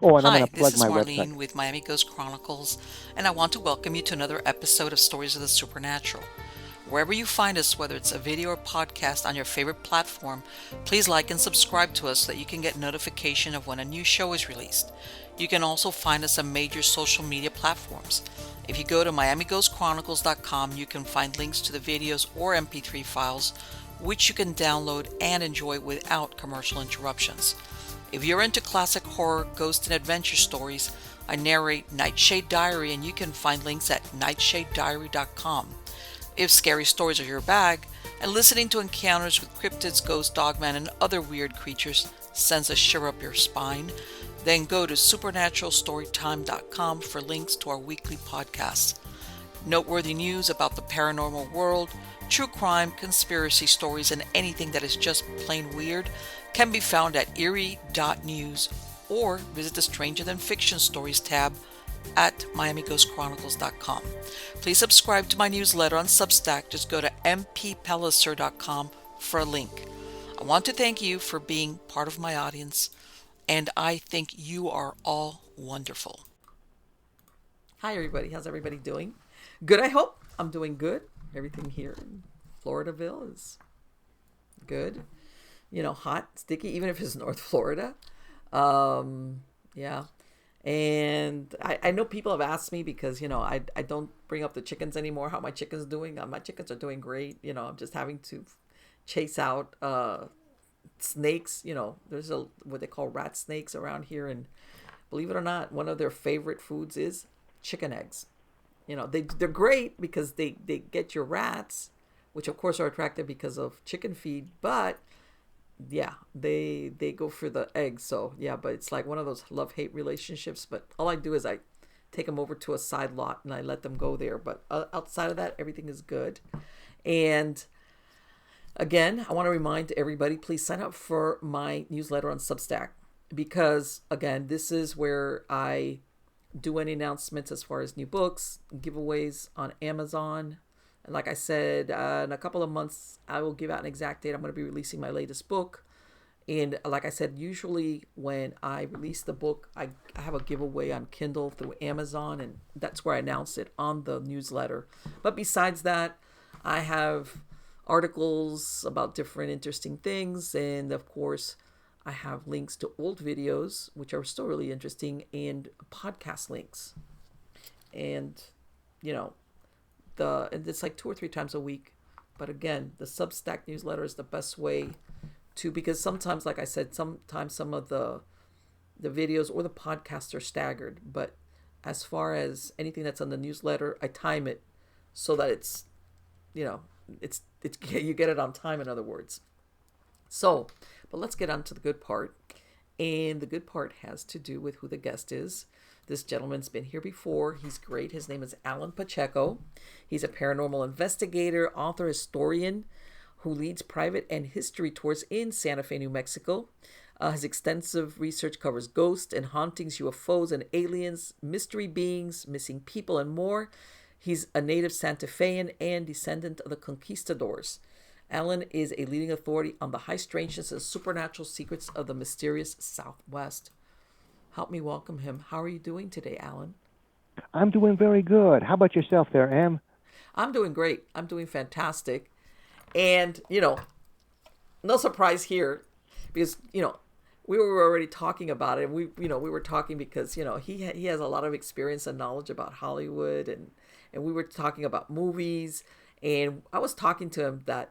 Oh, and I'm going Hi, to this plug is my website. Marlene with Miami Ghost Chronicles, and I want to welcome you to another episode of Stories of the Supernatural. Wherever you find us, whether it's a video or podcast on your favorite platform, please like and subscribe to us so that you can get notification of when a new show is released. You can also find us on major social media platforms. If you go to miamighostchronicles.com, you can find links to the videos or MP3 files, which you can download and enjoy without commercial interruptions. If you're into classic horror, ghost, and adventure stories, I narrate Nightshade Diary, and you can find links at nightshadediary.com. If scary stories are your bag, and listening to encounters with cryptids, ghosts, dogmen, and other weird creatures sends a shiver up your spine, then go to supernaturalstorytime.com for links to our weekly podcasts. Noteworthy news about the paranormal world, true crime, conspiracy stories, and anything that is just plain weird can be found at eerie.news or visit the Stranger Than Fiction Stories tab at miamighostchronicles.com. Please subscribe to my newsletter on Substack. Just go to mppellicer.com for a link. I want to thank you for being part of my audience, and I think you are all wonderful. Hi, everybody. How's everybody doing? Good, I hope. I'm doing good. Everything here in Floridaville is good. Hot, sticky, even if it's North Florida. Yeah. And I know people have asked me because, I don't bring up the chickens anymore, how my chickens doing. My chickens are doing great. I'm just having to chase out snakes. There's what they call rat snakes around here. And believe it or not, one of their favorite foods is chicken eggs. They're great because they get your rats, which of course are attractive because of chicken feed, but yeah, they go for the eggs. So yeah, but it's like one of those love hate relationships. But all I do is I take them over to a side lot and I let them go there. But outside of that, everything is good. And again, I want to remind everybody, please sign up for my newsletter on Substack because again, this is where I do any announcements as far as new books, giveaways on Amazon. And like I said, in a couple of months, I will give out an exact date. I'm going to be releasing my latest book. And like I said, usually when I release the book, I have a giveaway on Kindle through Amazon, and that's where I announce it on the newsletter. But besides that, I have articles about different interesting things. And of course, I have links to old videos, which are still really interesting, and podcast links. And, you know, and it's like 2 or 3 times a week. But again, the Substack newsletter is the best way to, because sometimes, like I said, sometimes some of the videos or the podcasts are staggered. But as far as anything that's on the newsletter, I time it so that you know, it's you get it on time. In other words. So, but let's get on to the good part. And the good part has to do with who the guest is. This gentleman's been here before. He's great. His name is Allan Pacheco. He's a paranormal investigator, author, historian who leads private and history tours in Santa Fe, New Mexico. His extensive research covers ghosts and hauntings, UFOs and aliens, mystery beings, missing people, and more. He's a native Santa Fean and descendant of the Conquistadors. Allan is a leading authority on the high strangeness and supernatural secrets of the mysterious Southwest. Help me welcome him. How are you doing today, Allan? I'm doing very good. How about yourself there, Em? I'm doing great. I'm doing fantastic. And, no surprise here because, we were already talking about it. And we were talking because, he has a lot of experience and knowledge about Hollywood, and we were talking about movies. And I was talking to him that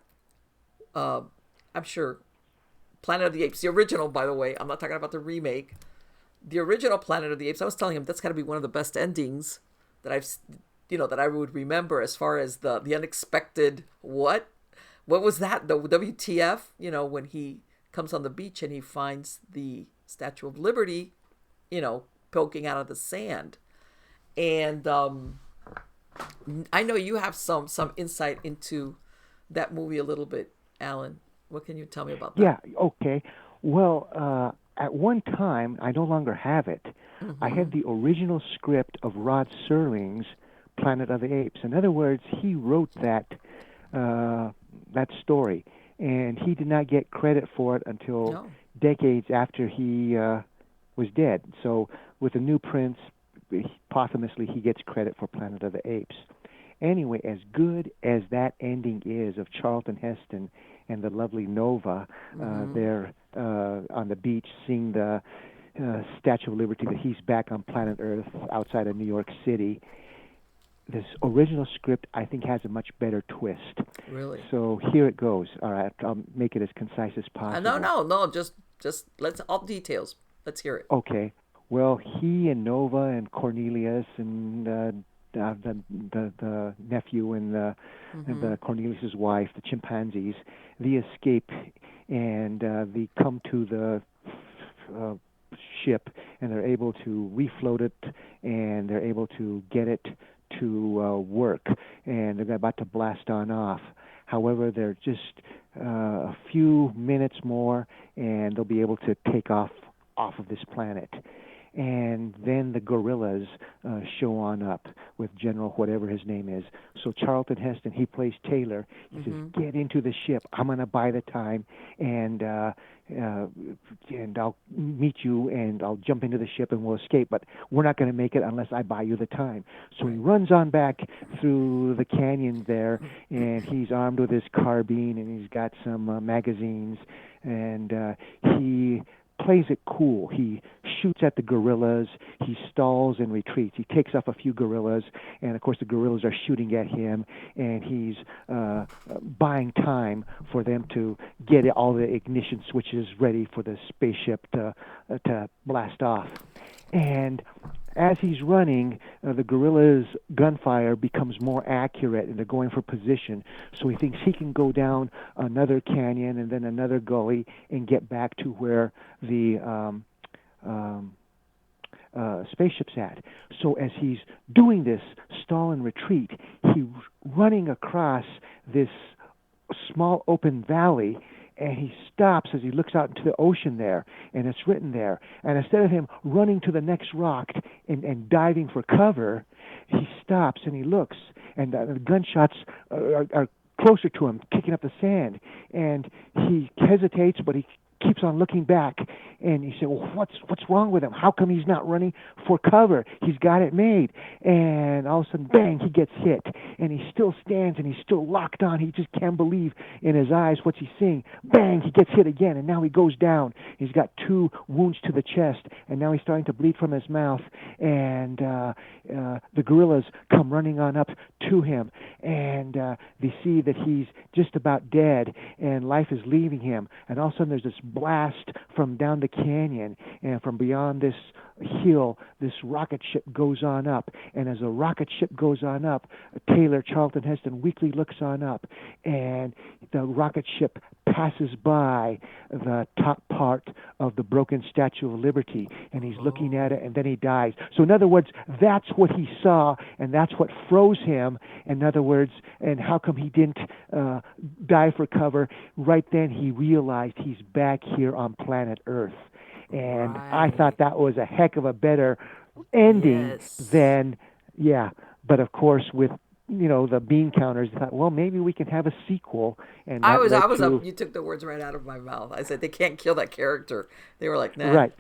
I'm sure Planet of the Apes, the original, by the way, I'm not talking about the remake, the original Planet of the Apes, I was telling him that's got to be one of the best endings that that I would remember as far as the unexpected what was that, the WTF, when he comes on the beach and he finds the Statue of Liberty, poking out of the sand. And I know you have some insight into that movie a little bit, Allan. What can you tell me about that? Yeah, okay. Well, at one time, I no longer have it. I Mm-hmm. have the original script of Rod Serling's Planet of the Apes. In other words, he wrote that story, and he did not get credit for it until No. decades after he was dead. So with the new prince, posthumously he gets credit for Planet of the Apes. Anyway, as good as that ending is of Charlton Heston and the lovely Nova there on the beach seeing the Statue of Liberty, that he's back on planet Earth outside of New York City, this original script, I think, has a much better twist. Really? So here it goes. All right, I'll make it as concise as No, possible. no, no. Just let's all details. Let's hear it. Okay. Well, he and Nova and Cornelius and the nephew and the Cornelius's wife, the chimpanzees, they escape and they come to the ship, and they're able to refloat it, and they're able to get it to work, and they're about to blast on off. However, they're just a few minutes more, and they'll be able to take off of this planet. And then the gorillas show on up with General whatever his name is. So Charlton Heston, he plays Taylor. He says, "Get into the ship. I'm going to buy the time, and I'll meet you, and I'll jump into the ship, and we'll escape. But we're not going to make it unless I buy you the time." So he runs on back through the canyon there, and he's armed with his carbine, and he's got some magazines, and he plays it cool. He shoots at the gorillas. He stalls and retreats. He takes off a few gorillas, and of course the gorillas are shooting at him, and he's buying time for them to get all the ignition switches ready for the spaceship to blast off. And as he's running, the gorilla's gunfire becomes more accurate, and they're going for position. So he thinks he can go down another canyon and then another gully and get back to where the spaceship's at. So as he's doing this stall and retreat, he's running across this small open valley, and he stops as he looks out into the ocean there, and it's written there. And instead of him running to the next rock and diving for cover, he stops and he looks, and the gunshots are closer to him, kicking up the sand. And he hesitates, but he keeps on looking back, and he said, "Well, what's wrong with him? How come he's not running for cover? He's got it made." And all of a sudden, bang, he gets hit, and he still stands, and he's still locked on. He just can't believe in his eyes what's he seeing. Bang, he gets hit again, and now he goes down. He's got 2 wounds to the chest, and now he's starting to bleed from his mouth, and the gorillas come running on up to him, and they see that he's just about dead, and life is leaving him. And all of a sudden, there's this blast from down the canyon, and from beyond this hill, this rocket ship goes on up. And as the rocket ship goes on up, Taylor, Charlton Heston, weakly looks on up, and the rocket ship passes by the top part of the broken Statue of Liberty, and he's looking at it, and then he dies. So in other words, that's what he saw, and that's what froze him. In other words, and how come he didn't die for cover? Right then he realized he's back here on planet Earth. And I thought that was a heck of a better ending than, but of course with the bean counters, I thought, well, maybe we can have a sequel. And I was up. You took the words right out of my mouth. I said they can't kill that character. They were like, nah. Right.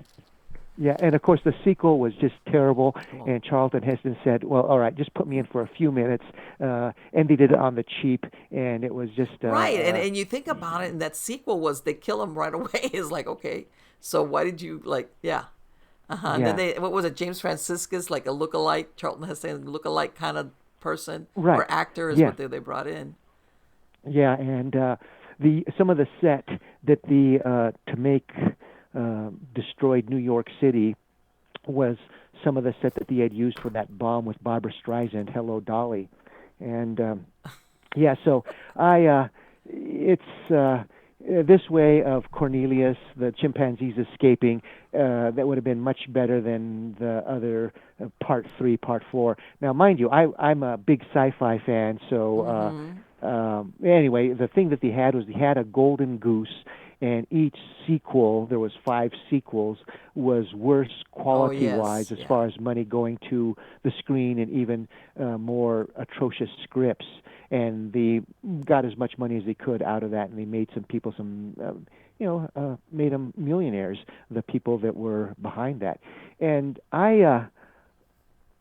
Yeah, and of course the sequel was just terrible. And Charlton Heston said, "Well, all right, just put me in for a few minutes." And they did it on the cheap, and it was just right. And you think about it, and that sequel was they kill him right away. It's like, okay, so why did you And then what was it? James Franciscus, like a lookalike, Charlton Heston lookalike kind of person or actor is what they brought in. Yeah, and some of the set that to make destroyed New York City was some of the set that they had used for that bomb with Barbra Streisand, Hello Dolly. And so it's this way of Cornelius, the chimpanzees escaping, that would have been much better than the other part 3, part 4. Now, mind you, I'm a big sci-fi fan, so anyway, the thing that they had was they had a golden goose, and each sequel, there was 5 sequels, was worse Oh quality-wise yes, as yeah. far as money going to the screen, and even more atrocious scripts. And they got as much money as they could out of that, and they made some people made them millionaires, the people that were behind that. And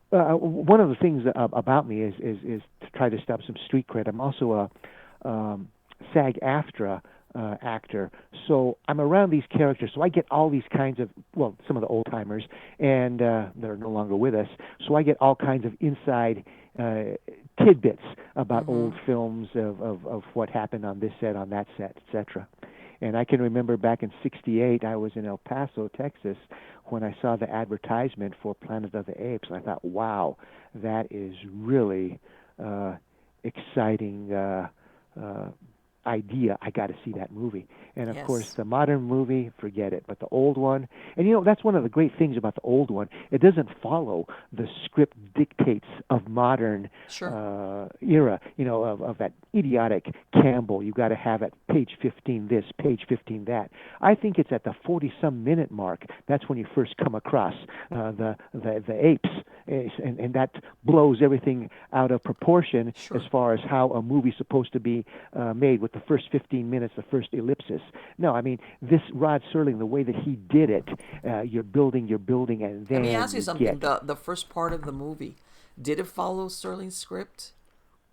one of the things about me is to try to stop some street cred. I'm also a SAG-AFTRA actor, so I'm around these characters. So I get all these kinds of, well, some of the old timers, and they're no longer with us. So I get all kinds of inside tidbits about old Mm-hmm. films of what happened on this set, on that set, etc. And I can remember back in '68, I was in El Paso, Texas, when I saw the advertisement for Planet of the Apes. And I thought, wow, that is really uh, exciting uh, idea. I got to see that movie. And of course, Yes. the modern movie, forget it. But the old one, and that's one of the great things about the old one. It doesn't follow the script dictates of modern Sure. era. Of that idiotic Campbell. You got to have at page 15 this, page 15 that. I think it's at the 40-some minute mark. That's when you first come across the apes, and that blows everything out of proportion as Sure. far as how a movie's supposed to be made with the first 15 minutes, the first ellipsis. No, I mean, this Rod Serling, the way that he did it, you're building, and Let me then ask you you something. get, The first part of the movie, did it follow Sterling's script,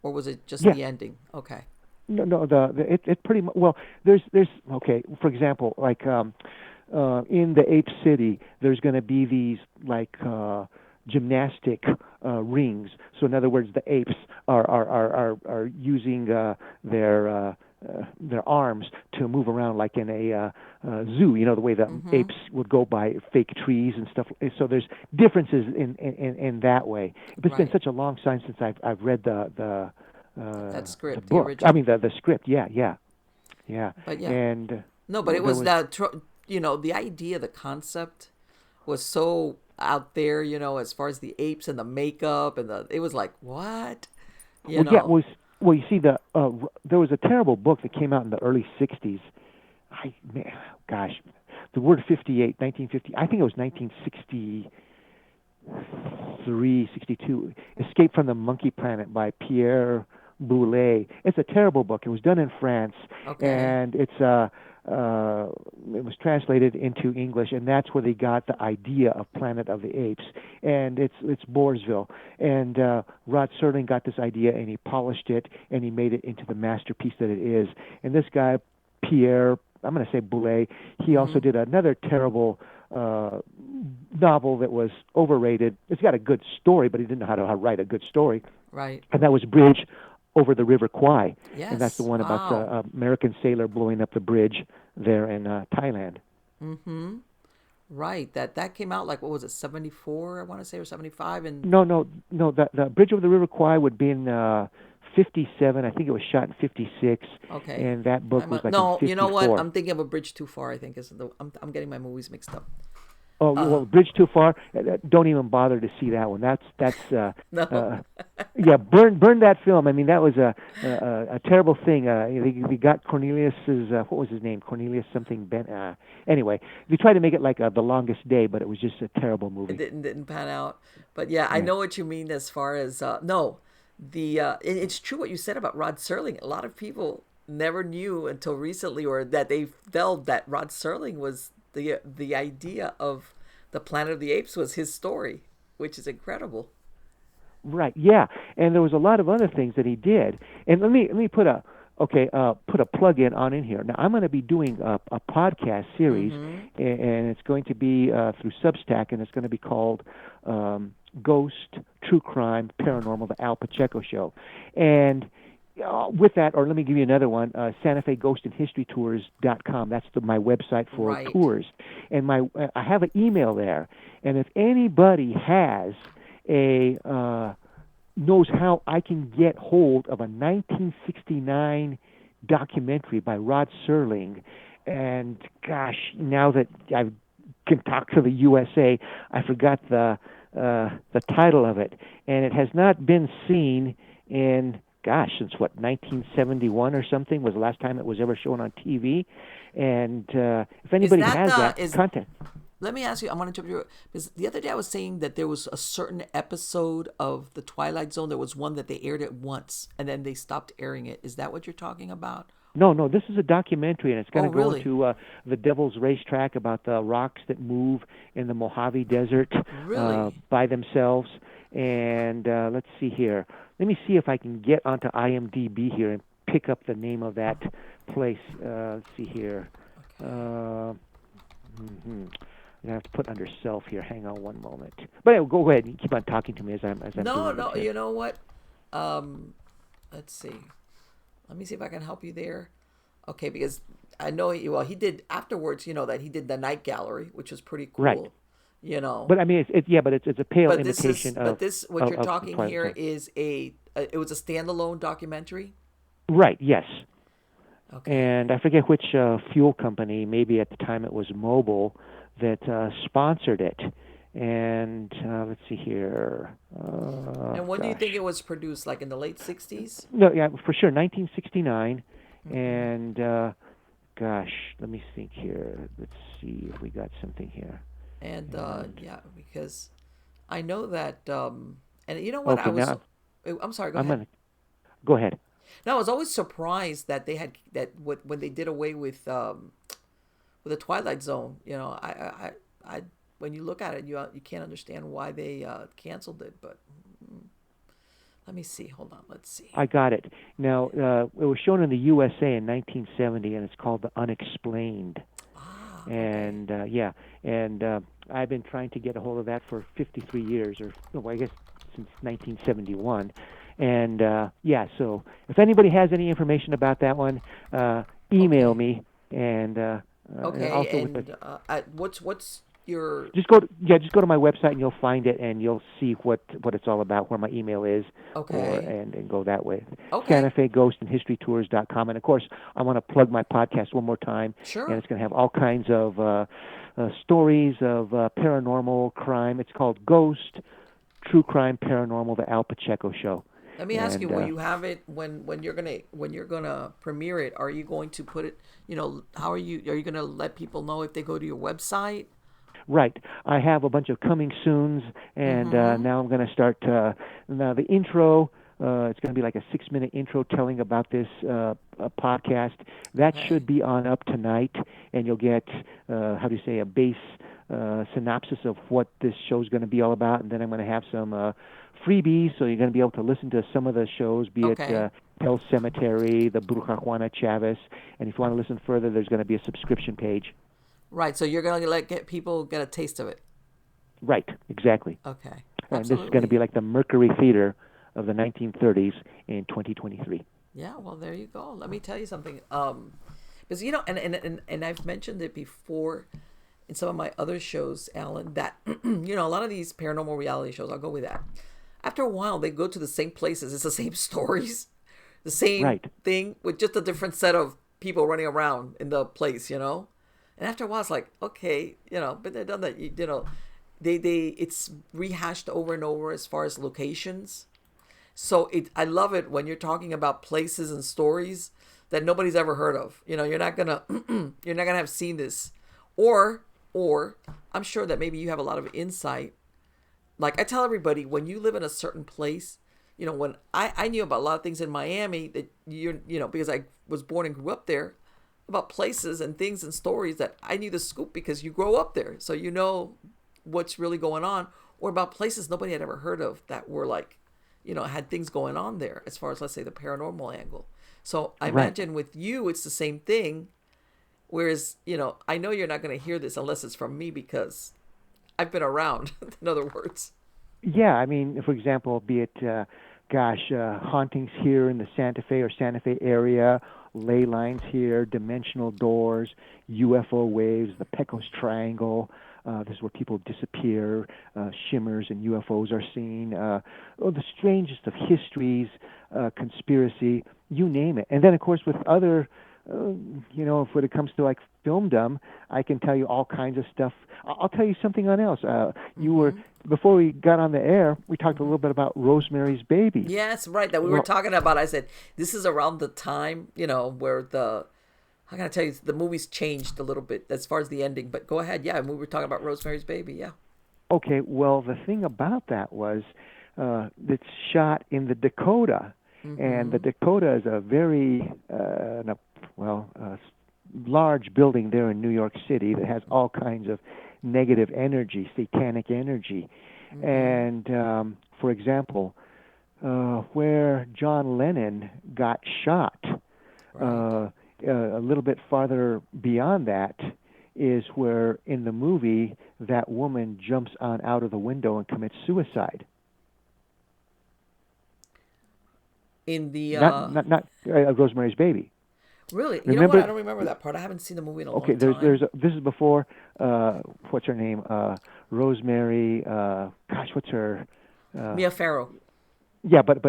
or was it just yeah. the ending? Okay. No, no, it pretty much, well, there's okay, for example, like in the Ape City, there's going to be these like gymnastic rings. So in other words, the apes are using their arms to move around like in a zoo. The way the Mm-hmm. apes would go by fake trees and stuff. So there's differences in that way. But it's been Right. such a long time since I've read That the script, the book. I original. mean the script. Yeah, yeah, yeah. But yeah. And No, but it there was was that, the idea, the concept was so out there, as far as the apes and the makeup it was like, what? You well, yeah, know. well, you see, there was a terrible book that came out in the early '60s. Man, gosh, the word 58, 1950. I think it was 1963, 62. Escape from the Monkey Planet by Pierre Boulez. It's a terrible book. It was done in France, Okay. and it was translated into English, and that's where they got the idea of Planet of the Apes. And it's Boersville, and Rod Serling got this idea, and he polished it, and he made it into the masterpiece that it is. And this guy, Pierre, I'm going to say Boulez, he also Mm-hmm. did another terrible uh, novel that was overrated. It's got a good story, but he didn't know how to write a good story, Right. and that was Bridge over the River Kwai, and that's the Yes. one about the Wow. American sailor blowing up the bridge there in Thailand. Mm-hmm. Right. That came out like, what was it, 74? I want to say, or 75, and No, no, no. The Bridge over the River Kwai would be in '57. I think it was shot in '56, okay. and that book I'm was like in no, you know what? '54. I'm thinking of A Bridge Too Far. I think is the. I'm getting my movies mixed up. Oh Uh, well, Bridge Too Far. Don't even bother to see that one. That's no. uh, yeah, burn that film. I mean, that was a terrible thing. They got Cornelius's what was his name? Cornelius something Ben. Anyway, they tried to make it like The Longest Day, but it was just a terrible It movie. didn't pan out. But yeah, I Yeah. know what you mean as far as no, it's true what you said about Rod Serling. A lot of people never knew until recently, or that they felt that Rod Serling was the idea of the Planet of the Apes was his story, which is incredible. Right. Yeah. And there was a lot of other things that he did. And let me put a plug in here. Now I'm going to be doing a podcast series, Mm-hmm. and it's going to be through Substack, and it's going to be called Ghost, True Crime, Paranormal, the Al Pacheco Show. And with that, or let me give you another one, Santa Fe Ghost and History Tours.com. That's my website for Right. tours. And I have an email there. And if anybody has a knows how I can get hold of a 1969 documentary by Rod Serling. And gosh, now that I can talk to the USA, I forgot the title of it, and it has not been seen in since what, 1971 or something was the last time it was ever shown on TV. And if Is anybody that has the that is? content, Let me ask you. I want to interrupt you because the other day I was saying that there was a certain episode of the Twilight Zone. There was one that they aired it once and then they stopped airing it. Is that what you're talking about? no, this is a documentary, and it's going Oh, to go really? into the Devil's Racetrack about the rocks that move in the Mojave Desert Really? by themselves. And let's see here. Let me see if I can get onto IMDb here and pick up the name of that place. Let's see here. Okay. I have to put under self here. Hang on one moment. But anyway, go ahead and keep on talking to me as I'm No, doing this no. here. You know what? Um, let's see. Let me see if I can help you there. Okay, because I know he did afterwards. You know that he did the night gallery, which was pretty Right. cool. You know, But I mean, it's a pale imitation but this what you're of the talking Twilight here Zone. is it was a standalone documentary. Right. Yes. Okay. And I forget which fuel company, maybe at the time it was Mobil, that sponsored it. And let's see here. And when do you think Gosh. it was produced? Like in the late '60s? No, yeah, for sure, 1969. Mm-hmm. And gosh, let me think here. Let's see if we got something here. And And yeah, because I know that. And you know what? okay, now I'm sorry. Go I'm ahead. gonna go ahead. No, I was always surprised that they had that when they did away with the Twilight Zone. You know, I when you look at it, you can't understand why they canceled it. But let me see. Hold on. Let's see. I got it. Now, it was shown in the USA in 1970, and it's called The Unexplained. Ah, okay. And yeah, and I've been trying to get a hold of that for 53 years, or well, I guess since 1971. And yeah, so if anybody has any information about that one, email Okay. me, and Okay. also with the And what's your just go to my website and you'll find it, and you'll see what it's all about, where my email is, or okay? and go that way. Santa Okay. Fe Ghost and History Tours.com. And of course, I want to plug my podcast one more time, and Sure. it's going to have all kinds of stories of paranormal crime. It's called Ghost True Crime Paranormal, the Al Pacheco Show. Let me ask you: And will you have it when you're gonna premiere it? Are you going to put it? You know, how are you gonna let people know if they go to your website? right, I have a bunch of coming soons, and Mm-hmm. now I'm going to start. Now the intro. It's going to be like a 6-minute intro telling about this podcast. That Okay. should be on up tonight, and you'll get how do you say, a base synopsis of what this show is going to be all about, and then I'm going to have some freebies, so you're going to be able to listen to some of the shows, be it Okay. Hell Cemetery, the Bruja Juana Chavez, and if you want to listen further, there's going to be a subscription page. Right. So you're gonna let get people get a taste of it. Right, exactly. Okay. And this is going to Absolutely. be like the Mercury Theater of the 1930s in 2023. Yeah. Well, there you go. Let me tell you something. Because you know, and I've mentioned it before in some of my other shows, Alan, that you know a lot of these paranormal reality shows. I'll go with that. After a while, they go to the same places. It's the same stories, the same Right, thing with just a different set of people running around in the place. You know, and after a while, it's like okay, you know, but they've done that. You know, they it's rehashed over and over as far as locations. So I love it when you're talking about places and stories that nobody's ever heard of. You know, you're not gonna you're not gonna have seen this, or I'm sure that maybe you have a lot of insight. Like I tell everybody, when you live in a certain place, you know, when I knew about a lot of things in Miami that you know because I was born and grew up there, about places and things and stories that I knew the scoop because you grow up there, so you know what's really going on, or about places nobody had ever heard of that were like, you know, had things going on there as far as let's say the paranormal angle. So I right. imagine with you it's the same thing. Whereas, you know, I know you're not going to hear this unless it's from me because I've been around. In other words, Yeah, I mean, for example, be it, hauntings here in the Santa Fe or Santa Fe area, ley lines here, dimensional doors, UFO waves, the Pecos Triangle. This is where people disappear, shimmers, and UFOs are seen. The strangest of histories, conspiracy, you name it. And then, of course, with other, uh, if when it comes to like filmdom, I can tell you all kinds of stuff. I'll tell you something else. You were mm-hmm. before we got on the air, we talked a little bit about Rosemary's Baby. Yes, right. That we were Well, talking about. I said this is around the time, where how can I tell you, the movie's changed a little bit as far as the ending. But go ahead. Yeah, we were talking about Rosemary's Baby. Yeah. okay, well, the thing about that was it's shot in the Dakota, and the Mm-hmm. Dakota is a very, large building there in New York City that has all kinds of negative energy, satanic energy. Mm-hmm. And for example, where John Lennon got shot, Right. uh, a little bit farther beyond that is where in the movie that woman jumps on out of the window and commits suicide. In the Not Rosemary's Baby. Really, you know what? I Remember? don't remember that part. I haven't seen the movie in a Okay, long time. this is before what's her name? Rosemary. Gosh, what's her? Uh, Mia Farrow. yeah, but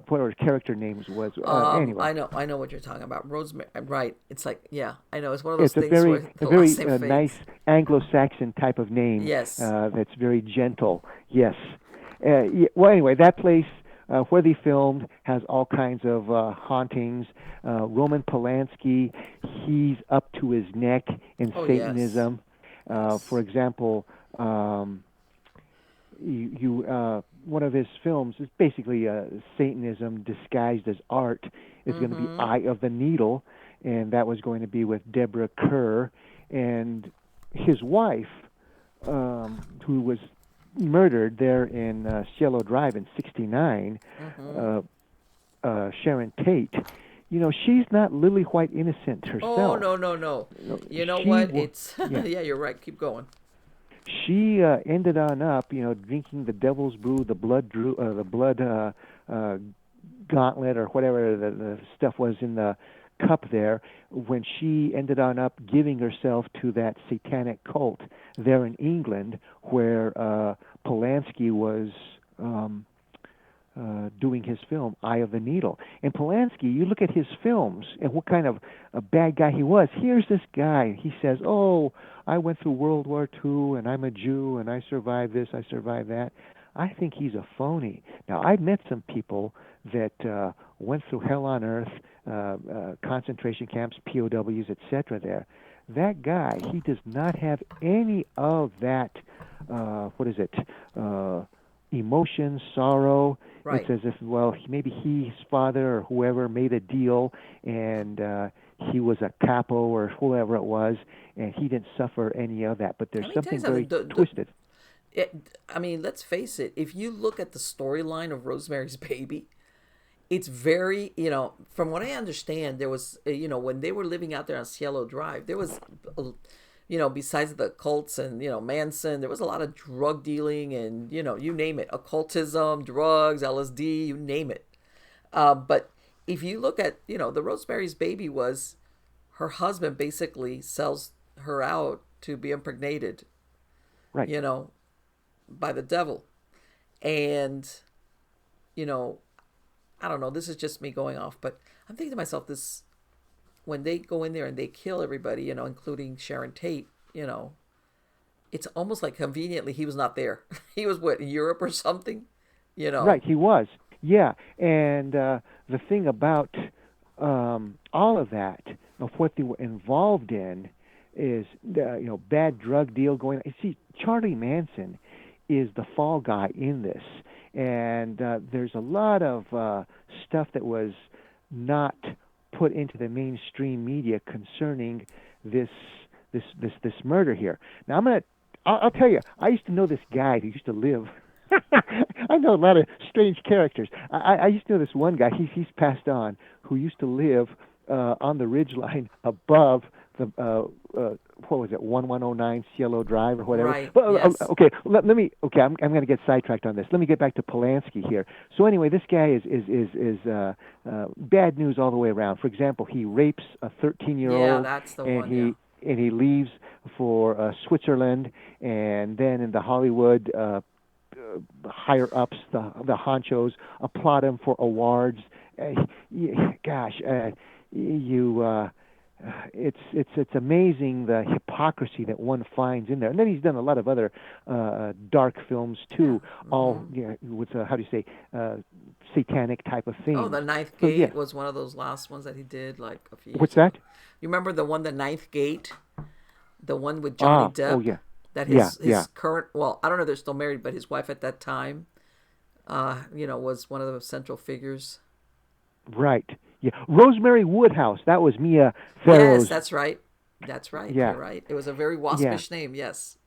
what her character names was anyway. I know what you're talking about. Rosemary, right? It's like, yeah, I know. It's one of those It's things where a the last very name nice fades. Anglo-Saxon type of name Yes. that's very gentle. Yes. Well, anyway, that place where they filmed has all kinds of hauntings. Roman Polanski, he's up to his neck in Oh yes. Satanism. For Yes. example, one of his films is basically Satanism disguised as art. Is going to be Mm-hmm. Eye of the Needle, and that was going to be with Deborah Kerr and his wife, who was murdered there in Cielo Drive in '69. Mm-hmm. Uh, Sharon Tate. You know, she's not lily white innocent Oh herself. no no no. You know, You know she what? wa It's yeah, yeah. You're right. Keep going. she ended on up, drinking the devil's brew, the blood uh, gauntlet or whatever the stuff was in the cup there. When she ended on up giving herself to that satanic cult there in England, where Polanski was. Doing his film Eye of the Needle. And Polanski, you look at his films and what kind of a bad guy he was. Here's this guy. He says, "Oh, I went through World War II, and I'm a Jew, and I survived this, I survived that." I think he's a phony. Now, I've met some people that went through hell on earth, concentration camps, POWs, etc. There, that guy, he does not have any of that. What is it? Emotion, sorrow. It's Right. as if, well, maybe his father or whoever made a deal, and he was a capo or whoever it was, and he didn't suffer any of that. But there's Let me tell you something something. very twisted. I mean, let's face it. If you look at the storyline of Rosemary's Baby, it's very, from what I understand, there was, when they were living out there on Cielo Drive, there was, besides the cults and, Manson, there was a lot of drug dealing and, you name it, occultism, drugs, LSD, you name it. But if you look at, the Rosemary's Baby was her husband basically sells her out to be impregnated, Right. you know, by the devil. And, you know, I don't know, this is just me going off, but I'm thinking to myself, this, when they go in there and they kill everybody, including Sharon Tate, it's almost like conveniently he was not there. He was what, in Europe or something, you know. Right, he was. Yeah, and the thing about all of that, of what they were involved in, is bad drug deal going. You see, Charlie Manson is the fall guy in this, and there's a lot of stuff that was not put into the mainstream media concerning this this murder here. Now I'll tell you, I used to know this guy who used to live. I know a lot of strange characters. I used to know this one guy. He's passed on, who used to live on the ridge line above the what was it, 1109 Cielo Drive or whatever. Right. Well, Yes. okay, let me. Okay, I'm going to get sidetracked on this. Let me get back to Polanski here. So anyway, this guy is bad news all the way around. For example, he rapes a 13-year Yeah, old, that's the and one. Yeah. he leaves for Switzerland, and then in the Hollywood higher ups, the honchos, applaud him for awards. Gosh, you it's amazing the hypocrisy that one finds in there. And then he's done a lot of other dark films Yeah. too, all with how do you say satanic type of Oh, themes. the Ninth So yeah, Gate was one of those last ones that he did like a few years what's ago. that? You remember the one, the Ninth Gate, the one with Johnny Oh Depp, yeah, that yeah, his yeah. current, well, I don't know if they're still married, but his wife at that time, was one of the central figures. Right. Yeah, Rosemary Woodhouse. That was Mia Yes, Farrow's. that's right. That's right. You're Yeah, right. It was a very yeah. waspish name. Yes.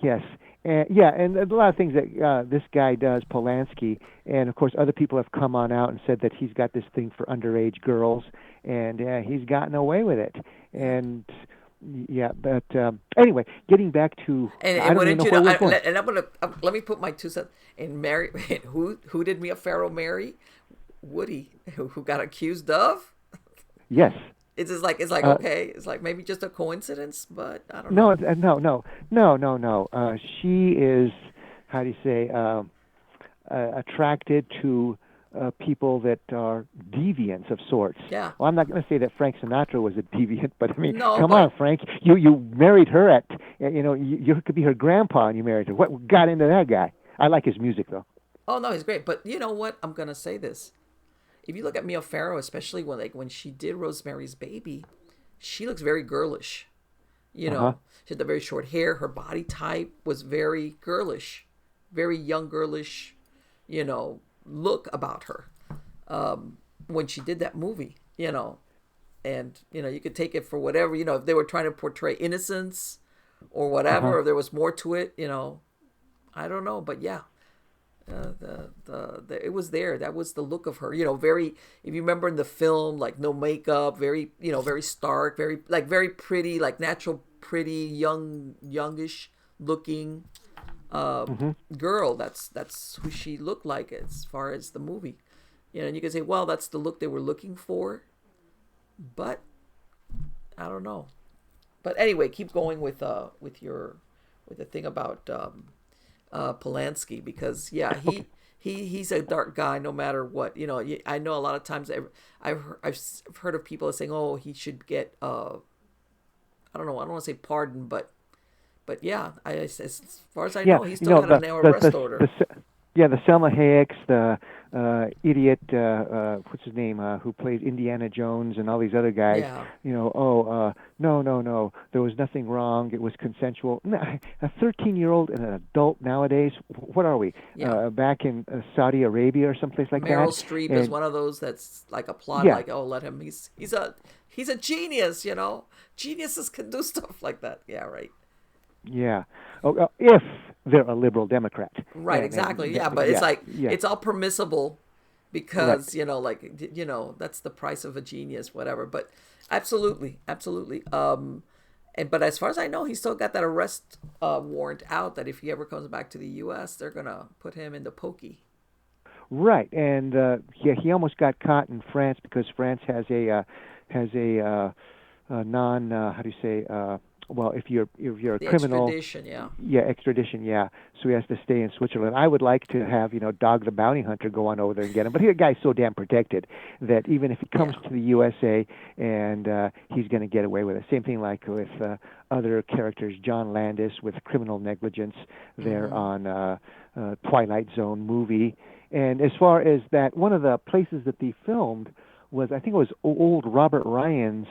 Yes, and yeah, and a lot of things that this guy does, Polanski, and of course other people have come on out and said that he's got this thing for underage girls, and he's gotten away with it. Yeah. And yeah, but anyway, getting back to, I And don't even wouldn't know you where know? we're going. And I'm gonna let me put my 2 cents. And Mary, who did Mia Farrow marry? Woody, who got accused of. Yes. It's like Uh, okay, it's like maybe just a coincidence, but I don't no, know. no. She is, how do you say, attracted to people that are deviants of sorts. Yeah. Well, I'm not going to say that Frank Sinatra was a deviant, but I mean, No, come on, but Frank, you married her at, you could be her grandpa and you married her. What got into that guy? I like his music though. oh no, he's great. But you know what? I'm gonna say this. If you look at Mia Farrow, especially when she did Rosemary's Baby, she looks very girlish. You Uh huh. know, she had the very short hair. Her body type was very girlish, very young girlish, look about her. When she did that movie, and you could take it for whatever, if they were trying to portray innocence or Uh huh. whatever, or there was more to it, I don't know, but yeah, it was there. That was the look of her. Very. If you remember in the film, like no makeup, very very stark, very pretty, like natural pretty, youngish looking Hmm. girl. That's who she looked like as far as the movie. And you can say, well, that's the look they were looking for, but I don't know. But anyway, keep going with the thing about Polanski, because yeah, Okay. he's a dark guy no matter what. I know a lot of times I've heard of people saying, oh, he should get I don't know, I don't want to say pardon, but yeah, as far as I Yeah, know, he still got a now arrest order. yeah, the Selma Hayeks, the idiot, what's his name, who played Indiana Jones and all these other guys. Yeah, No, there was nothing wrong. It was consensual. No, a 13-year-old and an adult nowadays. What are we? yeah. Back in Saudi Arabia or someplace like Meryl that? Streep is And one of those that's like a plot, yeah, like, oh, let him. He's a genius. Geniuses can do stuff like that. Yeah, right. yeah. Oh, if they're a liberal Democrat, Right, exactly. Yeah, but it's yeah, like yeah, it's all permissible right. because that's the price of a genius, whatever. But absolutely, absolutely. But as far as I know, he's still got that arrest warrant out. That if he ever comes back to the U.S., they're gonna put him in the pokey. Right, and yeah, he almost got caught in France because France has a non how do you say well, if you're a The criminal, extradition, yeah, yeah, extradition, yeah, so he has to stay in Switzerland. I would like to have Dog the Bounty Hunter go on over there and get him, but here guy's so damn protected that even if he comes yeah, to the USA and he's going to get away with it. Same thing like with other characters, John Landis with criminal negligence there mm-hmm. on Twilight Zone movie. And as far as that, one of the places that they filmed was, I think it was old Robert Ryan's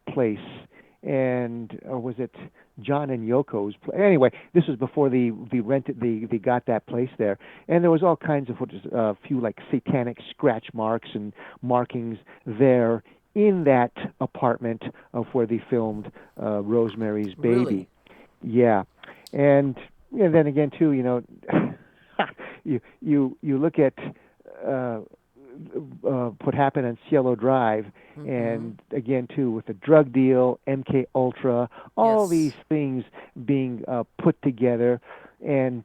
place, and or was it John and Yoko's place? Anyway, this was before they got that place there, and there was all kinds of a few like satanic scratch marks and markings there in that apartment of where they filmed Rosemary's Really, Baby. Yeah, and then again too, you look at uh, what happened on Cielo Drive, mm-hmm. and again too with the drug deal, MK Ultra, all these Yes, things being put together, and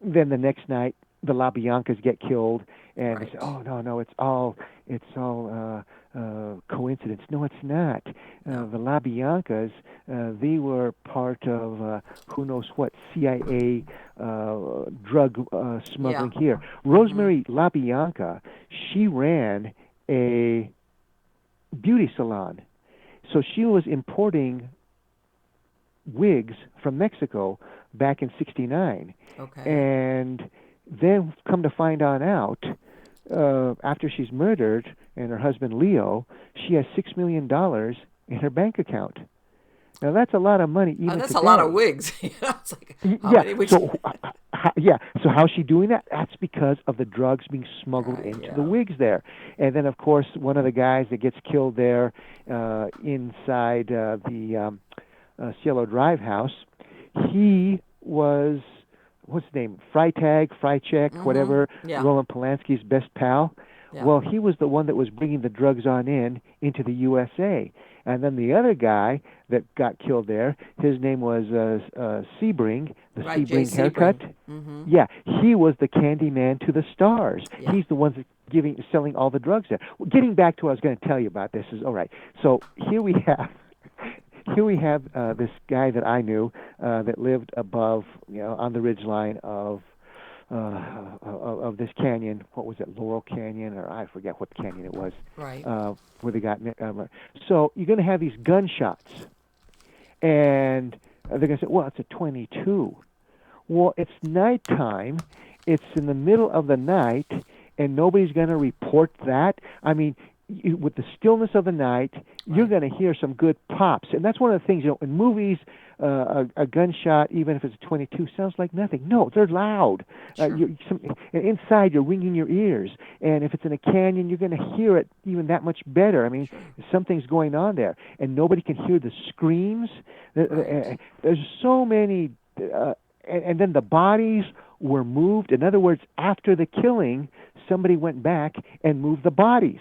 then the next night the LaBiancas get killed, and they say, right, "Oh no, it's all coincidence." No, it's not. no, The LaBiancas, they were part of who knows what CIA drug yeah, smuggling here. mm-hmm. Rosemary LaBianca, she ran a beauty salon. So she was importing wigs from Mexico back in '69, Okay. and then come to find on out, after she's murdered and her husband Leo, she has $6 million in her bank account. Now that's a lot of money even That's a lot of today. wigs. It's like, how Yeah. many wigs? So yeah. So how's she doing that? That's because of the drugs being smuggled into the Yeah. wigs there. And then of course one of the guys that gets killed there, inside the Cielo Drive house, he was, what's his name? Freitag, Freitag, Mm-hmm. whatever. Yeah. Roman Polanski's best pal. Yeah. Well, he was the one that was bringing the drugs on in into the USA. And then the other guy that got killed there, his name was Sebring, the Right. Jay Sebring haircut. Sebring. Mm-hmm. Yeah, he was the candy man to the stars. Yeah. He's the one that's selling all the drugs there. Well, getting back to what I was going to tell you about this is all right. So here we have this guy that I knew, that lived above, on the ridge line of this canyon. What was it, Laurel Canyon, or I forget what canyon it was, Right. where they got. So you're going to have these gunshots, and they're going to say, "Well, it's a 22." Well, it's nighttime. It's in the middle of the night, and nobody's going to report that. I mean, with the stillness of the night, you're Right. going to hear some good pops, and that's one of the things. In movies, a gunshot, even if it's a 22, sounds like nothing. No, they're loud. Sure. And inside, you're ringing your ears, and if it's in a canyon, you're going to hear it even that much better. I mean, Sure. something's going on there, and nobody can hear the screams. Right. There's so many. And then the bodies were moved. In other words, after the killing, somebody went back and moved the bodies.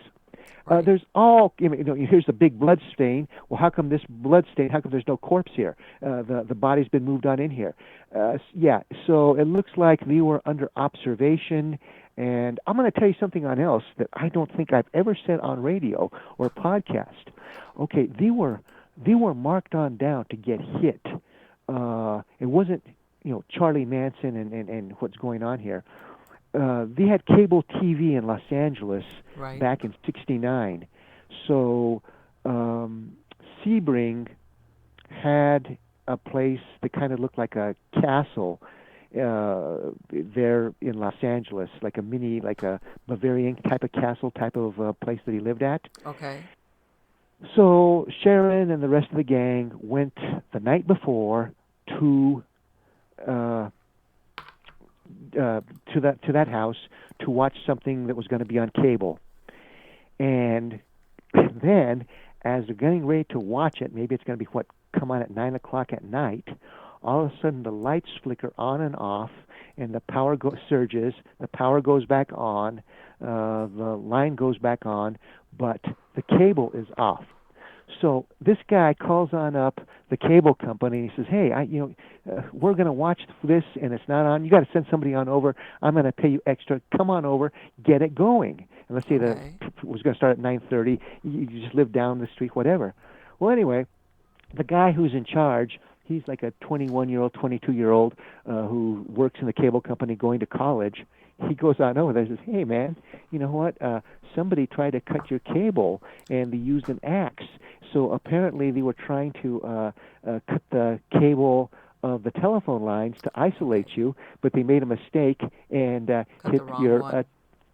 Right. There's all, here's the big blood stain. Well, how come this blood stain? How come there's no corpse here? The body's been moved on in here. Yeah, so it looks like they were under observation. And I'm going to tell you something on else that I don't think I've ever said on radio or podcast. Okay, they were marked on down to get hit. It wasn't, Charlie Manson and what's going on here. They had cable TV in Los Angeles Right. back in '69. So Sebring had a place that kind of looked like a castle there in Los Angeles, like a mini, like a Bavarian type of castle type of place that he lived at. Okay. So Sharon and the rest of the gang went the night before to uh, to that house to watch something that was going to be on cable. And then, as they're getting ready to watch it, maybe it's going to be come on at 9 o'clock at night. All of a sudden, the lights flicker on and off, and the power surges. The power goes back on. The line goes back on, but the cable is off. So this guy calls on up the cable company. He says, "Hey, we're going to watch this, and it's not on. You got to send somebody on over. I'm going to pay you extra. Come on over, get it going." And let's say Okay. it was going to start at 9:30. You just live down the street, whatever. Well, anyway, the guy who's in charge, he's like a 21-year-old, 22-year-old who works in the cable company, going to college. He goes on over there and says, "Hey, man, you know what? Somebody tried to cut your cable, and they used an axe. So apparently they were trying to cut the cable of the telephone lines to isolate you, but they made a mistake and Cut hit the wrong your one.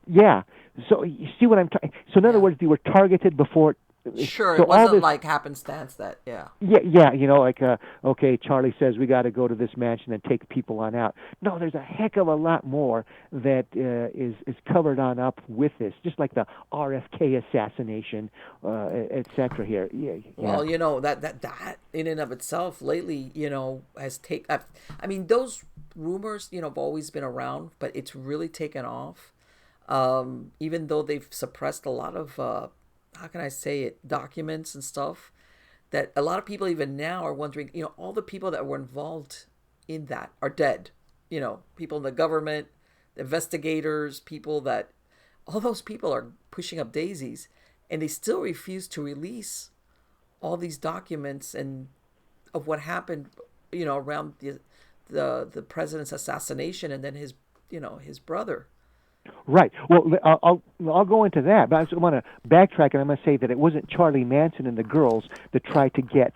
yeah." So you see what I'm talking? So in other Yeah. words, they were targeted before. Sure. So It all wasn't this, like happenstance that. Yeah. yeah, like okay, Charlie says we got to go to this mansion and take people on out. No, there's a heck of a lot more that is covered on up with this, just like the RFK assassination, etc. Here, yeah, yeah. Well, that in and of itself lately, has I mean, those rumors, have always been around, but it's really taken off. Even though they've suppressed a lot of, how can I say it, documents and stuff, that a lot of people even now are wondering, all the people that were involved in that are dead. People in the government, the investigators, all those people are pushing up daisies, and they still refuse to release all these documents and of what happened, around the president's assassination, and then his brother. Right. Well, I'll go into that, but I just want to backtrack, and I'm going to say that it wasn't Charlie Manson and the girls that Yeah. tried to get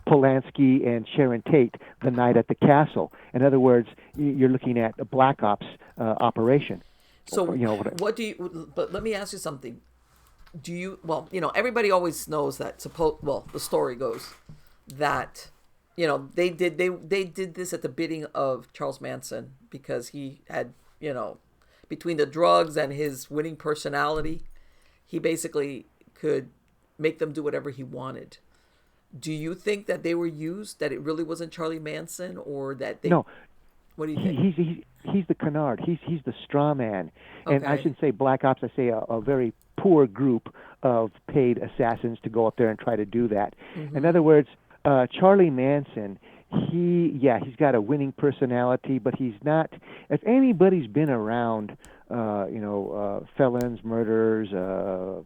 Polanski and Sharon Tate the night at the castle. In other words, you're looking at a black ops operation. You So know, what do you? But let me ask you something. Do you? Well, everybody always knows that. Well, the story goes that they did this at the bidding of Charles Manson because he had between the drugs and his winning personality, he basically could make them do whatever he wanted. Do you think that they were used? That it really wasn't Charlie Manson, or that they? no, What do you think? he's the canard. He's the straw man, and I Okay. shouldn't say black ops. I say a very poor group of paid assassins to go up there and try to do that. In Mm-hmm. other words, Charlie Manson. He's got a winning personality, but he's not. If anybody's been around, felons, murderers, I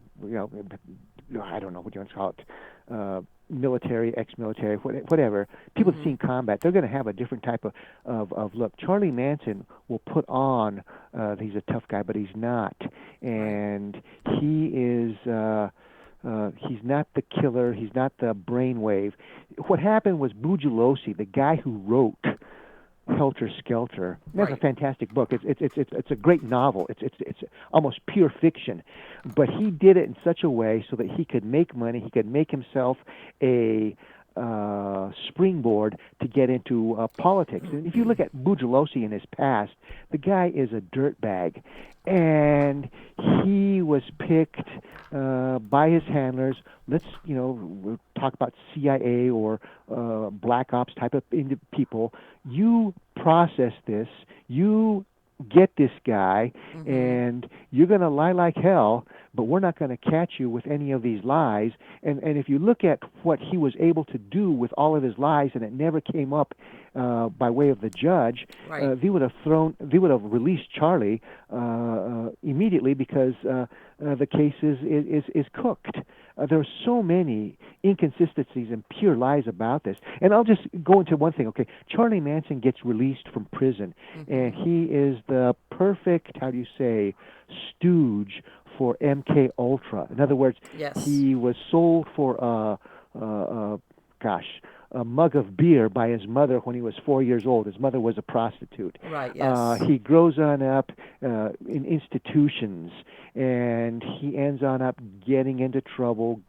don't know what you want to call it, military, ex-military, whatever. People that Mm-hmm. seen combat, they're going to have a different type of look. Charlie Manson will put on he's a tough guy, but he's not, Right. and he is. He's not the killer. He's not the brainwave. What happened was Bugliosi, the guy who wrote Helter Skelter. That's a Right. fantastic book. It's a great novel. It's almost pure fiction, but he did it in such a way so that he could make money. He could make himself a springboard to get into politics. And if you look at Bugliosi in his past, the guy is a dirtbag, and he was picked by his handlers. We'll talk about CIA or black ops type of people. You process this. You get this guy, Mm-hmm. and you're going to lie like hell, but we're not going to catch you with any of these lies. And if you look at what he was able to do with all of his lies, and it never came up by way of the judge, Right. they would have released Charlie immediately because the case is cooked. There are so many inconsistencies and pure lies about this. And I'll just go into one thing. Okay, Charlie Manson gets released from prison, and Mm-hmm. he is the perfect, how do you say, stooge for MK Ultra. In other words, Yes. he was sold for gosh, a mug of beer by his mother when he was 4 years old. His mother was a prostitute. Right. Yes. He grows on up in institutions, and he ends on up getting into trouble.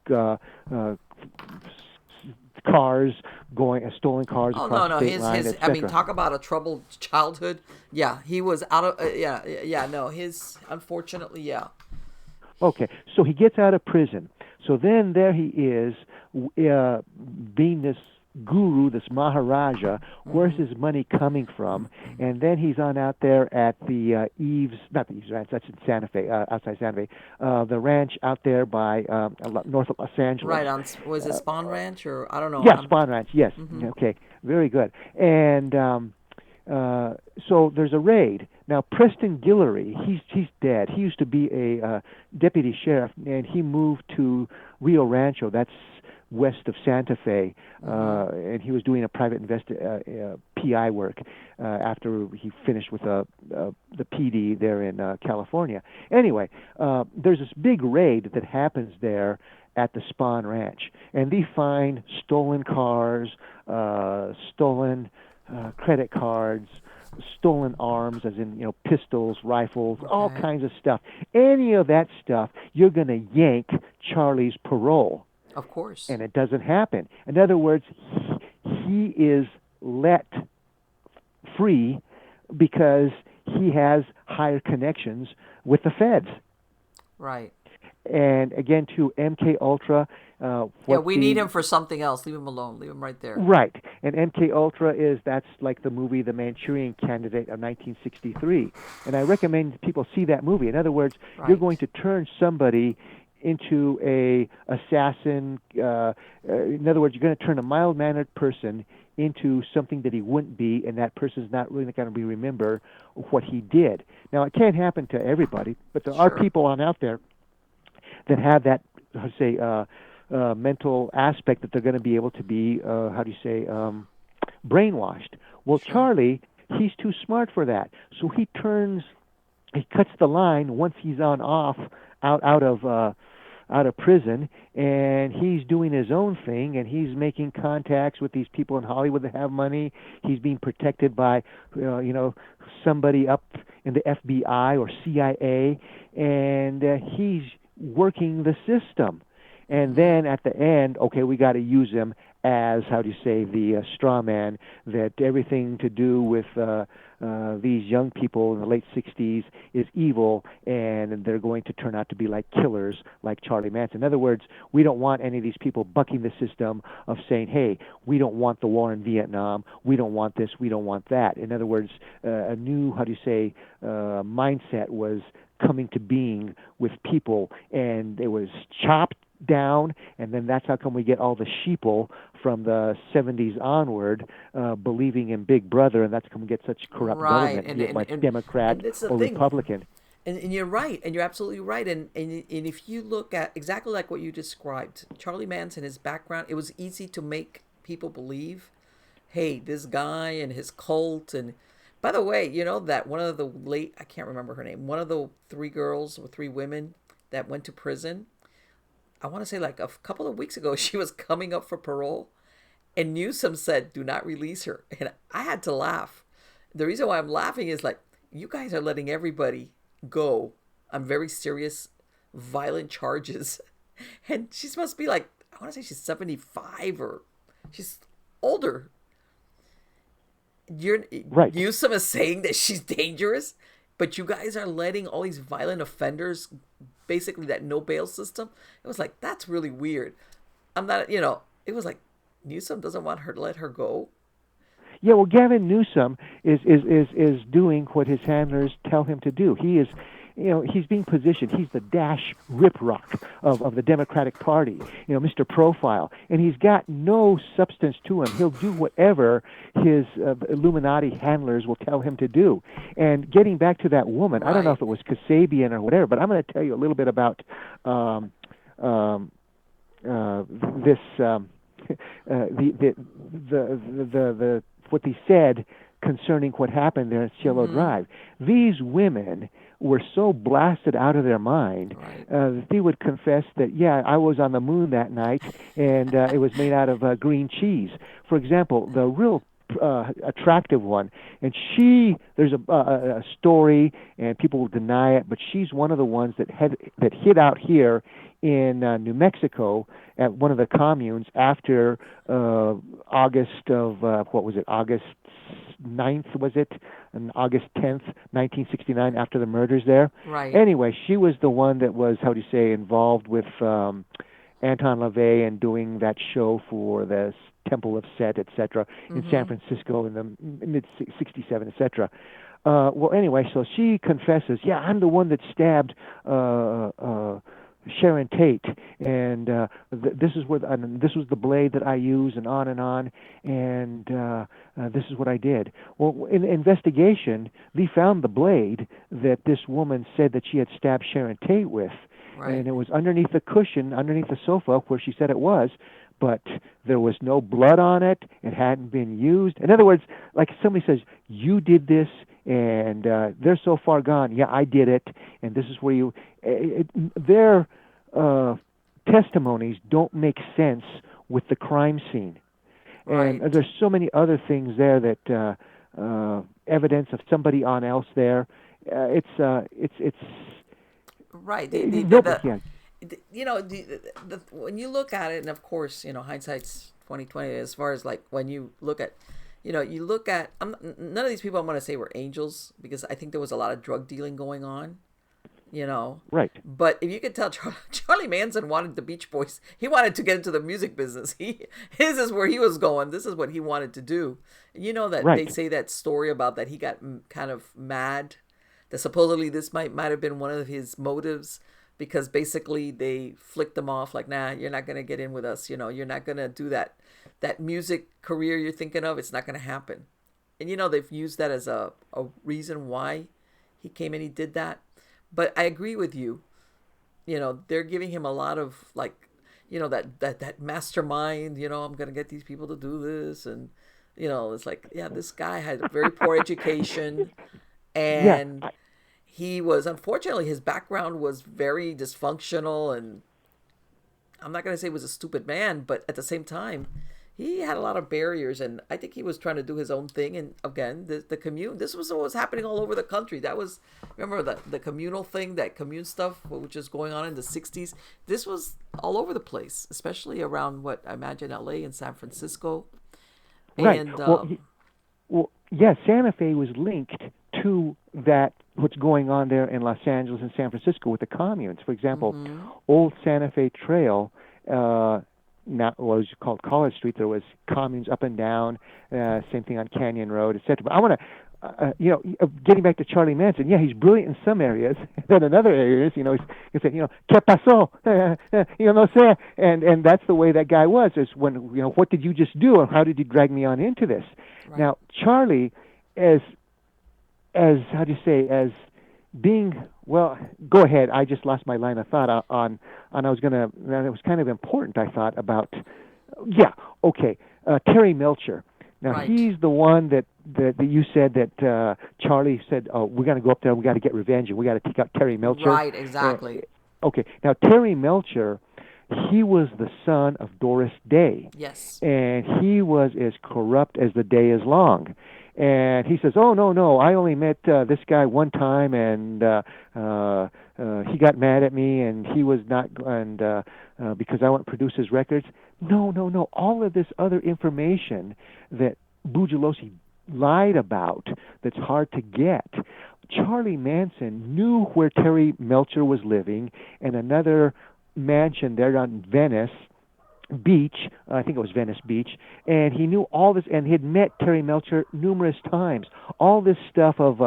Cars stolen cars Oh across no, no, state his line, his. I mean, etc. talk about a troubled childhood. Yeah, he was out of. Yeah, yeah. No, his. Unfortunately, yeah. Okay, so he gets out of prison. So then there he is, being this guru, this Maharaja. Where's Mm-hmm. his money coming from? And then he's on out there at the Eves, not the Eves Ranch, that's in Santa Fe, outside Santa Fe, the ranch out there by north of Los Angeles. Right on. Was it Spawn Ranch or I don't know. Yeah, Spawn Ranch, yes. Mm-hmm. Okay, very good. And so there's a raid. Now, Preston Guillory, he's dead. He used to be a deputy sheriff, and he moved to Rio Rancho. That's west of Santa Fe, Mm-hmm. and he was doing a private PI work after he finished with the PD there in California. Anyway, there's this big raid that happens there at the Spawn Ranch, and they find stolen cars, stolen credit cards, stolen arms, as in pistols, rifles, all Okay. kinds of stuff. Any of that stuff, you're going to yank Charlie's parole, Of course. and it doesn't happen. In other words, he is let free because he has higher connections with the feds. Right. And again, to MK Ultra, Yeah, what we need the him for something else. Leave him alone. Leave him right there. right, and MK Ultra that's like the movie The Manchurian Candidate of 1963, and I recommend people see that movie. In other words, you're going Right. to turn somebody into a assassin. In other words, you're going to turn a mild-mannered person into something that he wouldn't be, and that person's not really going to be remember what he did. Now, it can't happen to everybody, but there are Sure. people on out there that have that, say, mental aspect that they're going to be able to be, how do you say, brainwashed. Well, Sure. Charlie, he's too smart for that, so he turns he cuts the line once he's on off out of prison, and he's doing his own thing, and he's making contacts with these people in Hollywood that have money. He's being protected by somebody up in the FBI or CIA, and he's working the system. And Mm-hmm. then at the end, okay, we got to use him as, how do you say, the straw man, that everything to do with these young people in the late 60s is evil, and they're going to turn out to be like killers like Charlie Manson. In other words, we don't want any of these people bucking the system of saying, hey, we don't want the war in Vietnam, we don't want this, we don't want that. In other words, a new, how do you say, mindset was coming to being with people, and it was chopped down, and then that's how come we get all the sheeple from the 70s onward believing in Big Brother, and that's how come we get such corrupt Right, government, be it by Democrat and that's the or thing. Republican. And you're right, and you're absolutely right. And if you look at exactly like what you described, Charlie Manson, his background, it was easy to make people believe, hey, this guy and his cult. And by the way, you know that one of the late, I can't remember her name, one of the three girls or three women that went to prison, I want to say like a couple of weeks ago, she was coming up for parole, and Newsom said, do not release her. And I had to laugh. The reason why I'm laughing is like, you guys are letting everybody go on very serious, violent charges. And she's must be like, I want to say she's 75 or she's older. You're Right. Newsom is saying that she's dangerous, but you guys are letting all these violent offenders, basically that no bail system. It was like, that's really weird. I'm not, it was like, Newsom doesn't want her to let her go. Yeah, well, Gavin Newsom is doing what his handlers tell him to do. He is, he's being positioned. He's the Dash Rip Rock of the Democratic Party, Mr. Profile, and he's got no substance to him. He'll do whatever his Illuminati handlers will tell him to do. And getting back to that woman, I don't know Right. if it was Kasabian or whatever, but I'm going to tell you a little bit about um, um, this. The what they said concerning what happened there at Cielo Mm-hmm. Drive. These women were so blasted out of their mind Right. that they would confess that, yeah, I was on the moon that night, and it was made out of green cheese. For example, the real attractive one, and there's a story, and people will deny it, but she's one of the ones that hid out here in New Mexico at one of the communes after August of what was it, August 9th, was it, and August 10th, 1969, after the murders there. Right. Anyway, she was the one that was, how do you say, involved with Anton LaVey and doing that show for the Temple of Set, etc., in San Mm-hmm. Francisco in the mid '67, etc. Well, anyway, so she confesses, yeah, I'm the one that stabbed Sharon Tate, and this is and this was the blade that I used, and on, and this is what I did. Well, in the investigation, they found the blade that this woman said that she had stabbed Sharon Tate with, Right. and it was underneath the cushion, underneath the sofa where she said it was, but there was no blood on it. It hadn't been used. In other words, like somebody says, you did this, and they're so far gone. Yeah, I did it, and this is where their testimonies don't make sense with the crime scene. And Right. there's so many other things there that evidence of somebody on else there. It's Right. nobody. Yeah, When you look at it, and of course, hindsight's 2020. As far as like when you look at, you look at. None of these people I'm going to say were angels because I think there was a lot of drug dealing going on. You know, right. but if you could tell, Charlie Manson wanted the Beach Boys. He wanted to get into the music business. His is where he was going. This is what he wanted to do. You know that they Right. say that story about that he got kind of mad. That supposedly this might have been one of his motives because basically they flicked him off like, nah, you're not gonna get in with us. You're not gonna do that music career you're thinking of. It's not gonna happen. And they've used that as a reason why he came and he did that. But I agree with you. They're giving him a lot of like, that mastermind. I'm gonna get these people to do this, and it's like, yeah, this guy had a very poor education, Yeah. and he was, unfortunately, his background was very dysfunctional, and I'm not going to say he was a stupid man, but at the same time, he had a lot of barriers, and I think he was trying to do his own thing. And again, the commune, this was what was happening all over the country. That was, remember the communal thing, that commune stuff, which was going on in the 60s. This was all over the place, especially around what I imagine LA and San Francisco. Right. And Well, yeah, Santa Fe was linked to that, what's going on there in Los Angeles and San Francisco with the communes. For example, Old Santa Fe Trail, now what was called College Street, there was communes up and down, same thing on Canyon Road, etc. But I want to, getting back to Charlie Manson, yeah, he's brilliant in some areas. Then in other areas, he said, ¿qué pasó? No sé. And that's the way that guy was. Is when, what did you just do, and how did you drag me on into this? Right. Now, Charlie, as how do you say, as being, well, go ahead. I just lost my line of thought on I was gonna. It was kind of important. I thought about, Terry Melcher. Now right. He's the one that you said that Charlie said, "Oh, we're going to go up there. We got to get revenge, and we got to take out Terry Melcher." Right, exactly. Okay. Now Terry Melcher, he was the son of Doris Day. Yes. And he was as corrupt as the day is long. And he says, "Oh no, I only met this guy one time, and he got mad at me, and he was not, and because I won't produce his records." No. All of this other information that Bugliosi lied about, that's hard to get. Charlie Manson knew where Terry Melcher was living in another mansion there on Venice Beach, I think it was Venice Beach, and he knew all this, and he had met Terry Melcher numerous times. All this stuff of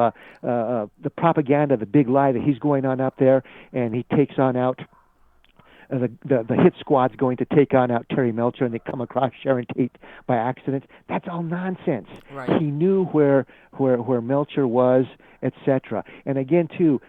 the propaganda, the big lie that he's going on up there, and he takes on out the hit squad's going to take on out Terry Melcher, and they come across Sharon Tate by accident. That's all nonsense. Right. He knew where Melcher was, etc. And again, too,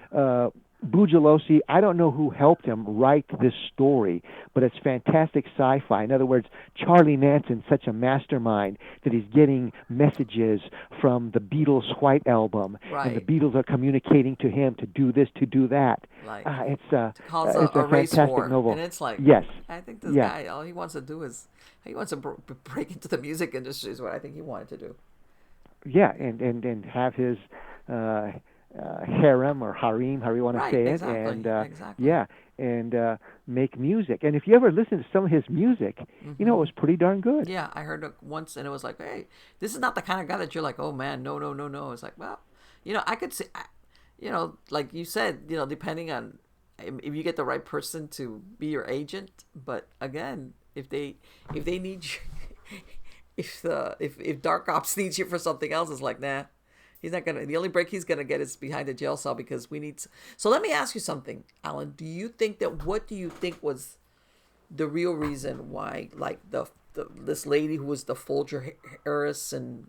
Bugliosi, I don't know who helped him write this story, but it's fantastic sci-fi. In other words, Charlie Manson's such a mastermind that he's getting messages from the Beatles' White Album, right. and the Beatles are communicating to him to do this, to do that. Like, it's a race fantastic war. novel. And it's like, yes. I think this guy, all he wants to do is, he wants to break into the music industry is what I think he wanted to do. Yeah, and have his harem or harem, however you want to say it, and exactly. and make music. And if you ever listen to some of his music, it was pretty darn good. Yeah, I heard it once, and it was like, hey, this is not the kind of guy that you're like, oh man, no. It's like, well, I could see, like you said, depending on if you get the right person to be your agent. But again, if they need you, if Dark Ops needs you for something else, it's like, nah. He's not gonna. The only break he's gonna get is behind a jail cell, because we need. So let me ask you something, Alan. What do you think was the real reason why, like this lady who was the Folger heiress and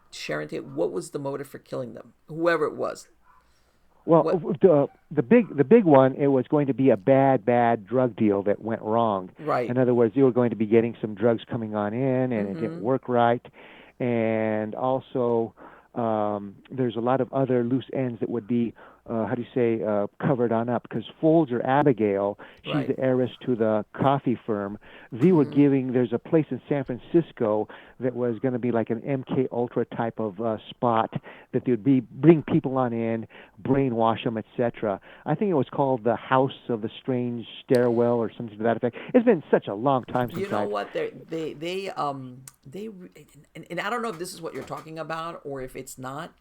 Sharon Tate? What was the motive for killing them? Whoever it was. Well, the big one, it was going to be a bad drug deal that went wrong. Right. In other words, you were going to be getting some drugs coming on in, and it didn't work right, and also. There's a lot of other loose ends that would be, covered on up, because Folger Abigail, she's the heiress to the coffee firm. They were there's a place in San Francisco that was going to be like an MK Ultra type of spot that they would bring people on in, brainwash them, etc. I think it was called the House of the Strange Stairwell or something to that effect. It's been such a long time since and I don't know if this is what you're talking about or if it's not.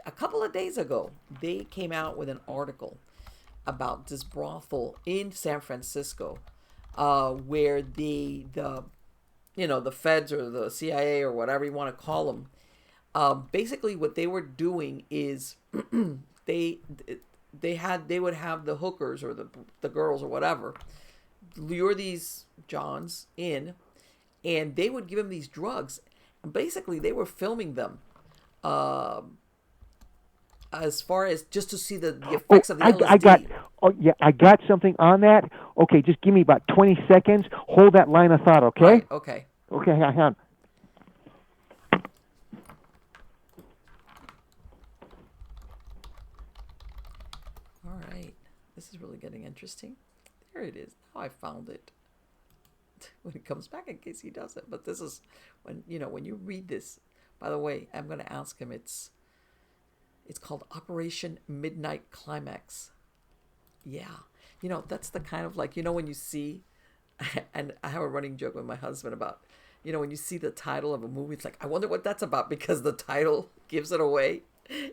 A couple of days ago, they came out with an article about this brothel in San Francisco, where the feds or the CIA or whatever you want to call them, basically what they were doing is they would have the hookers or the girls or whatever lure these Johns in, and they would give them these drugs, and basically they were filming them. As far as just to see the effects of the LSD. I got something on that. Okay, just give me about 20 seconds. Hold that line of thought, okay? Right, okay. Okay, hang on. All right. This is really getting interesting. There it is. Now I found it. When it comes back, in case he doesn't. But this is when you read this. By the way, I'm going to ask him. It's called Operation Midnight Climax. Yeah. That's the kind of when you see, and I have a running joke with my husband about, when you see the title of a movie, it's like, I wonder what that's about, because the title gives it away.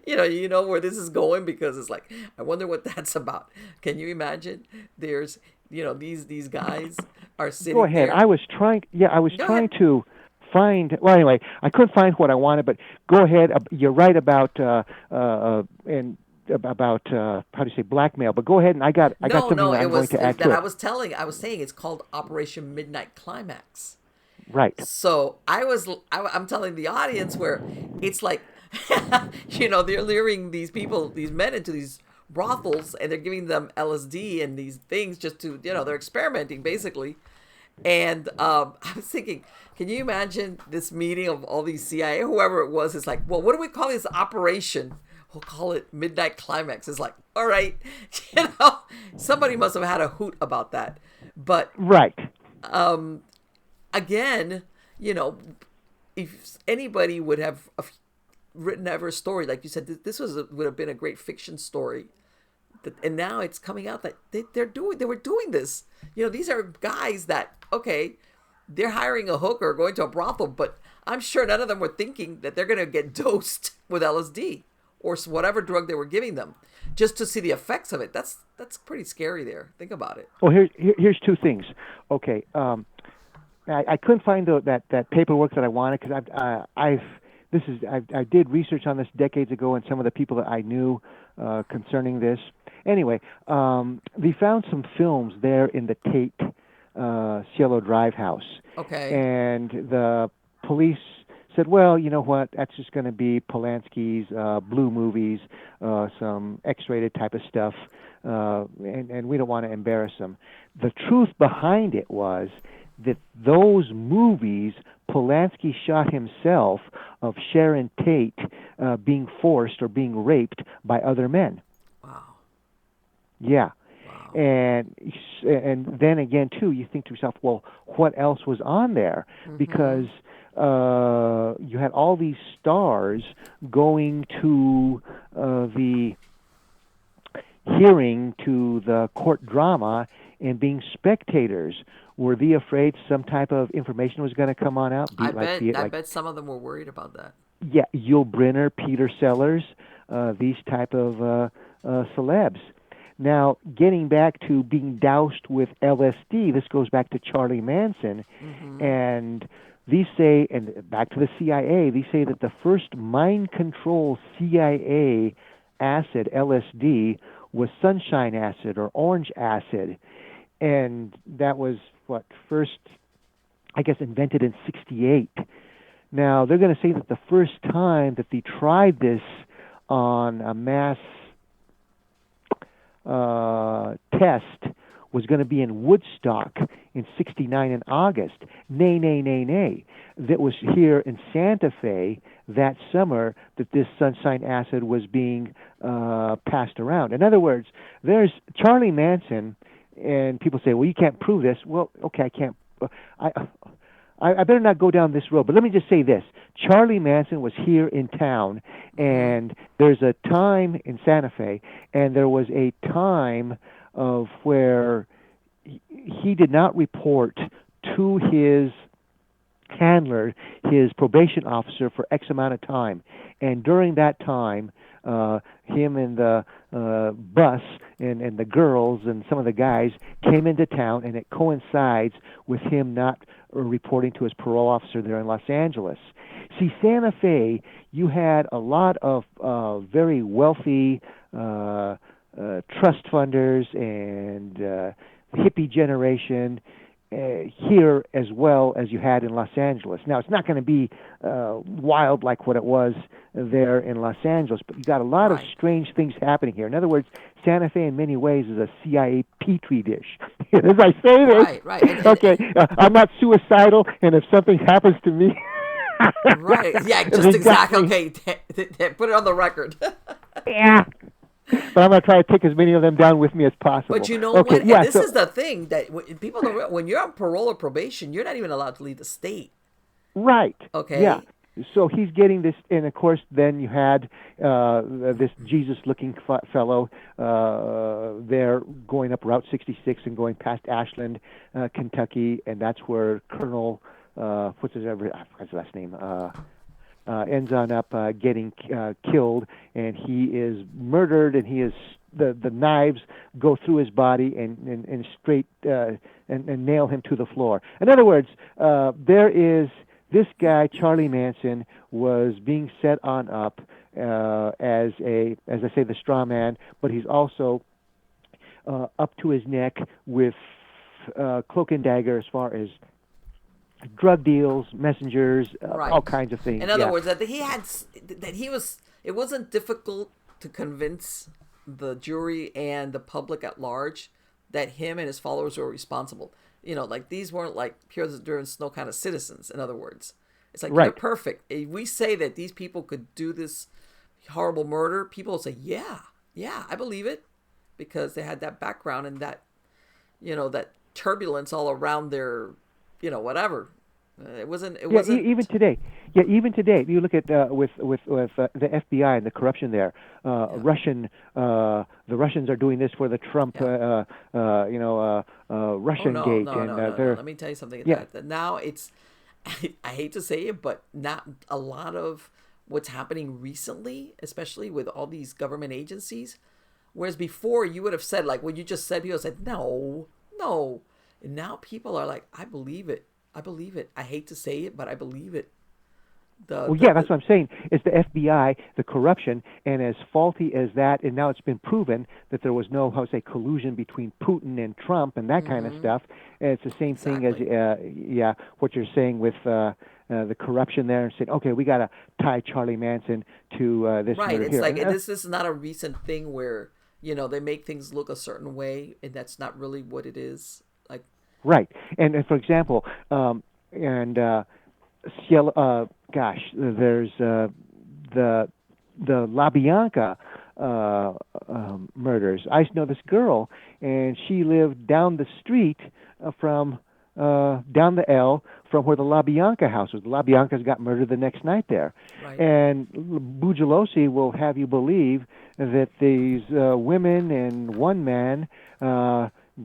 You know where this is going, because it's like, I wonder what that's about. Can you imagine? There's, these guys are sitting Go ahead. there. I was trying Go ahead. to find, well, anyway, I couldn't find what I wanted, but go ahead. You're right about, and about how do you say, blackmail, but go ahead, and I got something that I'm going to add to it. I was saying it's called Operation Midnight Climax. Right. So I'm telling the audience where it's like, they're luring these men into these brothels, and they're giving them LSD and these things just to, they're experimenting basically. And I was thinking, can you imagine this meeting of all these CIA, whoever it was, is like, well, what do we call this operation? We'll call it Midnight Climax. It's like, all right, somebody must have had a hoot about that. But right. Again, if anybody would have written ever a story, like you said, this would have been a great fiction story. And now it's coming out that they were doing this. These are guys that, okay, they're hiring a hooker, going to a brothel, but I'm sure none of them were thinking that they're going to get dosed with LSD or whatever drug they were giving them, just to see the effects of it. That's pretty scary there. Think about it. Well, here's two things. Okay, I couldn't find that paperwork that I wanted, because I did research on this decades ago, and some of the people that I knew concerning this. Anyway, they found some films there in the Tate Cielo Drive house. Okay. And the police said, well, you know what, that's just going to be Polanski's blue movies, some X-rated type of stuff, and we don't want to embarrass them. The truth behind it was that those movies, Polanski shot himself of Sharon Tate being forced or being raped by other men. Wow. Yeah. Wow. And then again, too, you think to yourself, well, what else was on there? Mm-hmm. Because you had all these stars going to the hearing, to the court drama, and being spectators. Were they afraid some type of information was going to come on out? I bet some of them were worried about that. Yeah, Yul Brynner, Peter Sellers, these type of celebs. Now, getting back to being doused with LSD, this goes back to Charlie Manson, mm-hmm. and these say, and back to the CIA, they say that the first mind control CIA acid, LSD, was sunshine acid or orange acid, and that was first, I guess, invented in 1968. Now, they're going to say that the first time that they tried this on a mass test was going to be in Woodstock in 1969 in August. Nay. That was here in Santa Fe that summer that this sunshine acid was being passed around. In other words, there's Charlie Manson, and people say, well, you can't prove this. Well, okay, I can't. I better not go down this road, but let me just say this. Charlie Manson was here in town, and there's a time in Santa Fe, and there was a time of where he did not report to his handler, his probation officer, for X amount of time. And during that time, him and the bus and the girls and some of the guys came into town, and it coincides with him not reporting to his parole officer there in Los Angeles. See, Santa Fe, you had a lot of very wealthy trust funders and hippie generation here as well as you had in Los Angeles. Now, it's not going to be wild like what it was there in Los Angeles, but you got a lot of strange things happening here. In other words, Santa Fe in many ways is a CIA petri dish. As I say this, right. Okay, I'm not suicidal, and if something happens to me... Right, yeah, just exactly. Okay, put it on the record. Yeah. But I'm going to try to take as many of them down with me as But possible. you know Okay, what? And yeah, this is so the thing that people don't realize. When you're on parole or probation, you're not even allowed to leave the state. right, yeah. Okay? So he's getting this, and of course, then you had this Jesus-looking fellow there going up Route 66 and going past Ashland, Kentucky, and that's where Colonel, what's his last name? Ends on up getting killed, and he is murdered, and he is the knives go through his body and straight and nail him to the floor. In other words, there is this guy Charlie Manson was being set on up as I say, the straw man, but he's also up to his neck with cloak and dagger as far as drug deals, messengers, all Right. kinds of things. In other Yeah, words, that he was. It wasn't difficult to convince the jury and the public at large that him and his followers were responsible. Like these weren't like pure during snow kind of citizens. In other words, it's like they're right. perfect. If we say that these people could do this horrible murder, people will say, "Yeah, yeah, I believe it," because they had that background and that turbulence all around their, whatever. It wasn't. It Yeah, wasn't. even today. Yeah, even today, you look at with the FBI and the corruption there. Yeah. The Russians are doing this for the Trump, Yeah. Oh Russian no, gate, no, and no, no, no. they're Let me tell you something. yeah, That now it's, I hate to say it, but not a lot of what's happening recently, especially with all these government agencies. Whereas before, you would have said like what you just said. People said no, no, and now people are like, I believe it. I believe it. I hate to say it, but I believe it. The well, the, yeah, the that's what I'm saying. It's the FBI, the corruption, and as faulty as that, and now it's been proven that there was no, how to say, collusion between Putin and Trump and that kind of mm-hmm, stuff. And it's the same thing as, exactly. yeah, what you're saying with the corruption there, and saying, okay, we got to tie Charlie Manson to this Right. murder It's here. like And, this is not a recent thing where they make things look a certain way, and that's not really what it is. Like, right. And for example, and gosh, there's the La Bianca murders. I know this girl, and she lived down the street from down the L from where the La Bianca house was. The La Biancas got murdered the next night there, right. and Bugelosi will have you believe that these women and one man.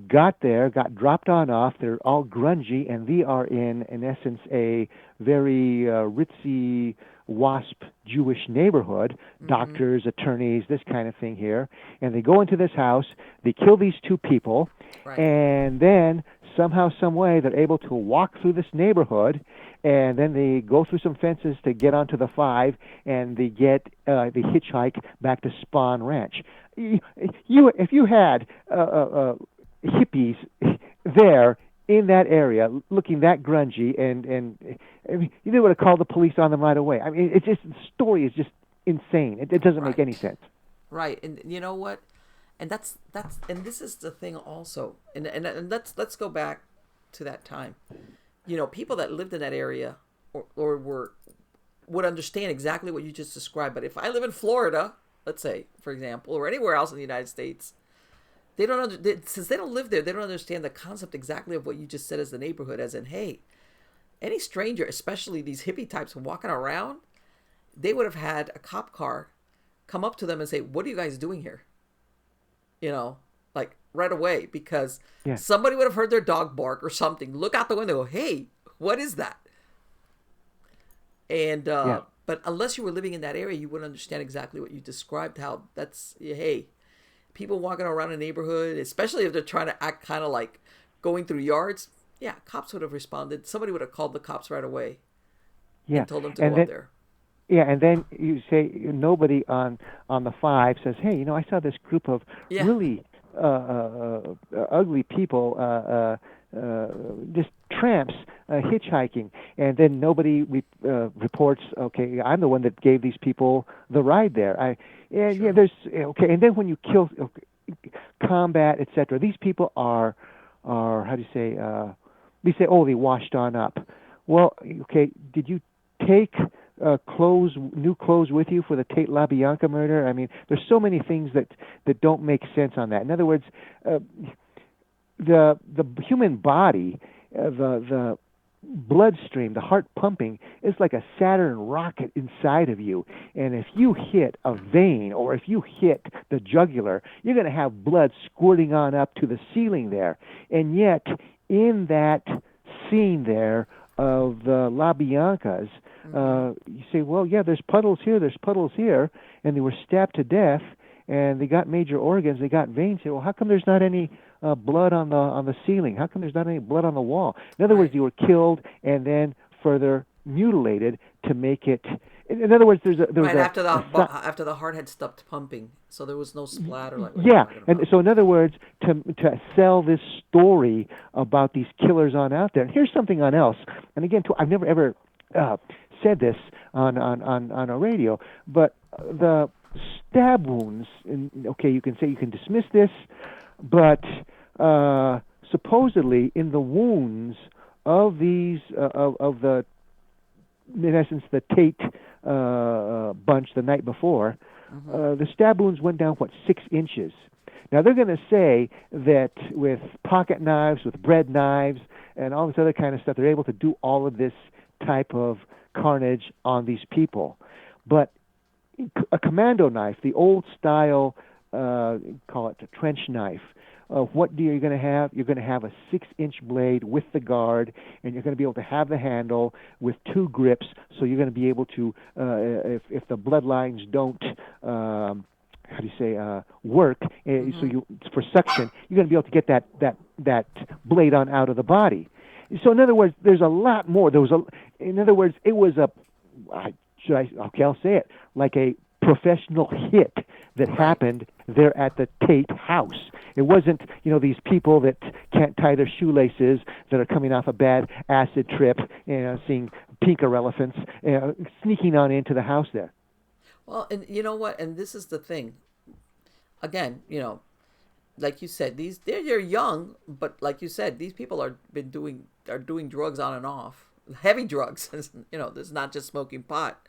Got there, got dropped on off. They're all grungy, and they are in essence, a very ritzy, WASP Jewish neighborhood. Mm-hmm. Doctors, attorneys, this kind of thing here. And they go into this house. They kill these two people, Right. and then somehow, some way, they're able to walk through this neighborhood. And then they go through some fences to get onto the 5, and they hitchhike back to Spawn Ranch. If you had hippies there in that area looking that grungy, and I mean, you would have called the police on them right away. I mean, it's just, the story is just insane. It doesn't make any Right. sense. Right. And you know what? And and this is the thing also. And let's go back to that time. People that lived in that area or would understand exactly what you just described. But if I live in Florida, let's say, for example, or anywhere else in the United States, since they don't live there, they don't understand the concept exactly of what you just said as the neighborhood, as in, hey, any stranger, especially these hippie types walking around, they would have had a cop car come up to them and say, what are you guys doing here? Like right away, because Yeah, somebody would have heard their dog bark or something, look out the window, hey, what is that? And yeah, but unless you were living in that area, you wouldn't understand exactly what you described, how that's, hey, people walking around a neighborhood, especially if they're trying to act kind of like going through yards. Yeah, cops would have responded. Somebody would have called the cops right away yeah. and told them to go And up then there. Yeah, and then you say nobody on the 5 says, "Hey, I saw this group of Yeah, really ugly people, just tramps hitchhiking," and then nobody reports. Okay, I'm the one that gave these people the ride there. Yeah, sure. there's okay, and then when you kill, okay, combat, etc., these people are how do you say? We say, oh, they washed on up. Well, okay, did you take new clothes with you for the Tate LaBianca murder? I mean, there's so many things that don't make sense on that. In other words, uh, the human body, the bloodstream, the heart pumping, is like a Saturn rocket inside of you. And if you hit a vein or if you hit the jugular, you're going to have blood squirting on up to the ceiling there. And yet, in that scene there of the La Biancas, you say, well, yeah, there's puddles here, and they were stabbed to death, and they got major organs, they got veins here. Well, how come there's not any blood on the ceiling? How come there's not any blood on the wall? In other words, Right. you were killed and then further mutilated to make it. In other words, there was Right after a after the heart had stopped pumping, so there was no splatter like what you're yeah, talking and about. so in other words, to sell this story about these killers on out there. And here's something on else. And again, I've never ever uh, said this on a radio, but the stab wounds. Okay, you can say you can dismiss this, but supposedly in the wounds of these of the in essence the Tate bunch the night before, Mm-hmm. the stab wounds went down, what, 6 inches. Now they're going to say that with pocket knives, with bread knives, and all this other kind of stuff, they're able to do all of this type of carnage on these people. But a commando knife, the old style, call it a trench knife. What you're going to have? You're going to have a 6-inch blade with the guard, and you're going to be able to have the handle with 2 grips. So you're going to be able to, if the bloodlines don't, how do you say, work, so Mm-hmm. you for suction, you're going to be able to get that blade on out of the body. So in other words, there's a lot more. In other words, it was okay, I'll say it, like a professional hit that Right. happened there at the Tate house. It wasn't, these people that can't tie their shoelaces that are coming off a bad acid trip, seeing pink elephants, sneaking on into the house there. Well, and you know what? And this is the thing. Again, like you said, they're young, but like you said, these people are doing drugs on and off, heavy drugs. This is not just smoking pot.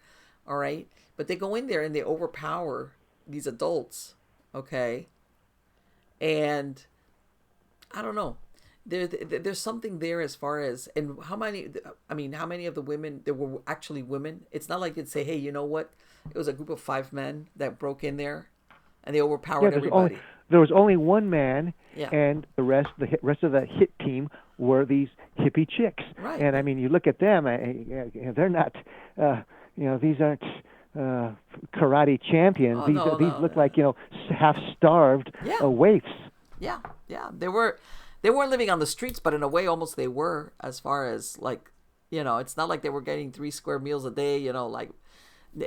All right, but they go in there and they overpower these adults. Okay, and I don't know. There's something there as far as and how many. I mean, how many of the women there were actually women? It's not like you'd say, hey, you know what? It was a group of 5 men that broke in there, and they Yeah, overpowered everybody. there was only one man, Yeah. and rest of the hit team were these hippie chicks. Right. And I mean, you look at them; they're not, these aren't karate champions. Oh no These no look no. like half starved Yeah. waifs. Yeah. Yeah. They weren't living on the streets, but in a way, almost they were. As far as like, it's not like they were getting 3 square meals a day. Like,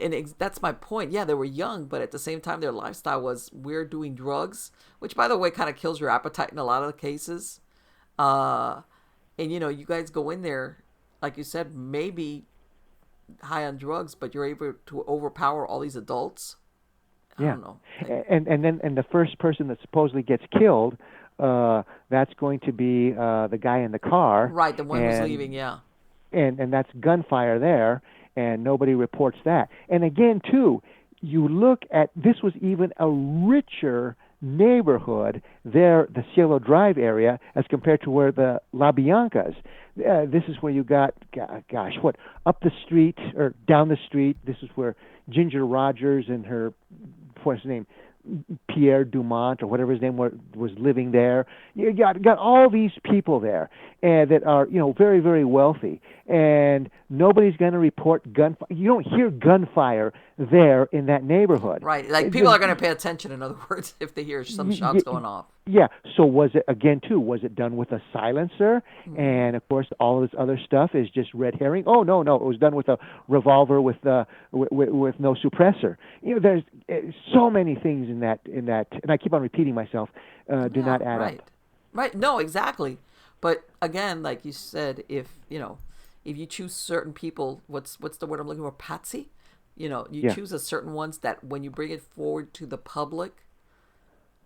and that's my point. Yeah, they were young, but at the same time, their lifestyle was we're doing drugs, which by the way, kind of kills your appetite in a lot of the cases. Uh, and you guys go in there, like you said, maybe high on drugs, but you're able to overpower all these adults. I Yeah, don't know. and the first person that supposedly gets killed, that's going to be the guy in the car, Right, the one who's leaving, and yeah. that's gunfire there, and nobody reports that. And again, too, you look at this was even a richer neighborhood there, the Cielo Drive area, as compared to where the La Biancas. This is where you got, gosh, what, up the street or down the street. This is where Ginger Rogers and her, what's his name, Pierre Dumont or whatever his name was living there. You got all these people there, and that are very very wealthy, and nobody's going to report gunfire. You don't hear gunfire there in that neighborhood. Right, like people are going to pay attention, in other words, if they hear some shots going off. Yeah. So was it again too? Was it done with a silencer? Mm-hmm. And of course, all this other stuff is just red herring. Oh no, no, it was done with a revolver with no suppressor. There's so many things in that, and I keep on repeating myself. Do Yeah, not add right. up. Right, no, exactly. But again, like you said, if you choose certain people, what's the word I'm looking for? Patsy? You Yeah. choose a certain ones that when you bring it forward to the public,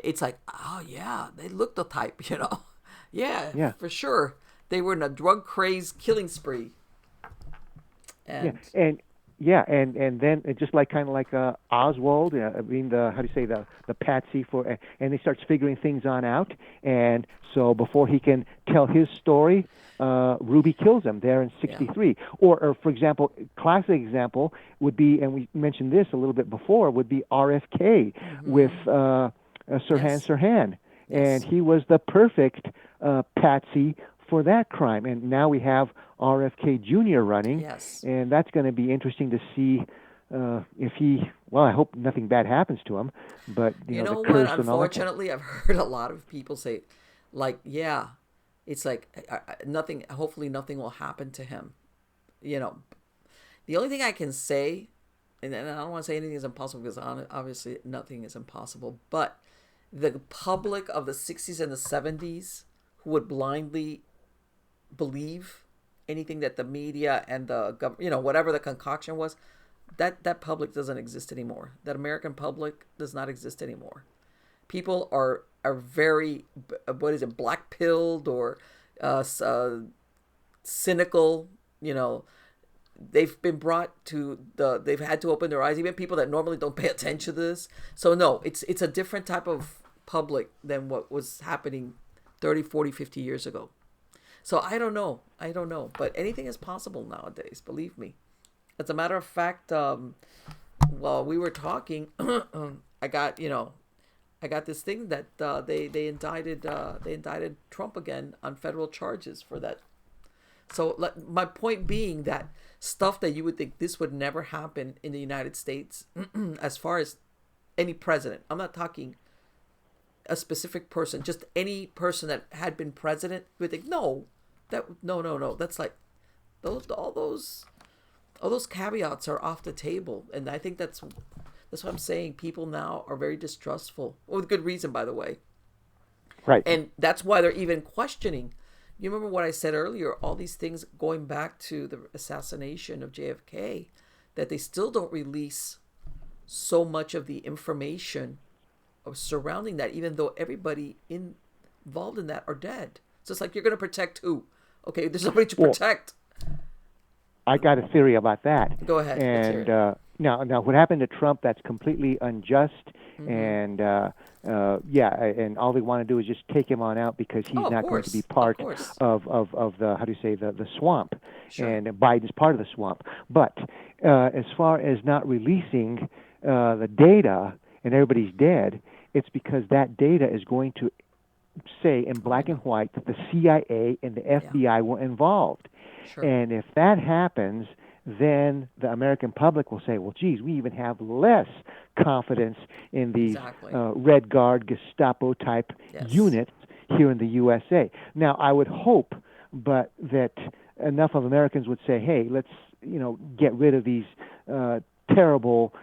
it's like, oh yeah, they look the type. Yeah, Yeah. for sure. They were in a drug crazed killing spree. Yeah. And And Yeah, and then it just like kind of like Oswald, being the how do you say the patsy for, and he starts figuring things on out, and so before he can tell his story, Ruby kills him there in Yeah. '63. Or for example, classic example would be, and we mentioned this a little bit before, would be RFK with Mm-hmm. Sirhan Yes. Sirhan, and Yes. he was the perfect patsy for that crime. And now we have RFK Jr. running, Yes. and that's going to be interesting to see if he. Well, I hope nothing bad happens to him, but You the know what? curse and all that kind. Unfortunately, I've heard a lot of people say, like, yeah, it's like nothing. Hopefully, nothing will happen to him. You know, the only thing I can say, and I don't want to say anything is impossible because obviously nothing is impossible, but the public of the 60s and the 70s who would blindly believe anything that the media and the government, whatever the concoction was, that public doesn't exist anymore. That American public does not exist anymore. People are very, what is it, black pilled or cynical. They've been brought to they've had to open their eyes, even people that normally don't pay attention to this. So no, it's a different type of public than what was happening 30, 40, 50 years ago. So I don't know, but anything is possible nowadays, believe me. As a matter of fact, while we were talking, I got I got this thing that they indicted Trump again on federal charges for that. So my point being that stuff that you would think this would never happen in the United States, as far as any president. I'm not talking a specific person, just any person that had been president. You would think no. That's like those all those caveats are off the table, and I think that's what I'm saying. People now are very distrustful, with good reason, by the way, Right. and that's why they're even questioning. You remember what I said earlier? All these things going back to the assassination of JFK, that they still don't release so much of the information of surrounding that, even though everybody involved in that are dead. So it's like, you're going to protect who? Okay, there's nobody to Well, protect. I got a theory about that. Go ahead, let's hear And it. now, what happened to Trump? That's completely unjust. Mm-hmm. And yeah, and all they want to do is just take him on out because Oh, he's of not going to be course, of part course. of the how do you say the swamp, Sure. and Biden's part of the swamp. But as far as not releasing the data and everybody's dead, it's because that data is going to say in Oh, I black and know. white that the CIA and the Yeah, FBI were involved. sure. And if that happens, then the American public will say, well, geez, we even have less confidence in these Exactly. Red Guard, Gestapo type Yes. units here in the USA. Now, I would hope, but that enough of Americans would say, hey, let's get rid of these terrible,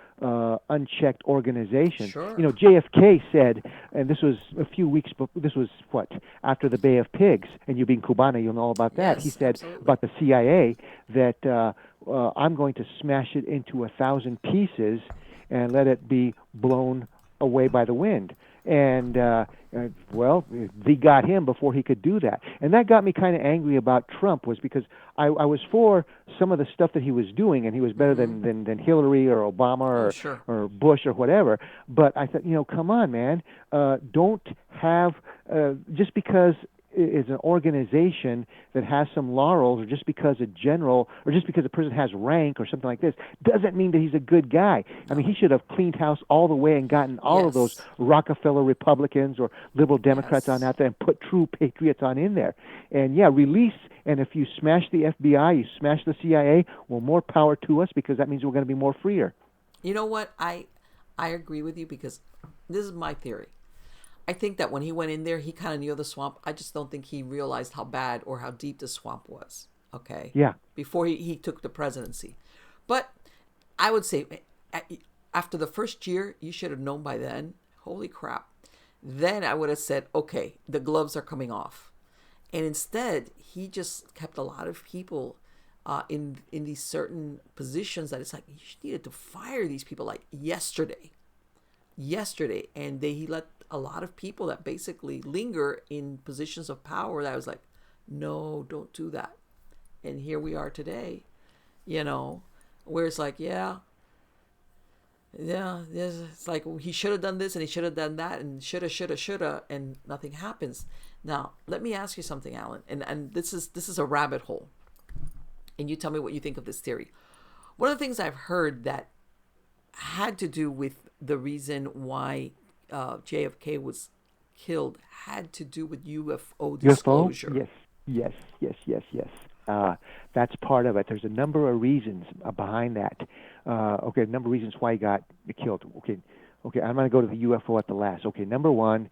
unchecked organizations. Sure. JFK said, and this was a few weeks before, this was what, after the Bay of Pigs, and you being Cubana, you'll know about that. He Yes, said absolutely. about the CIA that I'm going to smash it into 1,000 pieces and let it be blown away by the wind. And well, they got him before he could do that, and that got me kind of angry about Trump. Was because I was for some of the stuff that he was doing, and he was better Mm-hmm. than Hillary or Obama Oh, sure. or Bush or whatever. But I thought, come on, man, don't have just because is an organization that has some laurels, or just because a general, or just because a person has rank or something like this, doesn't mean that he's a good guy. I mean, No. he should have cleaned house all the way and gotten all of those Yes. Rockefeller Republicans or liberal Democrats on Yes. out there and put true patriots on in there. And yeah, release. And if you smash the FBI, you smash the CIA, well, more power to us, because that means we're going to be more freer. You know what? I agree with you, because this is my theory. I think that when he went in there, he kind of knew the swamp. I just don't think he realized how bad or how deep the swamp was. Okay, Yeah. before he took the presidency. But I would say, after the first year, you should have known by then. Holy crap! Then I would have said, okay, the gloves are coming off. And instead, he just kept a lot of people in these certain positions that it's like, you needed to fire these people like yesterday. And he let a lot of people that basically linger in positions of power, that was like, no, don't do that. And here we are today, you know where it's like, yeah, yeah, it's like he should have done this and he should have done that and shoulda, and nothing happens. Now, let me ask you something, Alan, and this is a rabbit hole, and you tell me what you think of this theory. One of the things I've heard that had to do with the reason why JFK was killed had to do with UFO UFO? disclosure. Yes, yes, yes, yes, yes. That's part of it. There's a number of reasons behind that. Okay, a number of reasons why he got killed. Okay, I'm going to go to the UFO at the last. Okay, number one,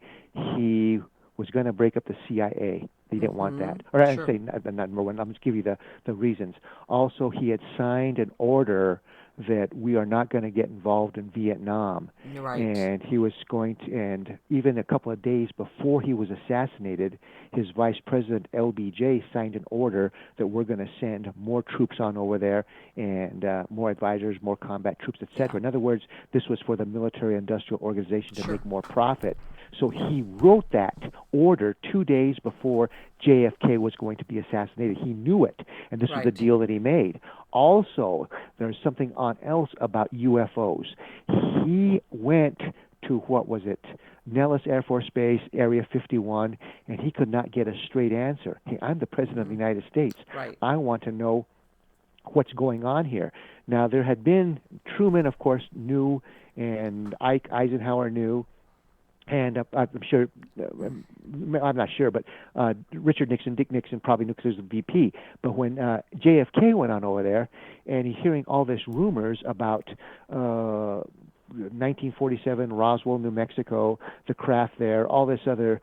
he was going to break up the CIA. He didn't want Mm-hmm. that. Or I Sure. say not number one. I'll just give you the reasons. Also, he had signed an order that we are not going to get involved in Vietnam, You're right. and he was going to. And even a couple of days before he was assassinated, his vice president LBJ signed an order that we're going to send more troops on over there and more advisors, more combat troops, Yeah. etc. In other words, this was for the military-industrial organization to Sure. make more profit. So Yeah. he wrote that order 2 days before JFK was going to be assassinated. He knew it, and this was the Right. deal that he made. Also, there's something on else about UFOs. He went to, what was it, Nellis Air Force Base, Area 51, and he could not get a straight answer. Hey, I'm the President of the United States. Right. I want to know what's going on here. Now, there had been, Truman, of course, knew, and Eisenhower knew, and I'm sure, I'm not sure, but Richard Nixon, Dick Nixon probably knew because he was the VP. But when JFK went on over there, and he's hearing all this rumors about 1947, Roswell, New Mexico, the craft there, all this other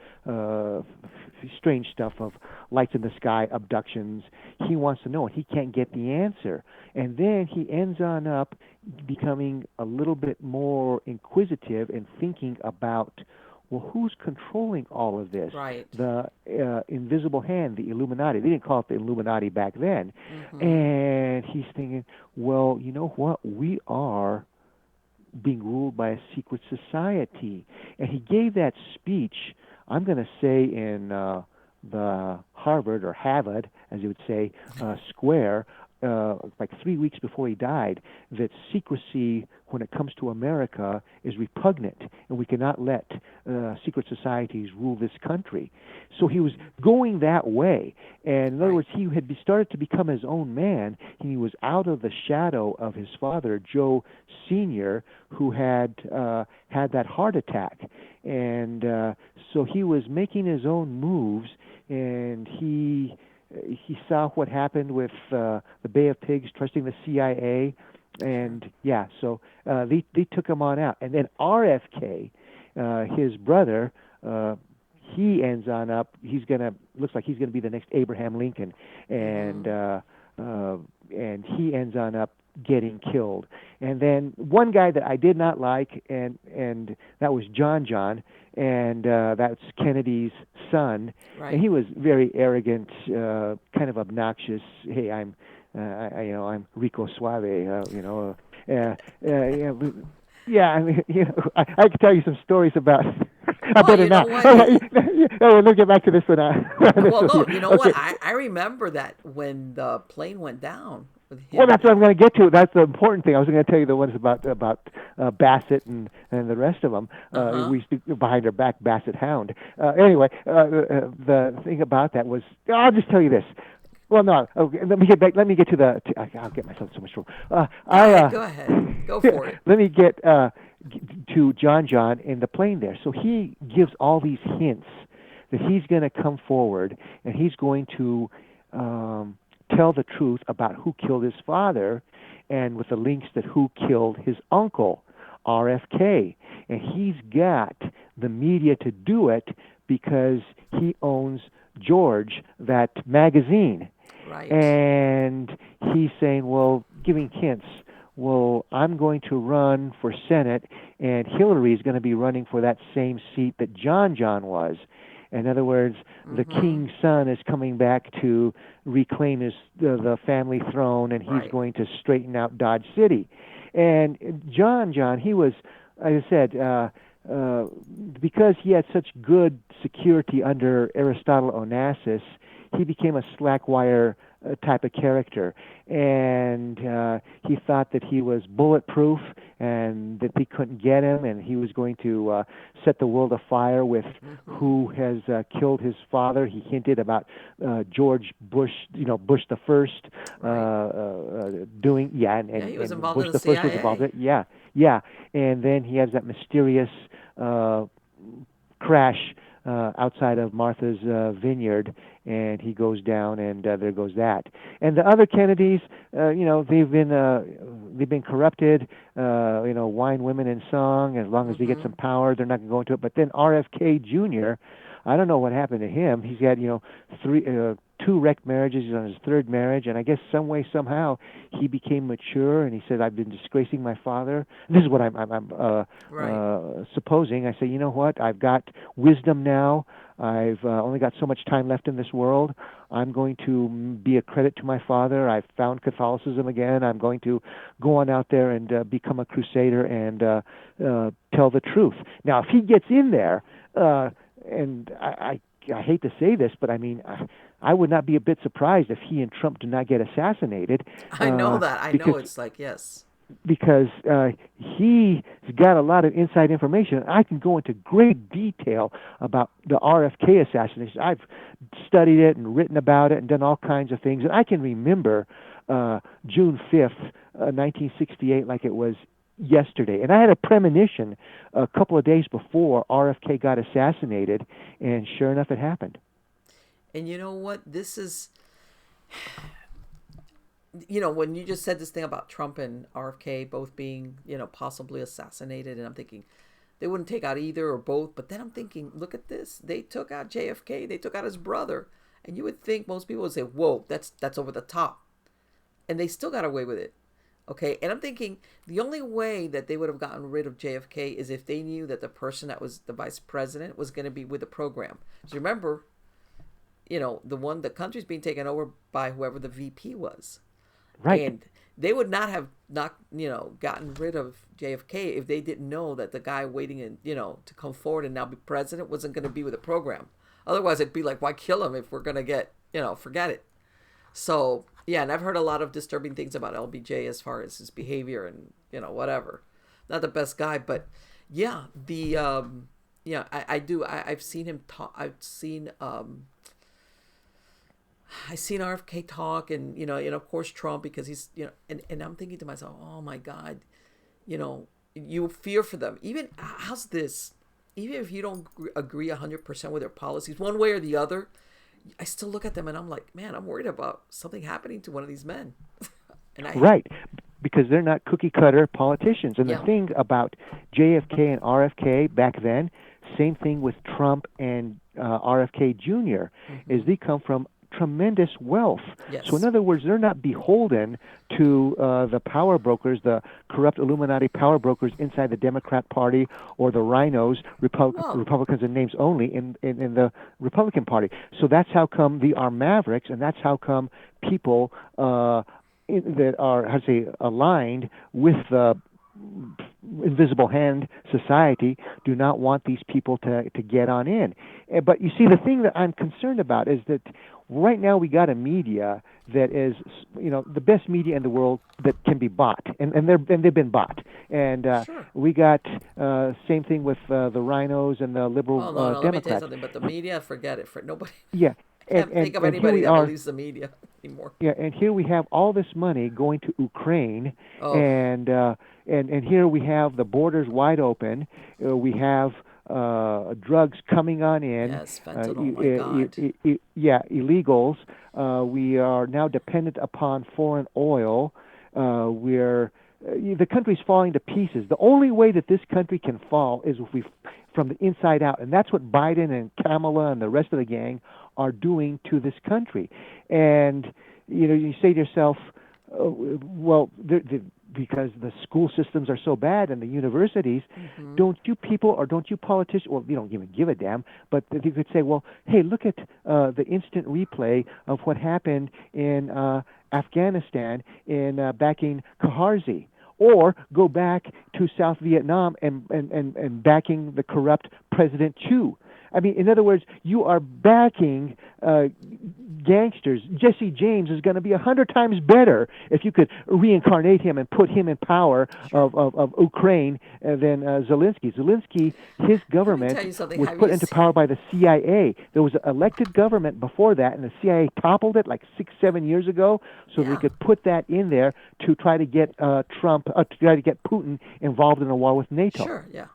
strange stuff of lights in the sky, abductions. He wants to know, and he can't get the answer. And then he ends on up becoming a little bit more inquisitive and thinking about, well, who's controlling all of this? Right. The invisible hand, the Illuminati. They didn't call it the Illuminati back then. Mm-hmm. And he's thinking, well, you know what? We are being ruled by a secret society. And he gave that speech, I'm going to say, in the Harvard, or Harvard, as you would say, square, like 3 weeks before he died, that secrecy, when it comes to America, is repugnant, and we cannot let secret societies rule this country. So he was going that way, and in other Right. words, he had started to become his own man. He was out of the shadow of his father, Joe Sr., who had had that heart attack, and so he was making his own moves, and he saw what happened with the Bay of Pigs trusting the CIA, Sure. and yeah, so they took him on out. And then RFK, his brother, he ends on up. Looks like he's gonna be the next Abraham Lincoln, and Mm-hmm. he ends on up getting killed. And then one guy that I did not like, and that was John, and that's Kennedy's son, and Right. he was very arrogant, kind of obnoxious. Hey, I'm Rico Suave, yeah, yeah. I mean, I could tell you some stories about. I Well, better you know not. what? Oh, let's get back to this one. Well, no, you know what? Okay. I remember that when the plane went down with Well, him. that's what I'm going to get to. That's the important thing. I was going to tell you the ones about Bassett and the rest of them. Uh huh. We used to, behind our back, Bassett Hound. Anyway, the thing about that was, I'll just tell you this. Well, no. Okay, let me get back. Let me get to the. I'll get myself in so much trouble. Go ahead. Go ahead. Go for it. Let me get to John in the plane there. So he gives all these hints that he's going to come forward and he's going to tell the truth about who killed his father, and with the links that who killed his uncle, RFK. And he's got the media to do it because he owns George, that magazine. Right. And he's saying, well, giving hints. Well, I'm going to run for Senate, and Hillary is going to be running for that same seat that John was. In other words, the Mm-hmm. king's son is coming back to reclaim the family throne, and he's Right. going to straighten out Dodge City. And John, he was, as I said, because he had such good security under Aristotle Onassis, he became a slackwire type of character, and he thought that he was bulletproof and that they couldn't get him, and he was going to set the world afire with who has killed his father. He hinted about George Bush, Bush the First, doing Yeah, he was and involved in Bush the the First was involved CIA. in it. Yeah, and then he has that mysterious crash outside of Martha's Vineyard, and he goes down, and there goes that. And the other Kennedys, they've been corrupted. Wine, women, and song. As long as they get some power, they're not going to go into it. But then RFK Jr., I don't know what happened to him. He's had two wrecked marriages. He's on his third marriage, and I guess some way somehow he became mature, and he said, "I've been disgracing my father." This is what I'm Right. supposing. I say, you know what? I've got wisdom now. I've only got so much time left in this world. I'm going to be a credit to my father. I've found Catholicism again. I'm going to go on out there and become a crusader and tell the truth. Now, if he gets in there, and I hate to say this, but I mean, I would not be a bit surprised if he and Trump do not get assassinated, I know that. I know because it's like, yes. because he's got a lot of inside information. I can go into great detail about the RFK assassination. I've studied it and written about it and done all kinds of things. And I can remember June 5th, 1968, like it was yesterday. And I had a premonition a couple of days before RFK got assassinated, and sure enough, it happened. And you know what? This is, when you just said this thing about Trump and RFK both being, possibly assassinated, and I'm thinking they wouldn't take out either or both. But then I'm thinking, look at this. They took out JFK. They took out his brother. And you would think most people would say, whoa, that's over the top. And they still got away with it. Okay. And I'm thinking the only way that they would have gotten rid of JFK is if they knew that the person that was the vice president was going to be with the program. So remember, the country's being taken over by whoever the VP was. Right. And they would not have gotten rid of JFK if they didn't know that the guy waiting to come forward and now be president wasn't going to be with the program. Otherwise, it'd be like, why kill him if we're going to get, forget it. So, yeah, and I've heard a lot of disturbing things about LBJ as far as his behavior and, whatever. Not the best guy, but yeah, I do. I've seen him talk. I seen RFK talk, and of course Trump, because he's and I'm thinking to myself, oh my God, you fear for them. Even how's this? Even if you don't agree 100% with their policies, one way or the other, I still look at them and I'm like, man, I'm worried about something happening to one of these men. Right, because they're not cookie cutter politicians. And Yeah. the thing about JFK and RFK back then, same thing with Trump and RFK Jr., is they come from tremendous wealth. Yes. So in other words, they're not beholden to the power brokers, the corrupt Illuminati power brokers inside the Democrat Party, or the rhinos, Republicans in names only, in the Republican Party. So that's how come they are mavericks, and that's how come people that are, aligned with the invisible hand society do not want these people to get on in. But you see, the thing that I'm concerned about is that right now we got a media that is, the best media in the world that can be bought, and they've been bought. And Sure. we got same thing with the rhinos and the liberal Oh no, let me tell you Democrats. something. But the media, forget it. For nobody, Yeah, I can't think of and here anybody we that are. believes the media anymore. Yeah, and here we have all this money going to Ukraine, Oh, and here we have the borders wide open. We have drugs coming on in. yes, fentanyl. My God. Illegals. We are now dependent upon foreign oil. The country's falling to pieces. The only way that this country can fall is if we, from the inside out, and that's what Biden and Kamala and the rest of the gang are doing to this country. And you say to yourself, because the school systems are so bad and the universities, don't you people or don't you politicians, well, you don't even give a damn, but you could say, well, hey, look at the instant replay of what happened in Afghanistan in backing Kaharzi. Or go back to South Vietnam and backing the corrupt President Chu. I mean, in other words, you are backing gangsters, Jesse James is going to be 100 times better if you could reincarnate him and put him in power Sure. of Ukraine than Zelensky. Zelensky, his Let me government tell you something. was Have put you into seen? power by the CIA. There was an elected government before that, and the CIA toppled it like 6, 7 years ago, so they Yeah. could put that in there to try to get to try to get Putin involved in a war with NATO. Sure. Yeah.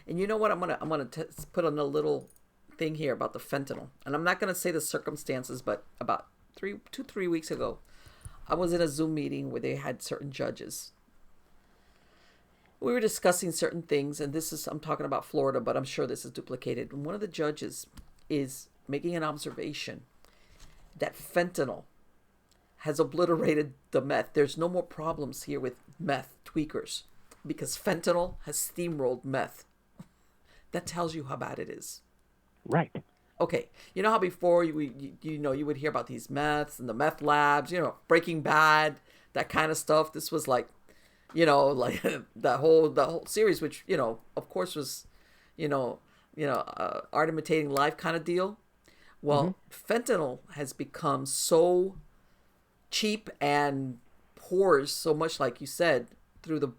And you know what? I'm gonna put on a little thing here about the fentanyl, and I'm not gonna say the circumstances, but about 3 weeks ago, I was in a Zoom meeting where they had certain judges. We were discussing certain things, and I'm talking about Florida, but I'm sure this is duplicated. And one of the judges is making an observation that fentanyl has obliterated the meth. There's no more problems here with meth tweakers because fentanyl has steamrolled meth. That tells you how bad it is. Right. Okay, you know how before you would hear about these meths and the meth labs, Breaking Bad, that kind of stuff. This was like, like the whole series, which of course was, art imitating life kind of deal. Well, fentanyl has become so cheap and pours so much, like you said, through the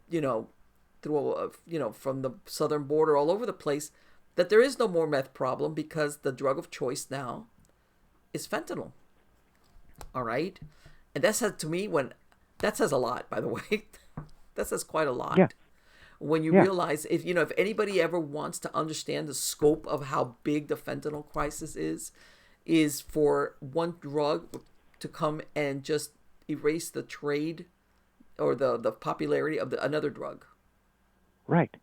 from the southern border all over the place, that there is no more meth problem because the drug of choice now is fentanyl. All right, and that says to me that says a lot, by the way. That says quite a lot. Yeah. When you Yeah. realize if anybody ever wants to understand the scope of how big the fentanyl crisis is for one drug to come and just erase the trade or the popularity of another drug. Right.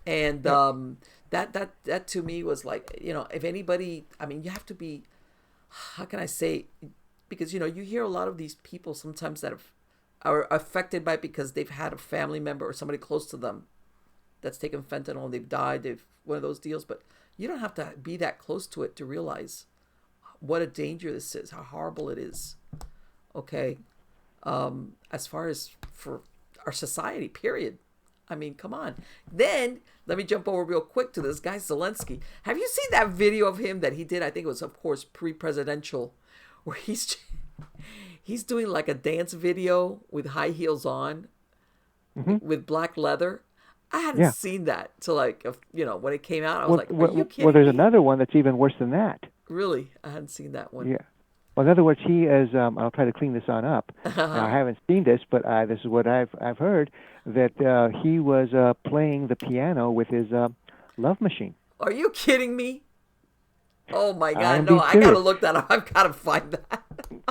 And that to me was like, if anybody, I mean, you have to be, how can I say, because you hear a lot of these people sometimes that are affected by it because they've had a family member or somebody close to them that's taken fentanyl and they've died. They've one of those deals, but you don't have to be that close to it to realize what a danger this is, how horrible it is. Okay, as far as for our society, period. I mean, come on. Then let me jump over real quick to this guy Zelensky. Have you seen that video of him that he did? I think it was, of course, pre-presidential, where he's doing like a dance video with high heels on, with black leather. I hadn't Yeah. seen that till when it came out. I was like, are you kidding Well, there's me? another one that's even worse than that. Really? I hadn't seen that one. Yeah. Well, in other words, he is. I'll try to clean this on up. I haven't seen this, but this is what I've heard, that he was playing the piano with his love machine. Are you kidding me? Oh my I God! am No, being I gotta serious. look that up. I've gotta find that.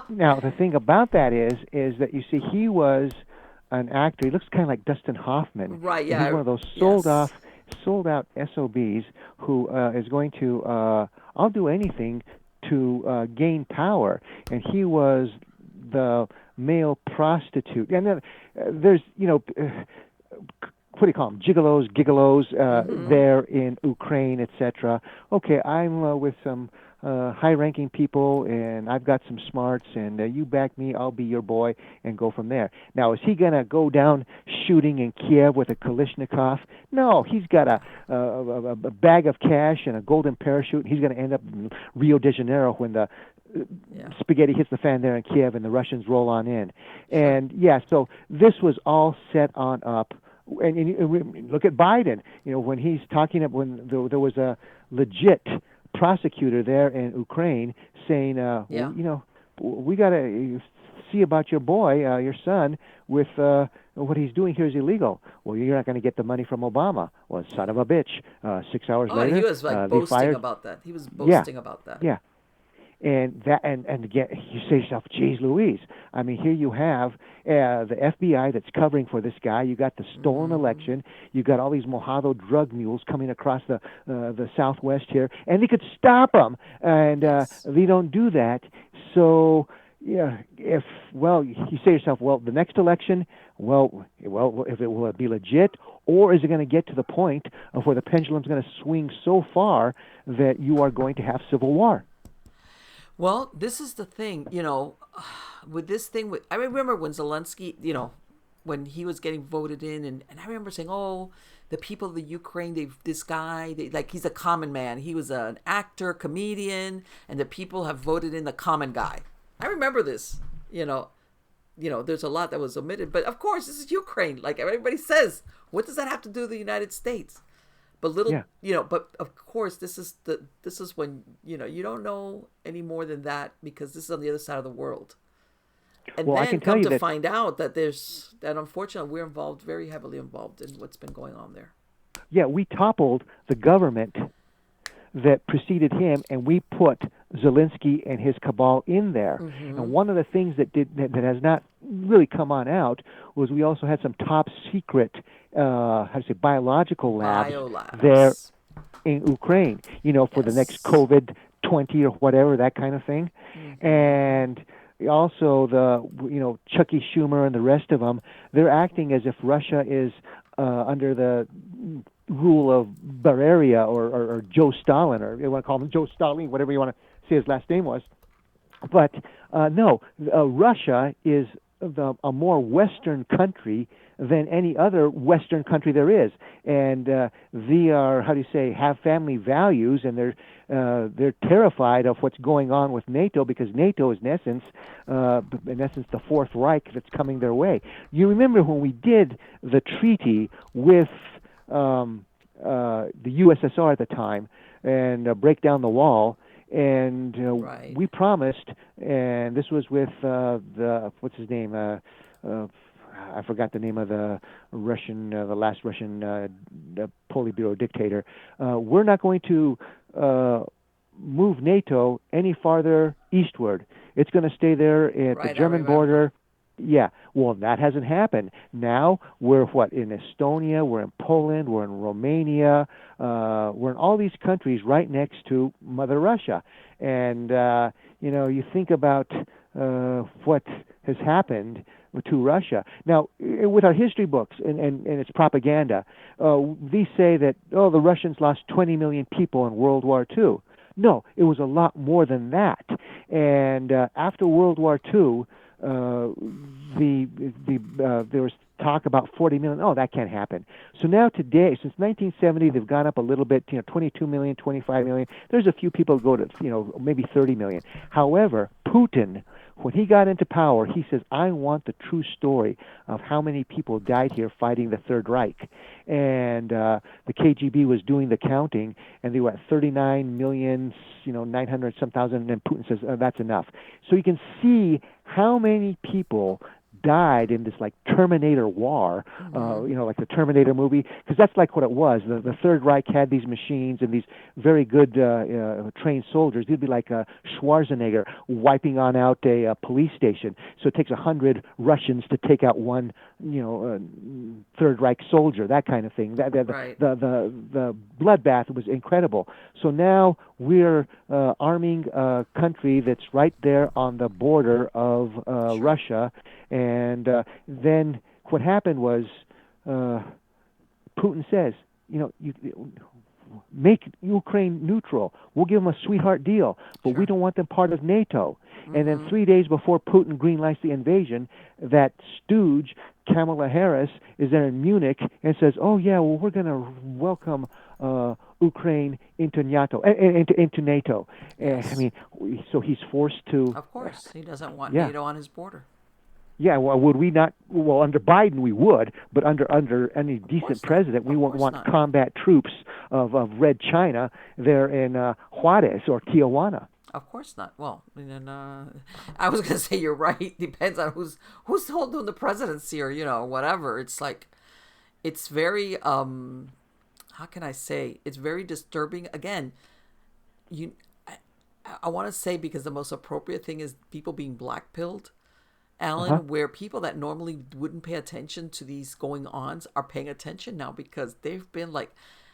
Now, the thing about that is that you see, he was an actor. He looks kind of like Dustin Hoffman. Right? And Yeah. he's one of those Yes. sold out SOBs who is going to, I'll do anything to gain power. And he was the male prostitute. And then there's, what do you call them? Gigolos there in Ukraine, etc. Okay, I'm with some high-ranking people, and I've got some smarts, and you back me, I'll be your boy, and go from there. Now, is he going to go down shooting in Kiev with a Kalashnikov? No, he's got a bag of cash and a golden parachute, and he's going to end up in Rio de Janeiro when the Yeah. spaghetti hits the fan there in Kiev and the Russians roll on in. And, yeah, so this was all set on up. And look at Biden. When he's talking about when there was a legit prosecutor there in Ukraine saying, Yeah. we got to see about your boy, your son, with what he's doing here is illegal. Well, you're not going to get the money from Obama. Well, son of a bitch. 6 hours Oh, later, he was like they boasting fired. about that. He was Yeah, boasting about that. yeah. And again, you say to yourself, "Geez, Louise!" I mean, here you have the FBI that's covering for this guy. You got the stolen election. You got all these Mojado drug mules coming across the Southwest here, and they could stop them, and Yes. they don't do that. So, yeah, you say to yourself, well, the next election, if it will be legit, or is it going to get to the point of where the pendulum's going to swing so far that you are going to have civil war? Well, this is the thing, with this thing. I remember when Zelensky, when he was getting voted in, and I remember saying, "Oh, the people of the Ukraine, this guy, like he's a common man. He was an actor, comedian, and the people have voted in the common guy." I remember this. There's a lot that was omitted, but of course, this is Ukraine. Like everybody says, what does that have to do with the United States? But Yeah. but of course, this is when you don't know any more than that, because this is on the other side of the world. And Well, I then can tell come you to that. find out that unfortunately, we're involved, very heavily involved in what's been going on there. Yeah, we toppled the government that preceded him, and we put Zelensky and his cabal in there. And one of the things that has not really come on out was we also had some top secret, biological labs there Biolabs. in Ukraine. For the next Yes. COVID-20 or whatever, that kind of thing. And also Chucky Schumer and the rest of them, they're acting as if Russia is under the rule of Bavaria or Joe Stalin, or you want to call him Joe Stalin, whatever you want to say his last name was. But no, Russia is a more Western country than any other Western country there is, and they are, have family values, and they're terrified of what's going on with NATO, because NATO is in essence the Fourth Reich that's coming their way. You remember when we did the treaty with the USSR at the time, and break down the wall. And Right. we promised, and this was with what's his name? I forgot the name of the last Russian Politburo dictator. We're not going to move NATO any farther eastward. It's going to stay there at the Right, I German remember. border. Yeah, well, that hasn't happened. Now we're in Estonia, we're in Poland, we're in Romania, we're in all these countries right next to Mother Russia. And, you think about what has happened to Russia. Now, with our history books and its propaganda, these say that, the Russians lost 20 million people in World War II. No, it was a lot more than that. And after World War II, there was talk about 40 million. Oh, that can't happen. So now today, since 1970, they've gone up a little bit, 22 million, 25 million. There's a few people who go to, maybe 30 million. However, Putin, when he got into power, he says, I want the true story of how many people died here fighting the Third Reich. And the KGB was doing the counting, and they were at 39 million, 900 some thousand, and Putin says, that's enough. So you can see how many people died in this Terminator war, like the Terminator movie, because that's like what it was. The Third Reich had these machines and these very good trained soldiers. They'd be like Schwarzenegger wiping on out a police station. So it takes 100 Russians to take out one, Third Reich soldier, that kind of thing. Right. The bloodbath was incredible. So now we're arming a country that's right there on the border of Russia. And then what happened was Putin says, you make Ukraine neutral. We'll give them a sweetheart deal, but we don't want them part of NATO. And then 3 days before Putin greenlights the invasion, that stooge, Kamala Harris, is there in Munich and says, oh, yeah, well, we're going to welcome Ukraine into NATO. Into NATO. Yes. I mean, so he's forced to... Of course. He doesn't want NATO on his border. Yeah, well, would we not? Well, under Biden we would, but under any decent president, we won't want combat troops of Red China there in Juarez or Tijuana. Of course not. Well, I was gonna say you're right. Depends on who's holding the presidency or whatever. It's like, it's very how can I say? It's very disturbing. Again, I want to say, because the most appropriate thing is people being blackpilled. Allan, where people that normally wouldn't pay attention to these going-ons are paying attention now, because they've been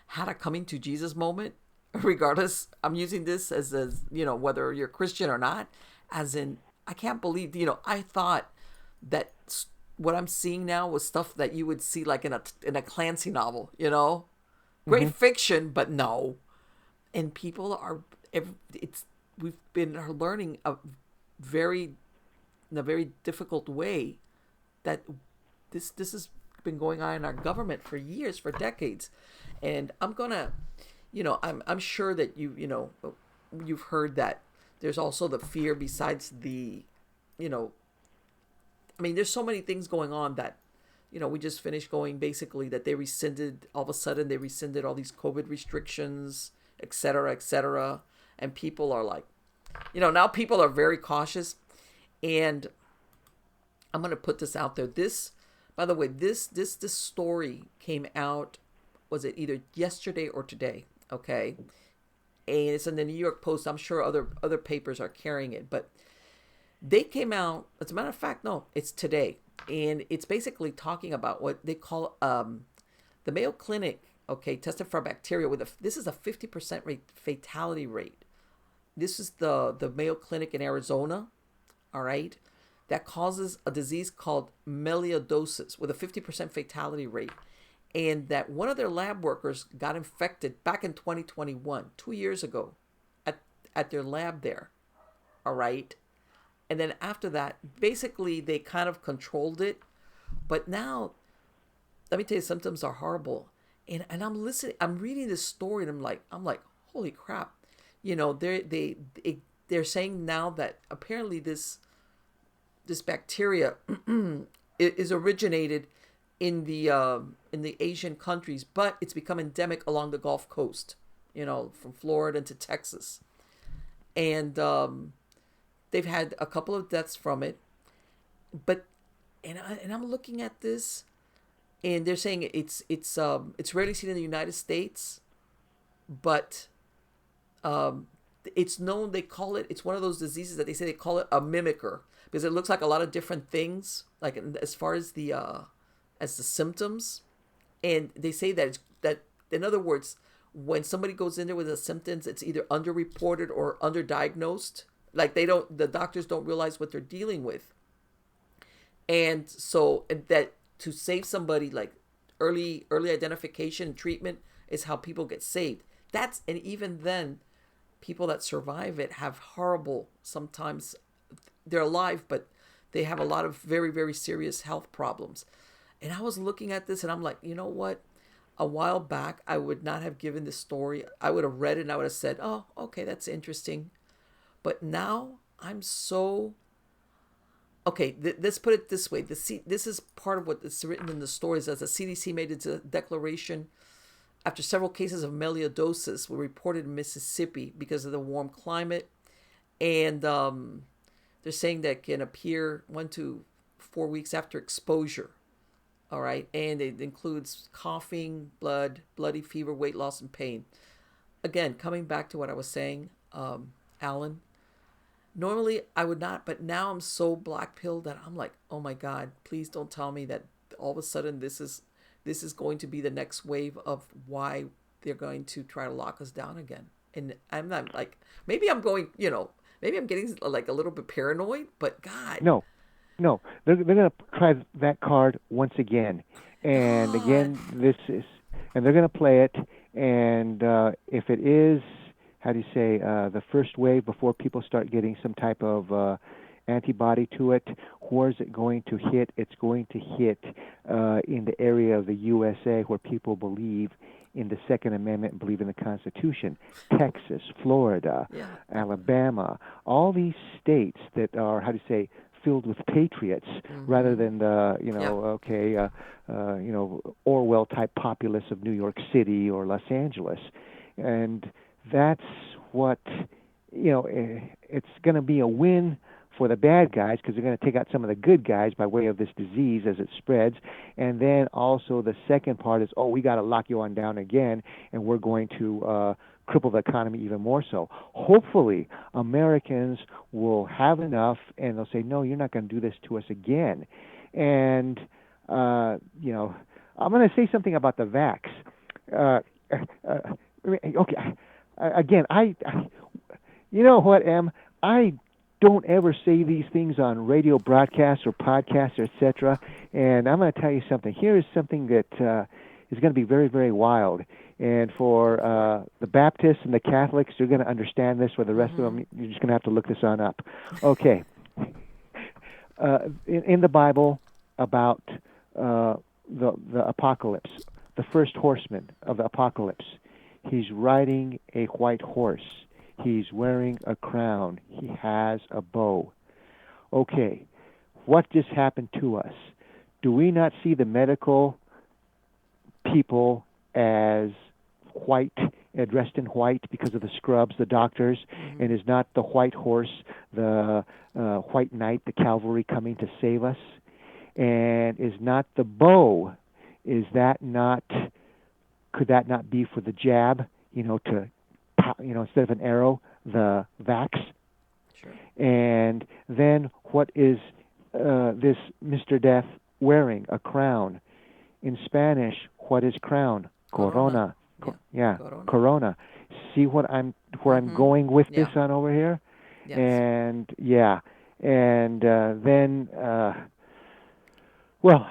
had a coming to Jesus moment. Regardless, I'm using this as whether you're Christian or not, as in, I can't believe, I thought that what I'm seeing now was stuff that you would see in a Clancy novel, great fiction, but no. And people are, we've been learning in a very difficult way that this has been going on in our government for years, for decades, and I'm gonna, I'm sure that you've heard that there's also the fear besides the, you know, I mean, there's so many things going on that, we just finished going basically that they rescinded, all of a sudden they rescinded all these COVID restrictions, et cetera, et cetera. And people are like, now people are very cautious. And I'm going to put this out there. This, by the way, this story came out, was it either yesterday or today? Okay. And it's in the New York Post. I'm sure other papers are carrying it, but they came out, as a matter of fact, no, it's today. And it's basically talking about what they call the Mayo Clinic, okay, tested for bacteria this is a 50% fatality rate. This is the Mayo Clinic in Arizona, all right, that causes a disease called melioidosis with a 50% fatality rate. And that one of their lab workers got infected back in 2021, 2 years ago, at their lab there, all right? And then after that, basically they kind of controlled it. But now, let me tell you, symptoms are horrible. And I'm listening, I'm reading this story, and I'm like, holy crap. They're saying now that apparently this bacteria is originated in the Asian countries, but it's become endemic along the Gulf Coast, from Florida to Texas. And they've had a couple of deaths from it, but and I'm looking at this, and they're saying it's rarely seen in the United States, but it's known. They call it. It's one of those diseases that they call it a mimicker because it looks like a lot of different things, like as far as the symptoms, and they say that in other words, when somebody goes in there with the symptoms, it's either underreported or underdiagnosed. Like the doctors don't realize what they're dealing with. And so that to save somebody, like early identification and treatment is how people get saved. And even then, people that survive it have horrible, sometimes they're alive, but they have a lot of very, very serious health problems. And I was looking at this and I'm like, you know what? A while back, I would not have given this story. I would have read it and I would have said, oh, okay, that's interesting. But now I'm so... Okay, let's put it this way. This is part of what is written in the stories, as the CDC made its declaration after several cases of melioidosis were reported in Mississippi because of the warm climate. And they're saying that can appear 1 to 4 weeks after exposure. All right, and it includes coughing, bloody fever, weight loss, and pain. Again, coming back to what I was saying, Allan, normally I would not, but now I'm so black-pilled that I'm like, oh my God, please don't tell me that all of a sudden this is going to be the next wave of why they're going to try to lock us down again. And I'm not like, maybe I'm going, maybe I'm getting like a little bit paranoid, but God. No, they're going to try that card once again, and God. again and they're going to play it. And if it is, how do you say, the first wave before people start getting some type of antibody to it, where is it going to hit? It's going to hit in the area of the USA where people believe in the Second Amendment and believe in the Constitution. Texas, Florida, Alabama, all these states that are, how do you say, filled with patriots, rather than the Orwell type populace of New York City or Los Angeles. And that's what, it's going to be a win for the bad guys because they're going to take out some of the good guys by way of this disease as it spreads. And then also the second part is, we got to lock you on down again, and we're going to cripple the economy even more so. Hopefully, Americans will have enough, and they'll say, no, you're not going to do this to us again. And, I'm going to say something about the vax. Okay, again, you know what, Em? I don't ever say these things on radio broadcasts or podcasts, etc. And I'm going to tell you something. Here is something that is going to be very, very wild. And for the Baptists and the Catholics, you're going to understand this. For the rest of them, you're just going to have to look this on up. Okay. In the Bible, about the apocalypse, the first horseman of the apocalypse. He's riding a white horse. He's wearing a crown. He has a bow. Okay, what just happened to us? Do we not see the medical people as white, dressed in white because of the scrubs, the doctors, Mm-hmm. and is not the white horse, the white knight, the cavalry coming to save us? And is not the bow, is that not, could that not be for the jab, to, instead of an arrow, the vax? Sure. And then what is this Mr. Death wearing? A crown. In Spanish, what is crown? Corona. Corona. Yeah. Yeah, Corona. corona. See where I'm Mm-hmm. going with this Yeah. on over here? Yes. And yeah, and then well,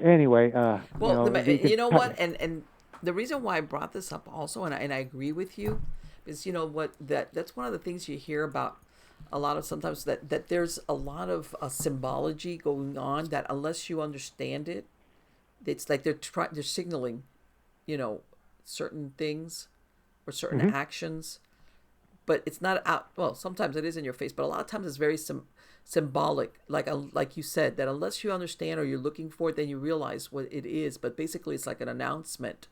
anyway, Well, you could you know talk. what, and the reason why I brought this up also, and I agree with you, is what that's one of the things you hear about a lot of sometimes that there's a lot of symbology going on that unless you understand it, it's like they're signaling, you know, certain things or certain Hmm. actions, but it's not out. Well, sometimes it is in your face, but a lot of times it's very symbolic. Like you said, that unless you understand or you're looking for it, then you realize what it is. But basically, it's like an announcement,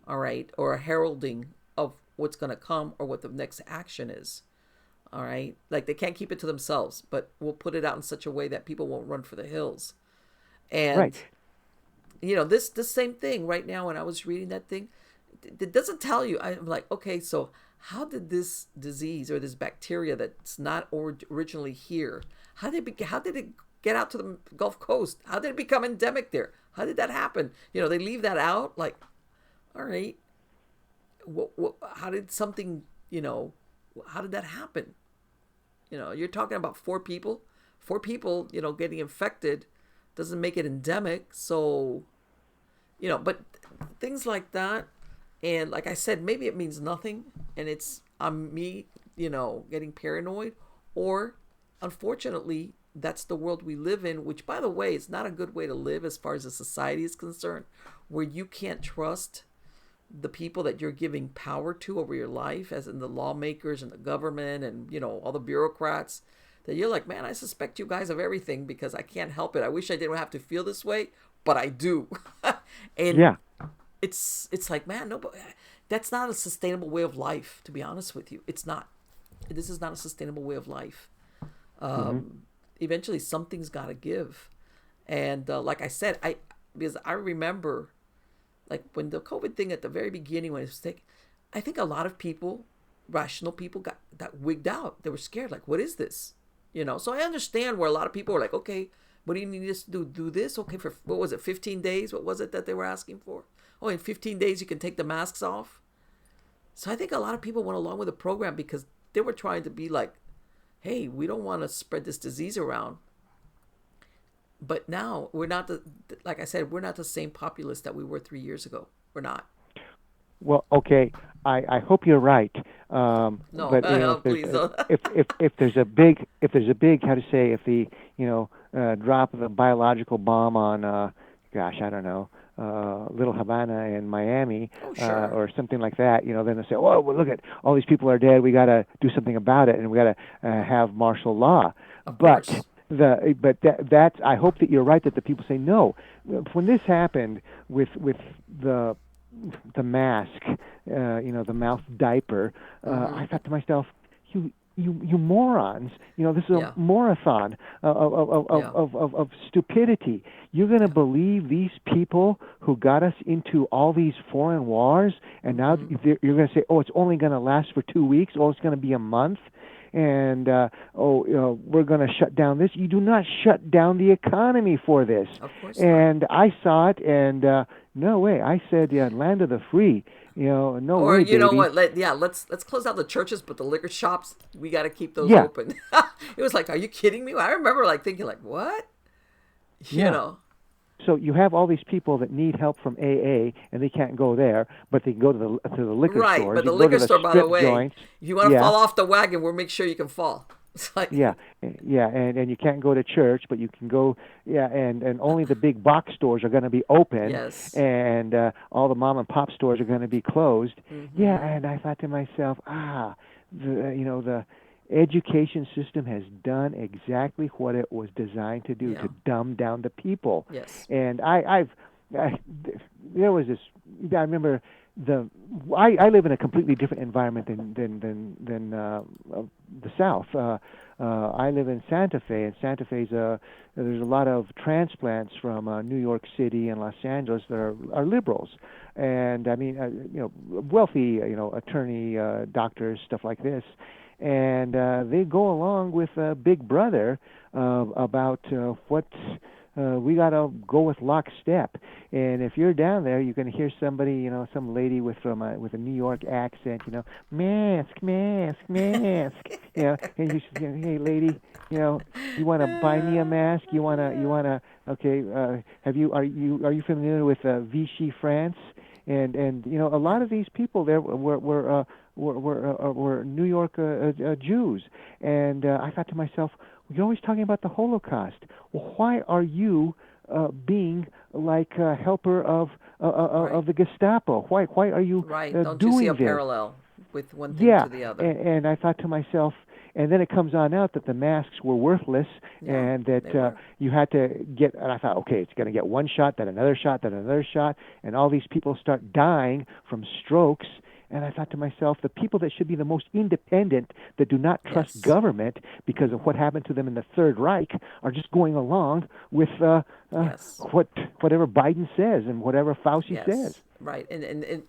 all right, or a heralding of what's going to come or what the next action is. All right, like they can't keep it to themselves, but we'll put it out in such a way that people won't run for the hills. Right. And this same thing right now. When I was reading that thing, it doesn't tell you. I'm like, okay, so how did this disease or this bacteria that's not originally here, how did it get out to the Gulf Coast? How did it become endemic there? How did that happen? They leave that out. Like, all right, how did something, how did that happen? You're talking about four people, getting infected doesn't make it endemic. So, but things like that. And like I said, maybe it means nothing and it's me, getting paranoid. Or unfortunately, that's the world we live in, which, by the way, is not a good way to live as far as a society is concerned, where you can't trust the people that you're giving power to over your life, as in the lawmakers and the government and, all the bureaucrats, that you're like, man, I suspect you guys of everything because I can't help it. I wish I didn't have to feel this way, but I do. And Yeah. it's like, man, no, that's not a sustainable way of life, to be honest with you. It's not. This is not a sustainable way of life. Hmm. Eventually something's got to give. And like I said, because I remember, like, when the COVID thing at the very beginning, when it was taken, I think a lot of people, rational people, got wigged out. They were scared, like, what is this? So I understand where a lot of people were like, okay, what do you need us to do this? Okay, for what was it, 15 days? What was it that they were asking for? Oh, in 15 days you can take the masks off. So I think a lot of people went along with the program because they were trying to be like, hey, we don't want to spread this disease around. But now we're not like I said, we're not the same populace that we were 3 years ago. We're not. Well, okay. I hope you're right. No, But if there's please don't. if there's a big how to say, if the drop of the biological bomb on gosh, I don't know, Little Havana in Miami, Oh, sure. or something like that, then they say, oh, well, look at all these people are dead. We got to do something about it, and we got to have martial law. Of But course. that's, I hope that you're right, that the people say no. When this happened with the mask, the mouth diaper, Mm-hmm. I thought to myself, you morons, this is a Yeah. marathon Yeah. of stupidity. You're going to Yeah. believe these people who got us into all these foreign wars, and now Mm-hmm. you're going to say, oh, it's only going to last for 2 weeks, oh, it's going to be a month, and we're going to shut down this. You do not shut down the economy for this. Of course not. And I saw it, and no way. I said, yeah, land of the free. No Or way, you know baby. what? Let's close down the churches, but the liquor shops, we got to keep those Yeah, open. It was like, are you kidding me? I remember like thinking like, what? You yeah. know. So you have all these people that need help from AA, and they can't go there, but they can go to the liquor Right, stores. but You the can go to liquor the store, by the strip way, joints. if you want to Yeah, fall off the wagon, we'll make sure you can fall. It's like, Yeah, yeah, and you can't go to church, but you can go. Yeah, and only the big box stores are going to be open, yes. and all the mom and pop stores are going to be closed. Yeah, Mm-hmm. and I thought to myself, the education system has done exactly what it was designed to do, Yeah. to dumb down the people. Yes. And I, there was this. I remember the. I live in a completely different environment than the South. I live in Santa Fe, and Santa Fe's there's a lot of transplants from New York City and Los Angeles that are liberals, and I mean, wealthy, attorney, doctors, stuff like this, and they go along with Big Brother about what. We gotta go with lockstep, and if you're down there, you're gonna hear somebody, some lady with a New York accent, mask, mask, mask, and hey lady, you want to buy me a mask? You wanna, okay? Are you familiar with Vichy France? And a lot of these people there were New York Jews, and I thought to myself, you're always talking about the Holocaust. Well, why are you being like a helper Right. of the Gestapo? Why are you Right. Don't you see a doing this? parallel with one thing Yeah, to the other? and I thought to myself, and then it comes on out that the masks were worthless, Yeah, and they that were. you had to get. And I thought, okay, it's going to get one shot, then another shot, then another shot, and all these people start dying from strokes. And I thought to myself, the people that should be the most independent, that do not trust Yes. government because of what happened to them in the Third Reich, are just going along with Yes. whatever Biden says and whatever Fauci says. Yes. Right. And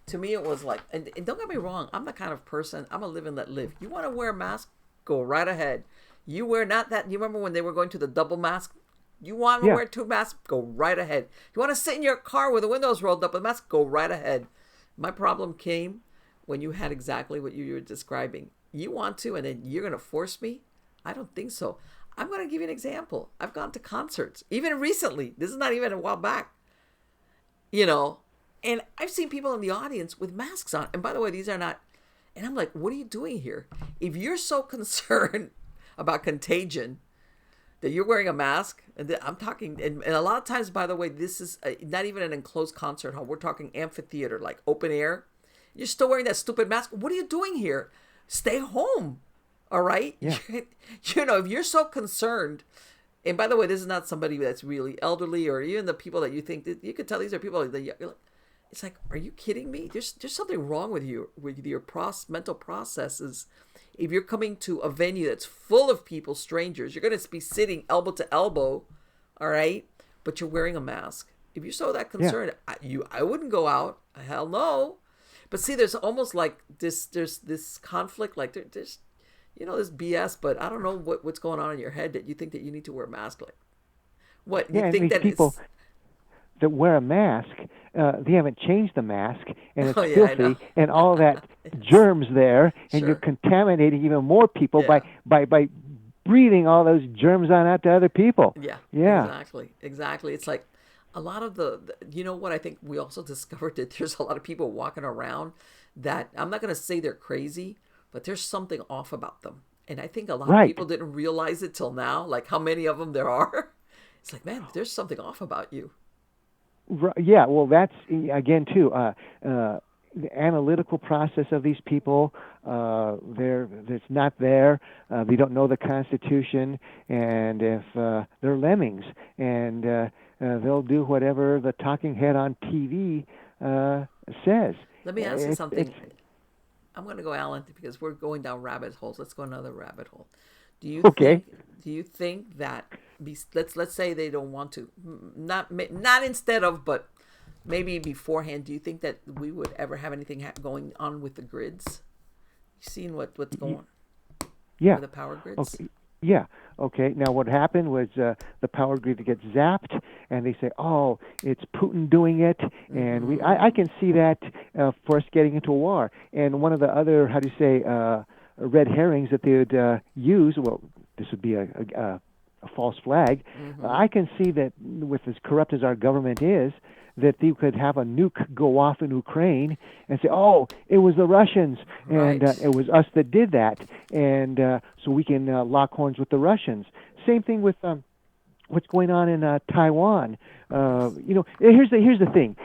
to me, it was like, and don't get me wrong, I'm the kind of person, I'm a live and let live. You want to wear a mask? Go right ahead. You wear not that. You remember when they were going to the double mask? You want to Yeah, wear two masks? Go right ahead. You want to sit in your car with the windows rolled up with a mask? Go right ahead. My problem came when you had exactly what you were describing. You want to, and then you're going to force me? I don't think so. I'm going to give you an example. I've gone to concerts, even recently. This is not even a while back, you know, and I've seen people in the audience with masks on. And by the way, these are not, and I'm like, what are you doing here? If you're so concerned about contagion that you're wearing a mask, and I'm talking, and a lot of times, by the way, this is not even an enclosed concert hall. We're talking amphitheater, like open air. You're still wearing that stupid mask. What are you doing here? Stay home. All right. yeah, If you're so concerned, and by the way, this is not somebody that's really elderly or even the people that you think that you could tell these are people that you're like, it's like, are you kidding me? There's something wrong with you, with your mental processes. If you're coming to a venue that's full of people, strangers, you're going to be sitting elbow to elbow, all right? But you're wearing a mask. If you're so that yeah. concerned, I wouldn't go out. Hell no. But see, there's almost like there's this conflict, like there's this BS. But I don't know what's going on in your head that you think that you need to wear a mask. Like what you Yeah, and think these that people is? that wear a mask, they haven't changed the mask, and it's Oh yeah, I know. filthy, and all that Yes, germs there, and you're sure. contaminating even more people by Yeah. by breathing all those germs on out to other people. Yeah, Yeah, exactly. Exactly. It's like a lot of you know what I think we also discovered that there's a lot of people walking around that I'm not going to say they're crazy, but there's something off about them. And I think a lot of right. people didn't realize it till now, like how many of them there are. It's like, man, there's something off about you. Yeah, well, that's again too. The analytical process of these people, it's not there. They don't know the Constitution, and if they're lemmings, and they'll do whatever the talking head on TV says. Let me ask you It's something. I'm going to go, Alan, because we're going down rabbit holes. Let's go another rabbit hole. Do you okay. think? Do you think that? Let's say they don't want to. Not instead of, but maybe beforehand. Do you think that we would ever have anything going on with the grids? You seen what's going on Yeah. with the power grids? Okay. Yeah. Okay. Now, what happened was the power grid gets zapped, and they say, "Oh, it's Putin doing it," and I can see that for us getting into a war. And one of the other, how do you say, red herrings that they would use. Well, this would be a false flag. I can see that with as corrupt as our government is, that they could have a nuke go off in Ukraine and say, "Oh, it was the Russians, and Right. it was us that did that." and so we can lock horns with the Russians. Same thing with what's going on in Taiwan. Here's the thing.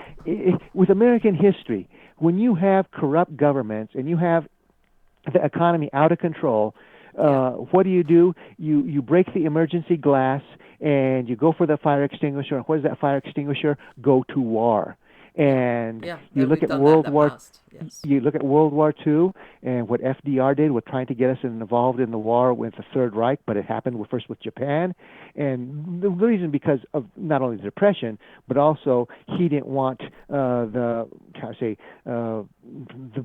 With American history, when you have corrupt governments and you have the economy out of control, what do? You break the emergency glass and you go for the fire extinguisher. And what does that fire extinguisher? Go to war. And you look at Yes. you look at World War II and what FDR did with trying to get us involved in the war with the Third Reich, but it happened first with Japan, and the reason because of not only the Depression, but also he didn't want the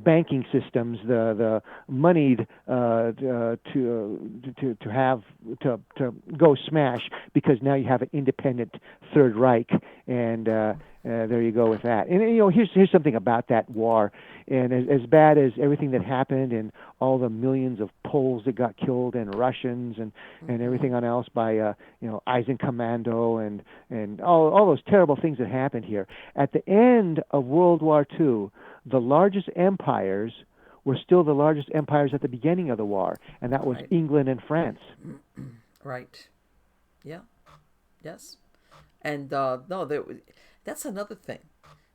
banking systems, the moneyed to go smash, because now you have an independent Third Reich, and there you go with that. And here's something about that war, and as bad as everything that happened, and all the millions of Poles that got killed, and Russians, and everything else by Eisenkommando, and all those terrible things that happened here. At the end of World War II, the largest empires were still the largest empires at the beginning of the war, and that was England and France. Right. Yeah. Yes. And that's another thing.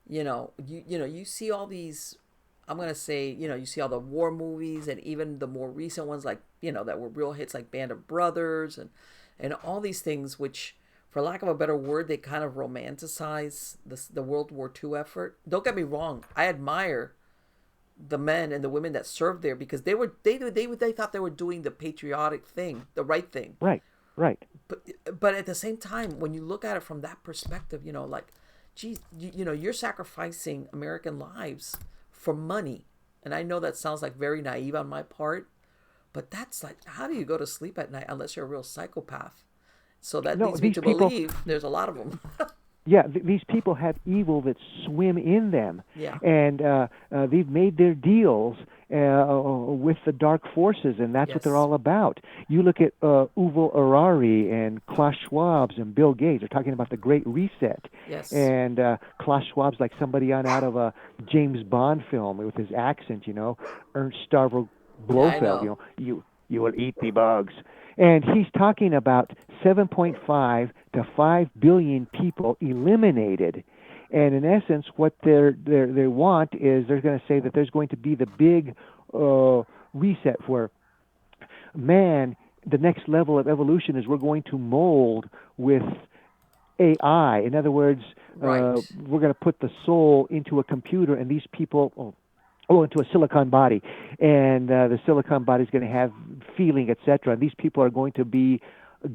You see all these. I'm gonna say, you see all the war movies, and even the more recent ones, like that were real hits, like Band of Brothers, and all these things, which, for lack of a better word, they kind of romanticize the World War II effort. Don't get me wrong, I admire the men and the women that served there, because they thought they were doing the patriotic thing, the right thing. Right. But at the same time, when you look at it from that perspective, geez, you're sacrificing American lives for money. And I know that sounds like very naive on my part, but that's like, how do you go to sleep at night unless you're a real psychopath? So that leads me to believe there's a lot of them. Yeah, these people have evil that swim in them, and they've made their deals with the dark forces, and that's what they're all about. You look at Yuval Harari and Klaus Schwab's and Bill Gates. They're talking about the Great Reset, and Klaus Schwab's like somebody out of a James Bond film with his accent, Ernst Stavro Blofeld. You will eat the bugs. And he's talking about 7.5 to 5 billion people eliminated. And in essence, what they want is, they're going to say that there's going to be the big reset where man, the next level of evolution is we're going to mold with AI. In other words, we're going to put the soul into a computer, and these people... into a silicon body, and the silicon body is going to have feeling, etc. And these people are going to be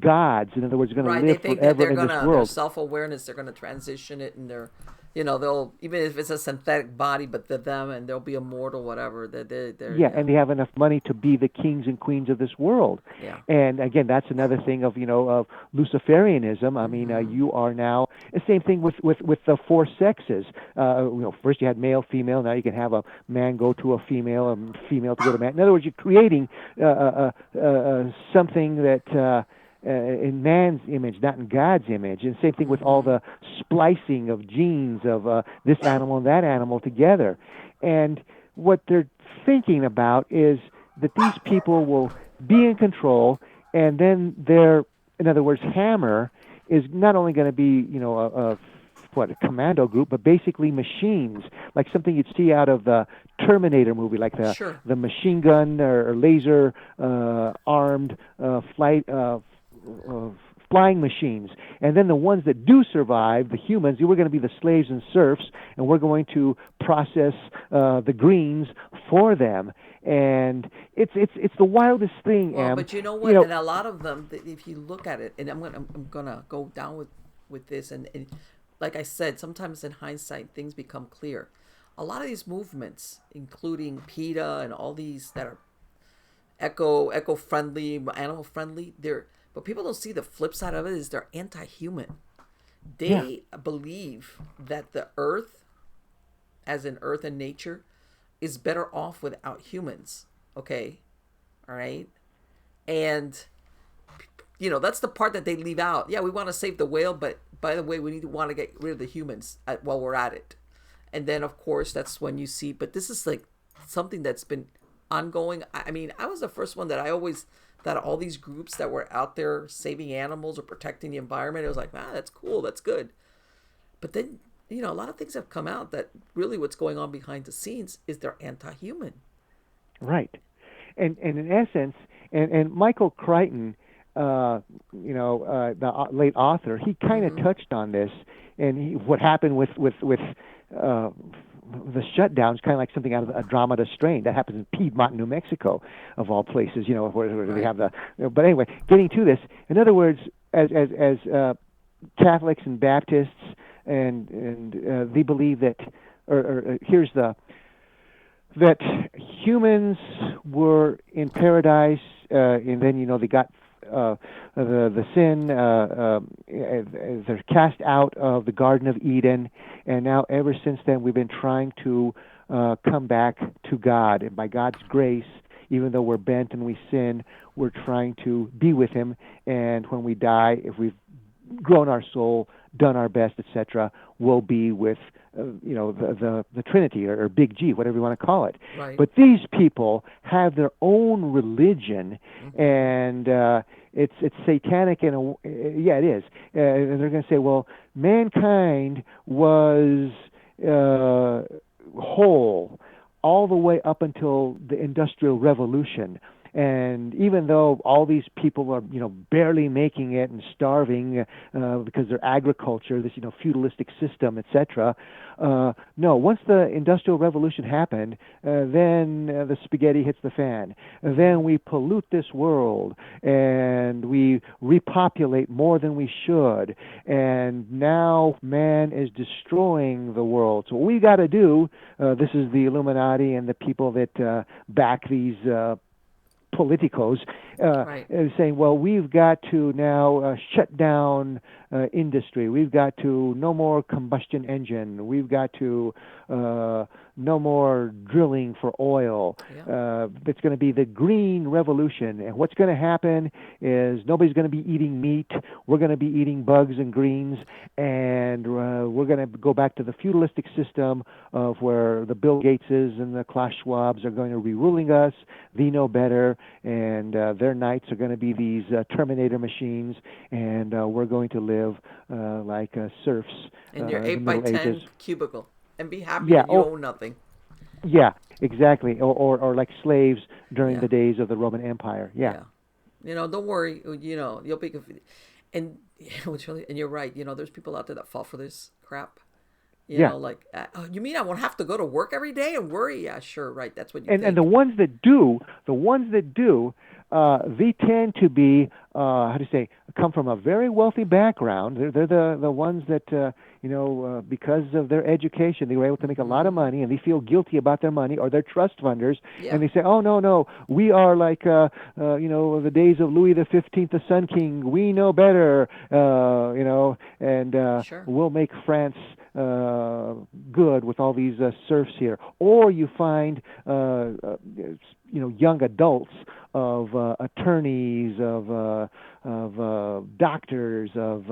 gods. In other words, they're going to live forever in this world. Their self-awareness, they're going to transition it, and they'll, even if it's a synthetic body, but they're them, and they'll be immortal, whatever. And they have enough money to be the kings and queens of this world. Yeah. And again, that's another thing of of Luciferianism. I mean, you are now the same thing with the four sexes. First you had male, female. Now you can have a man go to a female to go to a man. In other words, you're creating something that. In man's image, not in God's image. And same thing with all the splicing of genes of this animal and that animal together. And what they're thinking about is that these people will be in control, and then in other words, hammer is not only going to be, a commando group, but basically machines, like something you'd see out of the Terminator movie, like the machine gun or laser armed flying machines. And then the ones that do survive, the humans, we're going to be the slaves and serfs, and we're going to process the greens for them. And it's the wildest thing. Well, but you know what? And a lot of them, if you look at it, and I'm gonna go down with this, and like I said, sometimes in hindsight things become clear. A lot of these movements, including PETA and all these that are eco-friendly, animal-friendly, but people don't see the flip side of it is they're anti-human. They believe that the earth, as in earth and nature, is better off without humans. Okay? All right? And, that's the part that they leave out. Yeah, we want to save the whale, but by the way, we want to get rid of the humans while we're at it. And then, of course, that's when you see, but this is like something that's been ongoing. I mean, I was the first one that that all these groups that were out there saving animals or protecting the environment, it was like, that's cool, that's good. But then, a lot of things have come out that really what's going on behind the scenes is they're anti-human. Right. And in essence, and Michael Crichton, the late author, he kind of touched on this, and what happened with the shutdown is kind of like something out of a drama to strain that happens in Piedmont, New Mexico, of all places. Where they have the. But anyway, getting to this, in other words, as Catholics and Baptists, and they believe that, or here's the. That humans were in paradise, and then they got the sin. They're cast out of the Garden of Eden, and now ever since then we've been trying to come back to God, and by God's grace, even though we're bent and we sin, we're trying to be with Him. And when we die, if we've grown our soul, done our best, etc., we'll be with the Trinity or Big G, whatever you want to call it. Right. But these people have their own religion, and it's satanic, and it is. And they're going to say, well, mankind was whole all the way up until the Industrial Revolution. And even though all these people are, barely making it and starving because their agriculture, this, feudalistic system, etc. No, once the Industrial Revolution happened, then the spaghetti hits the fan. Then we pollute this world, and we repopulate more than we should. And now man is destroying the world. So what we got to do, this is the Illuminati and the people that back these politicos, saying, well, we've got to now shut down industry. We've got to no more combustion engine. We've got to no more drilling for oil. It's going to be the green revolution. And what's going to happen is nobody's going to be eating meat. We're going to be eating bugs and greens. And we're going to go back to the feudalistic system of where the Bill Gateses and the Klaus Schwabs are going to be ruling us. They know better. And their knights are going to be these Terminator machines. And we're going to live like serfs. In your 8x10 cubicle. And be happy that you own nothing. Yeah, exactly. Or like slaves during the days of the Roman Empire. Yeah. Don't worry. You'll be confused. And and you're right. There's people out there that fall for this crap. You know, like, you mean I won't have to go to work every day and worry? Yeah, sure, right. That's what you think. And the ones that do, they tend to be, come from a very wealthy background. They're the ones that, because of their education, they were able to make a lot of money, and they feel guilty about their money, or they're trust funders, and they say, oh, no, we are like, the days of Louis the 15th, the Sun King. We know better, and sure. We'll make France good with all these serfs here. Or you find young adults of attorneys, of doctors, of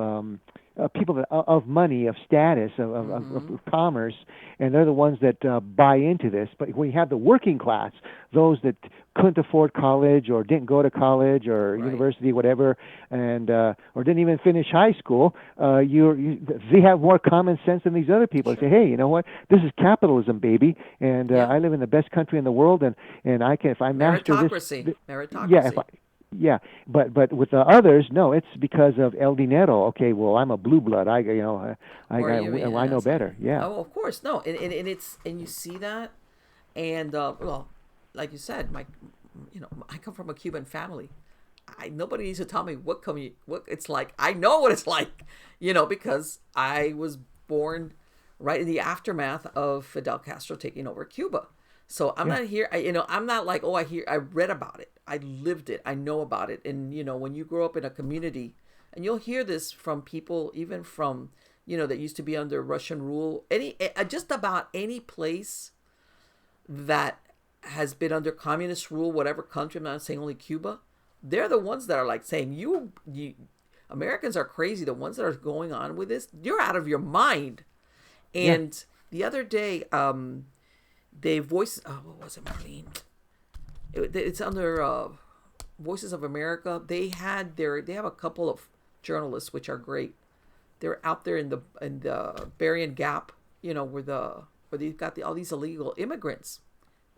people that, of money, of status, of commerce, and they're the ones that buy into this. But when you have the working class, those that couldn't afford college or didn't go to college or university, whatever, and or didn't even finish high school, they have more common sense than these other people. Sure. They say, hey, you know what? This is capitalism, baby, and I live in the best country in the world, and I can, if I master meritocracy. Yeah, but with the others, no, it's because of El Dinero. Okay, well, I'm a blue blood. I know better. Yeah. Oh, of course, no, and you see that, and like you said, I come from a Cuban family. Nobody needs to tell me what it's like. I know what it's like, because I was born right in the aftermath of Fidel Castro taking over Cuba. So I'm not here. I'm not like, I read about it. I lived it. I know about it. And, when you grow up in a community, and you'll hear this from people, even from, that used to be under Russian rule, just about any place that has been under communist rule, whatever country, I'm not saying only Cuba, they're the ones that are like saying, you Americans are crazy. The ones that are going on with this, you're out of your mind. And the other day, they voiced, what was it, Marlene? It's under Voices of America. They have a couple of journalists which are great. They're out there in the Berrien Gap, where they've got all these illegal immigrants.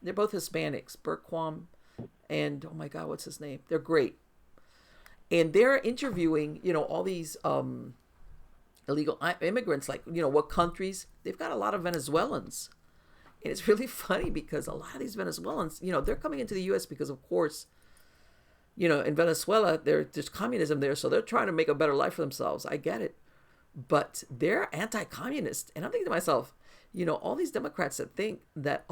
They're both Hispanics, Burquam and oh my God, what's his name? They're great, and they're interviewing all these illegal immigrants, like what countries. They've got a lot of Venezuelans, and it's really funny because a lot of these Venezuelans, they're coming into the U.S. because, of course, in Venezuela, there's communism there, so they're trying to make a better life for themselves. I get it. But they're anti-communist. And I'm thinking to myself, all these Democrats that think that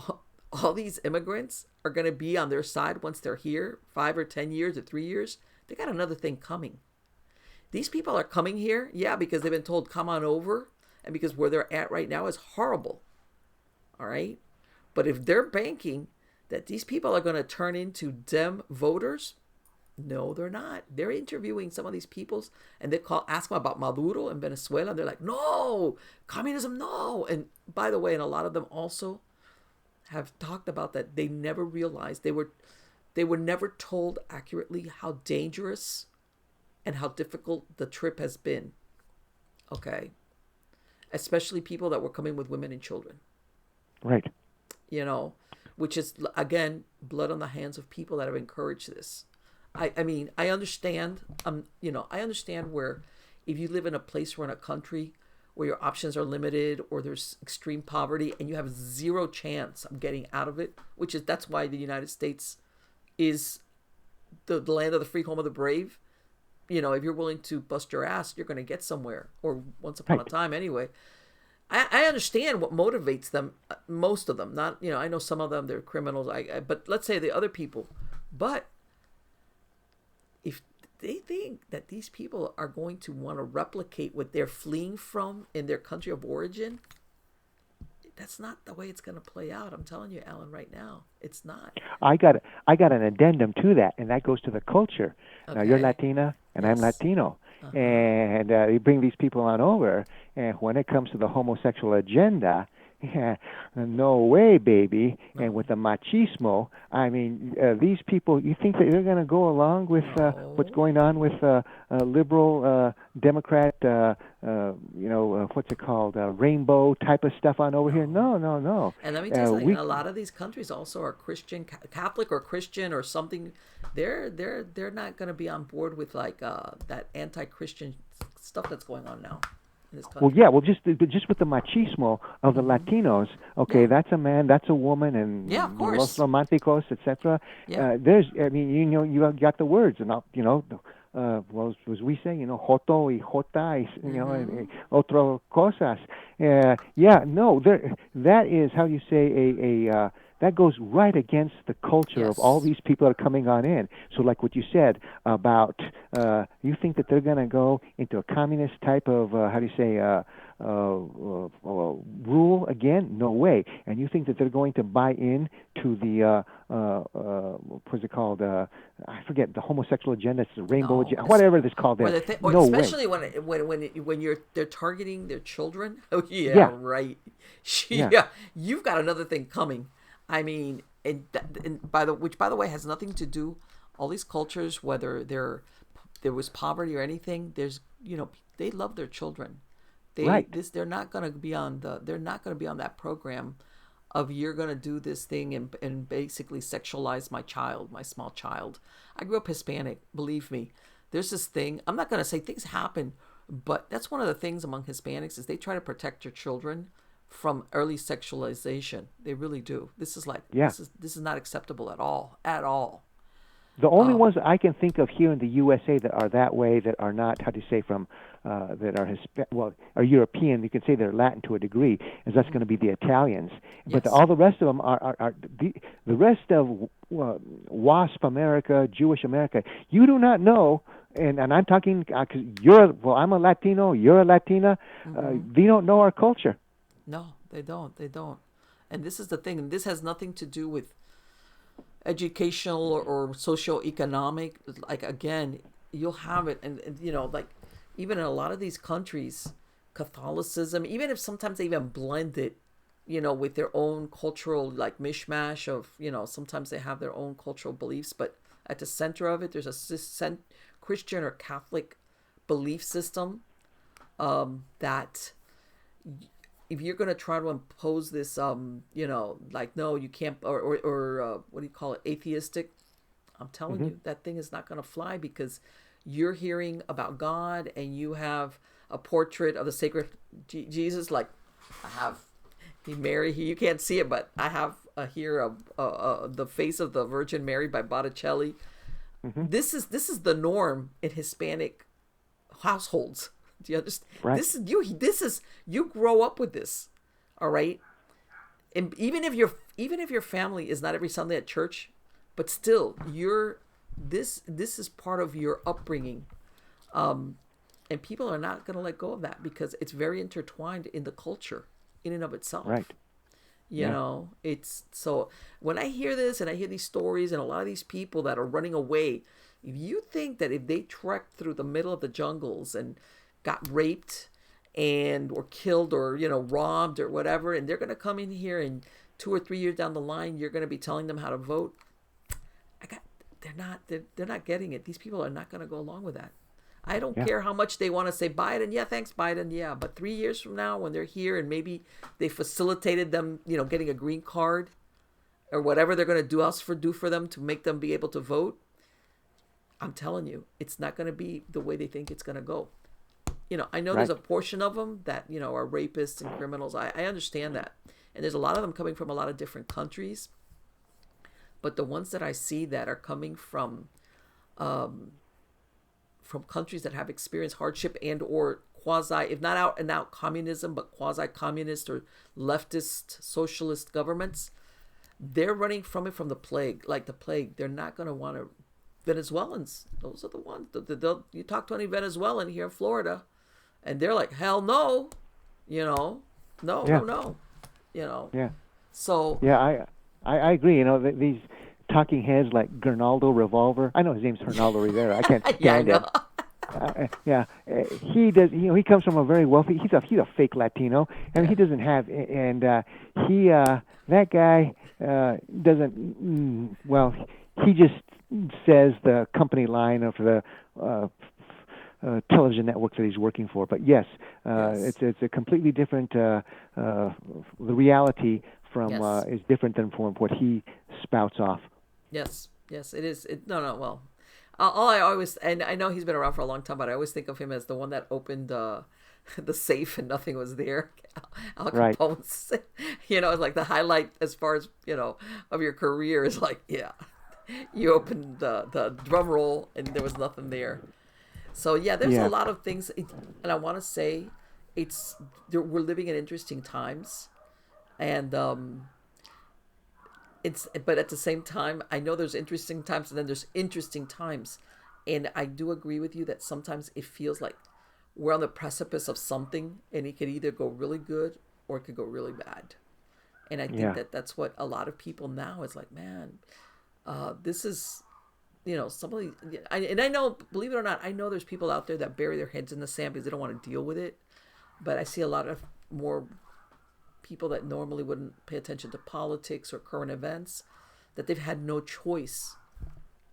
all these immigrants are going to be on their side once they're here, 5 or 10 years or 3 years, they got another thing coming. These people are coming here, yeah, because they've been told, come on over, and because where they're at right now is horrible. All right? But if they're banking that these people are going to turn into Dem voters, no, they're not. They're interviewing some of these peoples, and ask them about Maduro in Venezuela, and they're like, no, communism, no. And by the way, and a lot of them also have talked about that they never realized they were never told accurately how dangerous and how difficult the trip has been. Okay, especially people that were coming with women and children. Right. Which is again blood on the hands of people that have encouraged this. I mean, I understand. I understand where if you live in a place or in a country where your options are limited or there's extreme poverty and you have zero chance of getting out of it, that's why the United States is the land of the free, home of the brave. If you're willing to bust your ass, you're going to get somewhere, or once upon a time anyway. I understand what motivates them, most of them. Not, I know some of them, they're criminals, but let's say the other people. But if they think that these people are going to want to replicate what they're fleeing from in their country of origin, that's not the way it's going to play out. I'm telling you, Alan, right now, it's not. I got an addendum to that, and that goes to the culture. Okay. Now, you're Latina, and yes. I'm Latino. Uh-huh. And you bring these people on over, and when it comes to the homosexual agenda, no way, baby. No. And with the machismo, I mean, these people, you think that they're going to go along with what's going on with liberal Democrat, what's it called, rainbow type of stuff on over here? No. And let me tell you something, a lot of these countries also are Christian, Catholic or Christian or something. They're not going to be on board with like that anti-Christian stuff that's going on now. Well, yeah. Well, just with the machismo of the Latinos, okay, that's a man, that's a woman, and of course, los romanticos, etc. Yeah. You got the words, and what was we say, joto y jota, otro cosas. That is how you say a that goes right against the culture of all these people that are coming on in. So like what you said about, you think that they're going to go into a communist type of, rule again? No way. And you think that they're going to buy in to the, what's it called? I forget, the homosexual agenda, it's the rainbow agenda, whatever it's called there. No especially way. when they're targeting their children. Oh, yeah. Right. Yeah. You've got another thing coming. I mean, which by the way has nothing to do. All these cultures, whether there was poverty or anything, they love their children. They're not going to be on that program of you're going to do this thing and basically sexualize my small child. I grew up Hispanic, believe me. There's this thing. I'm not going to say things happen, but that's one of the things among Hispanics is they try to protect your children from early sexualization. They really do. This is this is not acceptable at all. The only ones I can think of here in the USA that are that way, that are not, how do you say, from that are European. You can say they're Latin to a degree, is that's going to be the Italians. But all the rest of them are the rest of WASP America, Jewish America. You do not know. And I'm talking because I'm a Latino, you're a Latina. They don't know our culture. No, they don't. And this is the thing. And this has nothing to do with educational or socio-economic. Like, again, you'll have it. And like, even in a lot of these countries, Catholicism, even if sometimes they even blend it, with their own cultural like mishmash of, sometimes they have their own cultural beliefs, but at the center of it, there's a Christian or Catholic belief system that if you're going to try to impose this, like, no, you can't, or what do you call it, atheistic, I'm telling you, that thing is not going to fly, because you're hearing about God and you have a portrait of the sacred Jesus. Like, I have Mary here. You can't see it, but I have here the face of the Virgin Mary by Botticelli. This is the norm in Hispanic households. Do you understand? Right. This is you grow up with this, all right. And even if your family is not every Sunday at church, but still this is part of your upbringing, and people are not going to let go of that because it's very intertwined in the culture in and of itself. Right. It's so when I hear this and I hear these stories and a lot of these people that are running away, if you think that if they trekked through the middle of the jungles and got raped and or killed or robbed or whatever, and they're going to come in here and 2 or 3 years down the line you're going to be telling them how to vote, they're not getting it. These people are not going to go along with that. I don't care how much they want to say Biden, yeah, thanks Biden, yeah, but 3 years from now when they're here and maybe they facilitated them getting a green card or whatever they're going to do for them to make them be able to vote, I'm telling you, it's not going to be the way they think it's going to go. I know there's a portion of them that, are rapists and criminals. I understand that. And there's a lot of them coming from a lot of different countries. But the ones that I see that are coming from countries that have experienced hardship and or quasi, if not out and out communism, but quasi-communist or leftist socialist governments, they're running from it from the plague, like the plague. They're not going to want to. Venezuelans, those are the ones. You talk to any Venezuelan here in Florida, and they're like, hell no, no. Yeah. So yeah, I agree. These talking heads like Gernaldo Revolver. I know his name's Gernaldo Rivera. I can't stand him. He does. He comes from a very wealthy. He's a fake Latino, and he doesn't have. And that guy doesn't. Well, he just says the company line of the television network that he's working for. But yes. It's a completely different. The reality from is different than from what he spouts off. Yes, it is. No. Well, all I always, and I know he's been around for a long time, but I always think of him as the one that opened the safe and nothing was there. Al Capone's, it's like the highlight as far as of your career is like, you opened the drum roll and there was nothing there. So there's a lot of things, and I want to say we're living in interesting times, and but at the same time, I know there's interesting times and then there's interesting times, and I do agree with you that sometimes it feels like we're on the precipice of something, and it could either go really good or it could go really bad, and I think that's what a lot of people now is like, man. This is, some of the, and I know, believe it or not, I know there's people out there that bury their heads in the sand because they don't want to deal with it. But I see a lot of more people that normally wouldn't pay attention to politics or current events, that they've had no choice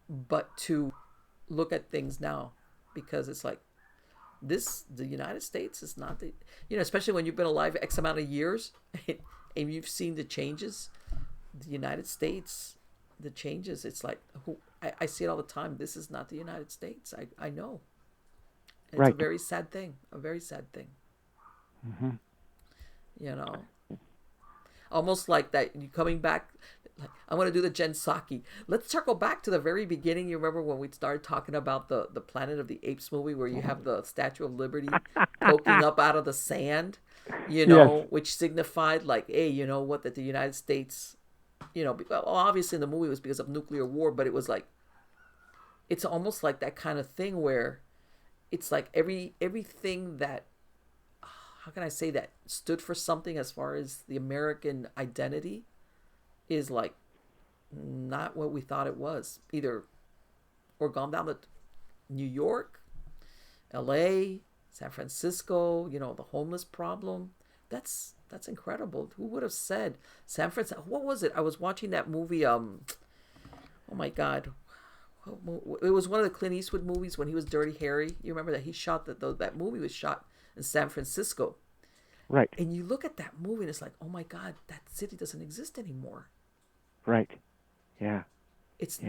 but to look at things now, because it's like the United States is not the, especially when you've been alive X amount of years and you've seen the changes, the United States. The changes, it's like, I see it all the time. This is not the United States. I know. It's a very sad thing. Almost like that, you coming back, like, I want to do the Jen Psaki. Let's circle back to the very beginning. You remember when we started talking about the Planet of the Apes movie where you have the Statue of Liberty poking up out of the sand, which signified like, hey, what, that the United States... obviously in the movie it was because of nuclear war, but it was like, it's almost like that kind of thing where it's like everything that, how can I say, that stood for something as far as the American identity is like not what we thought it was, either or gone down to New York, LA, San Francisco, the homeless problem. That's That's incredible. Who would have said San Francisco? What was it? I was watching that movie. Oh my God, it was one of the Clint Eastwood movies when he was Dirty Harry. You remember that he shot that movie was shot in San Francisco. Right. And you look at that movie and it's like, oh my God, that city doesn't exist anymore. Right. Yeah. It's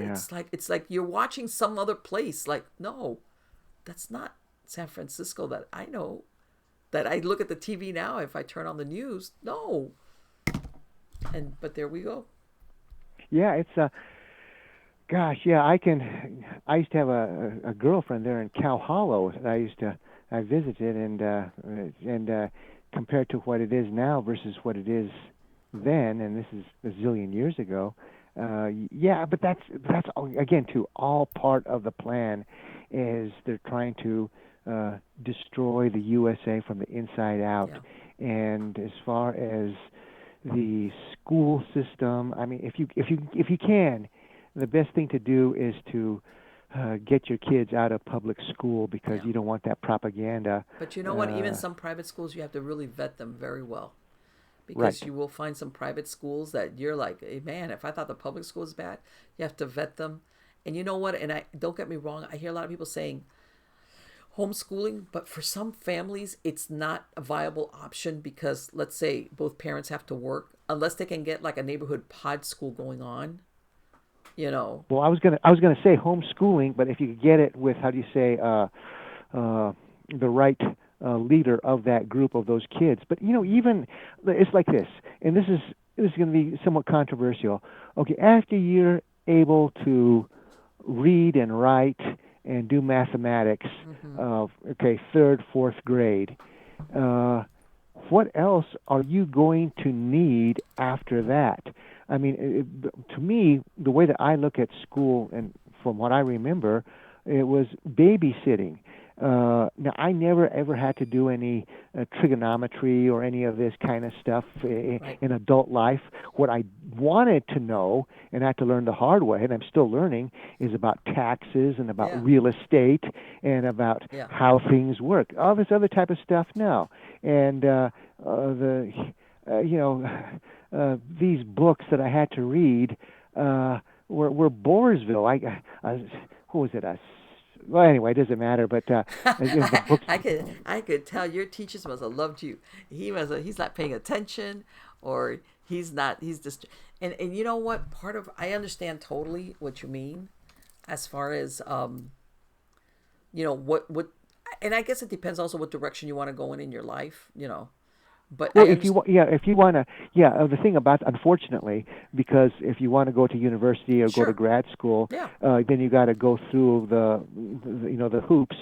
like you're watching some other place. Like, no, that's not San Francisco that I know. That I look at the TV now. If I turn on the news, no. But there we go. Yeah, it's gosh, yeah, I used to have a girlfriend there in Cow Hollow that I visited, and compared to what it is now versus what it is then, and this is a zillion years ago. Yeah, but that's again too all part of the plan. Is they're trying to destroy the USA from the inside out, Yeah. and as far as the school system, I mean, if you can, the best thing to do is to get your kids out of public school because Yeah. you don't want that propaganda. But you know what? Even some private schools, you have to really vet them very well. Because Right. you will find some private schools that you're like, hey, man, if I thought the public school was bad, you have to vet them. And you know what? And I don't get me wrong, I hear a lot of people saying homeschooling, but for some families, it's not a viable option because let's say both parents have to work, unless they can get like a neighborhood pod school going on, you know. Well, I was gonna say homeschooling, but if you could get it with how do you say the right leader of that group of those kids. But even it's like this, and this is going to be somewhat controversial. Okay, after you're able to read and write and do mathematics, okay, third, fourth grade, uh, what else are you going to need after that? I mean, to me, the way that I look at school, and from what I remember, it was babysitting. Now, I never ever had to do any trigonometry or any of this kind of stuff Right. in adult life. What I wanted to know, and I had to learn the hard way, and I'm still learning, is about taxes and about Yeah. real estate and about Yeah. how things work. All this other type of stuff now, and the you know these books that I had to read were Boresville. What was it? Well, anyway, it doesn't matter. But the books. I could tell your teachers must have loved you. He's not paying attention, or he's just and you know what, I understand totally what you mean, as far as what, and I guess it depends also what direction you want to go in your life, but Well, I understand. if you want to, yeah. The thing about, unfortunately, because if you want to go to university or go to Sure. grad school, Yeah. then you got to go through the hoops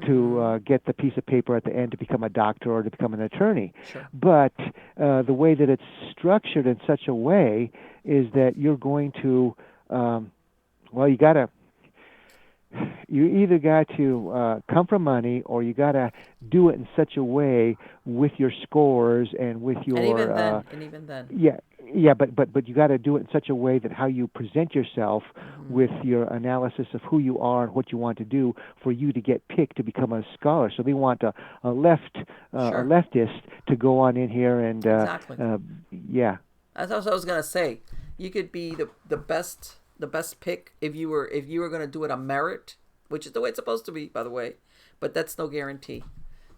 to Mm-hmm. get the piece of paper at the end to become a doctor or to become an attorney. Sure. But the way that it's structured in such a way is that you're going to, well, you either got to come from money or you got to do it in such a way with your scores and with And your even then. yeah, yeah, but you got to do it in such a way that how you present yourself Mm-hmm. with your analysis of who you are and what you want to do for you to get picked to become a scholar. So they want a Sure. leftist to go on in here and Exactly. yeah. That's what I was gonna say. You could be the best pick if you were gonna do it on merit, which is the way it's supposed to be, by the way. But that's no guarantee.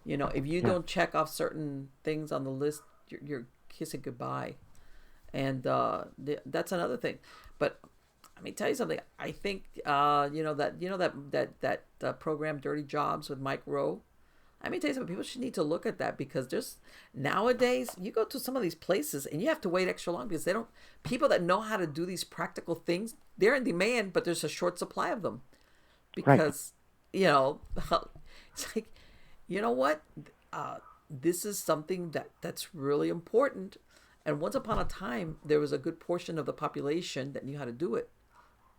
If you Yeah. don't check off certain things on the list, you're kissing goodbye, and that's another thing. But let me tell you something. I think that program Dirty Jobs with Mike Rowe. Let me tell you something. People should need to look at that because there's nowadays you go to some of these places and you have to wait extra long because they don't. People that know how to do these practical things, they're in demand, but there's a short supply of them Right. because you know it's like, you know what, this is something that's really important. And once upon a time, there was a good portion of the population that knew how to do it,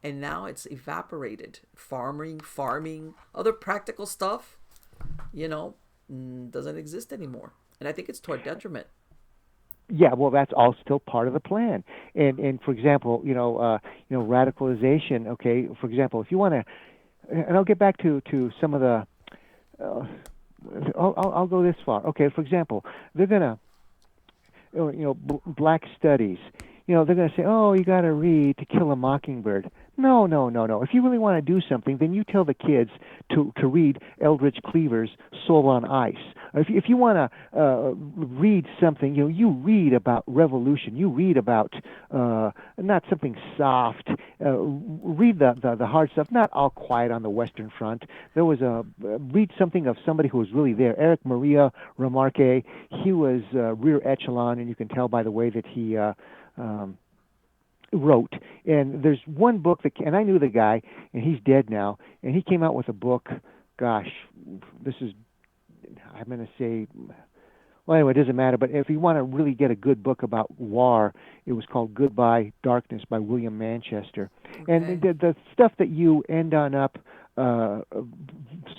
and now it's evaporated. Farming, other practical stuff, doesn't exist anymore. And I think it's to our detriment. Yeah, well, that's all still part of the plan. And for example, radicalization. Okay, for example, if you want to, and I'll get back to some of the. Uh, I'll go this far. Okay, for example, they're gonna black studies. They're going to say, "Oh, you got to read To Kill a Mockingbird." No, no, no, no. If you really want to do something, then you tell the kids to read Eldridge Cleaver's Soul on Ice. If you want to read something, you read about revolution. You read about not something soft. Read the hard stuff. Not All Quiet on the Western Front. There was read something of somebody who was really there. Eric Maria Remarque. He was rear echelon, and you can tell by the way that he wrote. And there's one book and I knew the guy, and he's dead now, and he came out with a book. Gosh, I'm going to say, well, anyway, it doesn't matter, but if you want to really get a good book about war, it was called Goodbye Darkness by William Manchester. Okay. And the stuff that you end up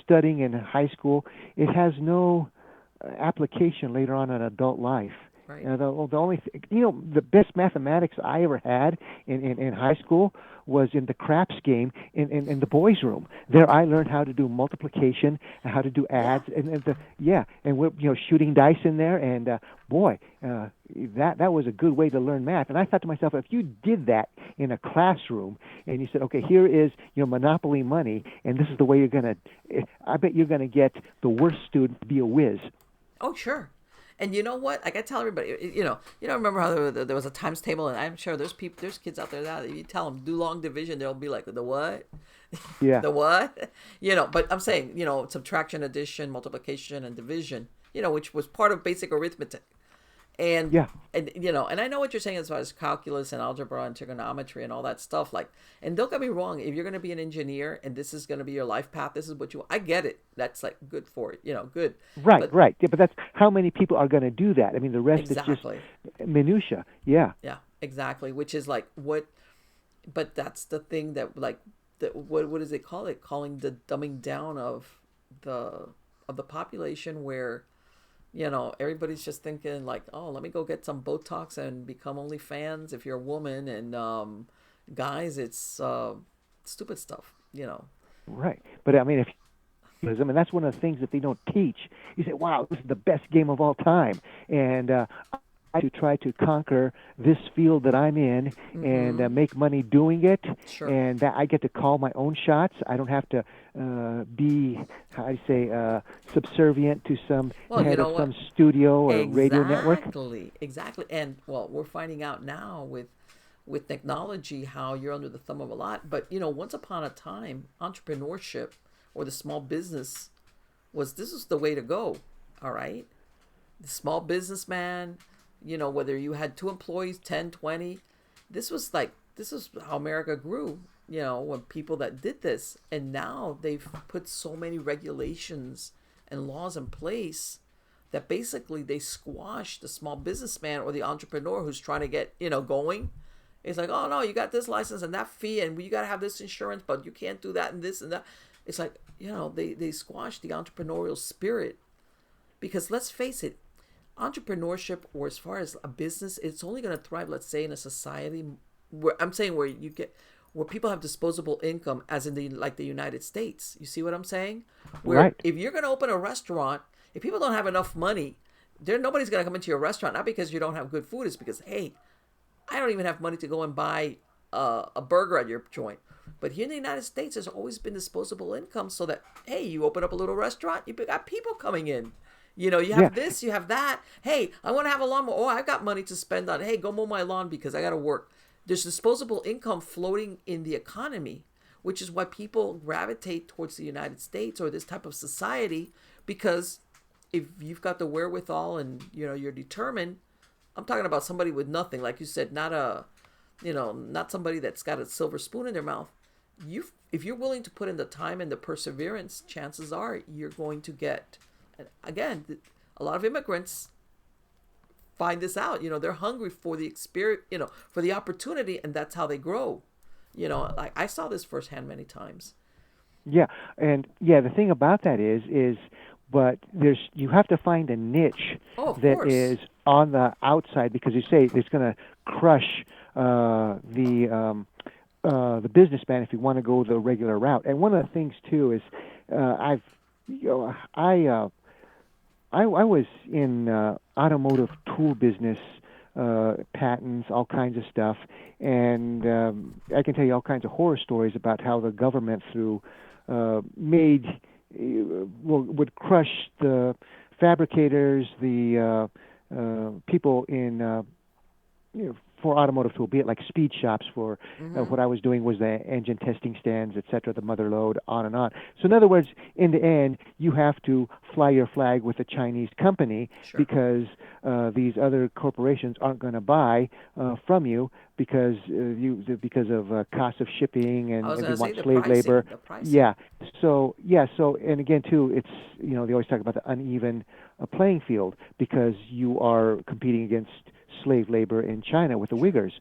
studying in high school, it has no application later on in adult life. Right. The only the best mathematics I ever had in high school was in the craps game in the boys' room. There I learned how to do multiplication and how to do adds and we're shooting dice in there, and that was a good way to learn math. And I thought to myself, if you did that in a classroom and you said, okay, here is Monopoly money, and this is the way you're gonna, I bet you're gonna get the worst student to be a whiz. Oh, sure. And you know what? Like I tell everybody, you don't remember how there was a times table, and I'm sure there's kids out there that if you tell them do long division, they'll be like, the what? Yeah. The what? But I'm saying, subtraction, addition, multiplication, and division, which was part of basic arithmetic. And and I know what you're saying as far as calculus and algebra and trigonometry and all that stuff. Like, and don't get me wrong, if you're going to be an engineer and this is going to be your life path, this is what I get it. That's like good for it, good. Right, right. Yeah, but that's how many people are going to do that. I mean, the rest is just minutia. Yeah. Yeah, exactly. Which is like but that's the thing that what does it call it? Calling the dumbing down of the population where. Everybody's just thinking like, oh, let me go get some Botox and become OnlyFans if you're a woman. And guys, it's stupid stuff, Right. But I mean, that's one of the things that they don't teach. You say, wow, this is the best game of all time. And to try to conquer this field that I'm in and make money doing it. Sure. And that I get to call my own shots. I don't have to be, subservient to some head of some studio or radio network. Exactly. And, we're finding out now with technology how you're under the thumb of a lot. But, once upon a time, entrepreneurship or the small business this is the way to go, all right? The small businessman, whether you had 2 employees, 10, 20, this is how America grew, when people that did this. And now they've put so many regulations and laws in place that basically they squash the small businessman or the entrepreneur who's trying to get, going. It's like, oh no, you got this license and that fee and you got to have this insurance, but you can't do that and this and that. It's like, they squash the entrepreneurial spirit because let's face it, entrepreneurship, or as far as a business, it's only going to thrive, let's say, in a society where people have disposable income, as in the United States. You see what I'm saying? Where right. If you're going to open a restaurant, if people don't have enough money, nobody's going to come into your restaurant, not because you don't have good food, it's because, hey, I don't even have money to go and buy a burger at your joint. But here in the United States, there's always been disposable income, so that, hey, you open up a little restaurant, you got people coming in. You have this, you have that. Hey, I want to have a lawnmower. Oh, I've got money to spend on. Hey, go mow my lawn because I got to work. There's disposable income floating in the economy, which is why people gravitate towards the United States or this type of society, because if you've got the wherewithal and, you're determined, I'm talking about somebody with nothing, like you said, not somebody that's got a silver spoon in their mouth. If you're willing to put in the time and the perseverance, chances are you're going to get. And again, a lot of immigrants find this out. They're hungry for the experience, for the opportunity, and that's how they grow. Like I saw this firsthand many times. Yeah, and the thing about that is, but you have to find a niche that is on the outside, because you say it's going to crush the businessman if you want to go the regular route. And one of the things too is I was in automotive tool business patents, all kinds of stuff. And I can tell you all kinds of horror stories about how the government, through made would crush the fabricators, the people in for automotive tool, be it like speed shops for Mm-hmm. what I was doing was the engine testing stands, etc., the mother load, on and on. So in other words, in the end, you have to fly your flag with a Chinese company Sure. because these other corporations aren't going to buy from you because of cost of shipping I was and going they to say want the slave labor. pricing. The pricing. Yeah. So and again too, it's they always talk about the uneven playing field because you are competing against slave labor in China with the Sure. Uyghurs.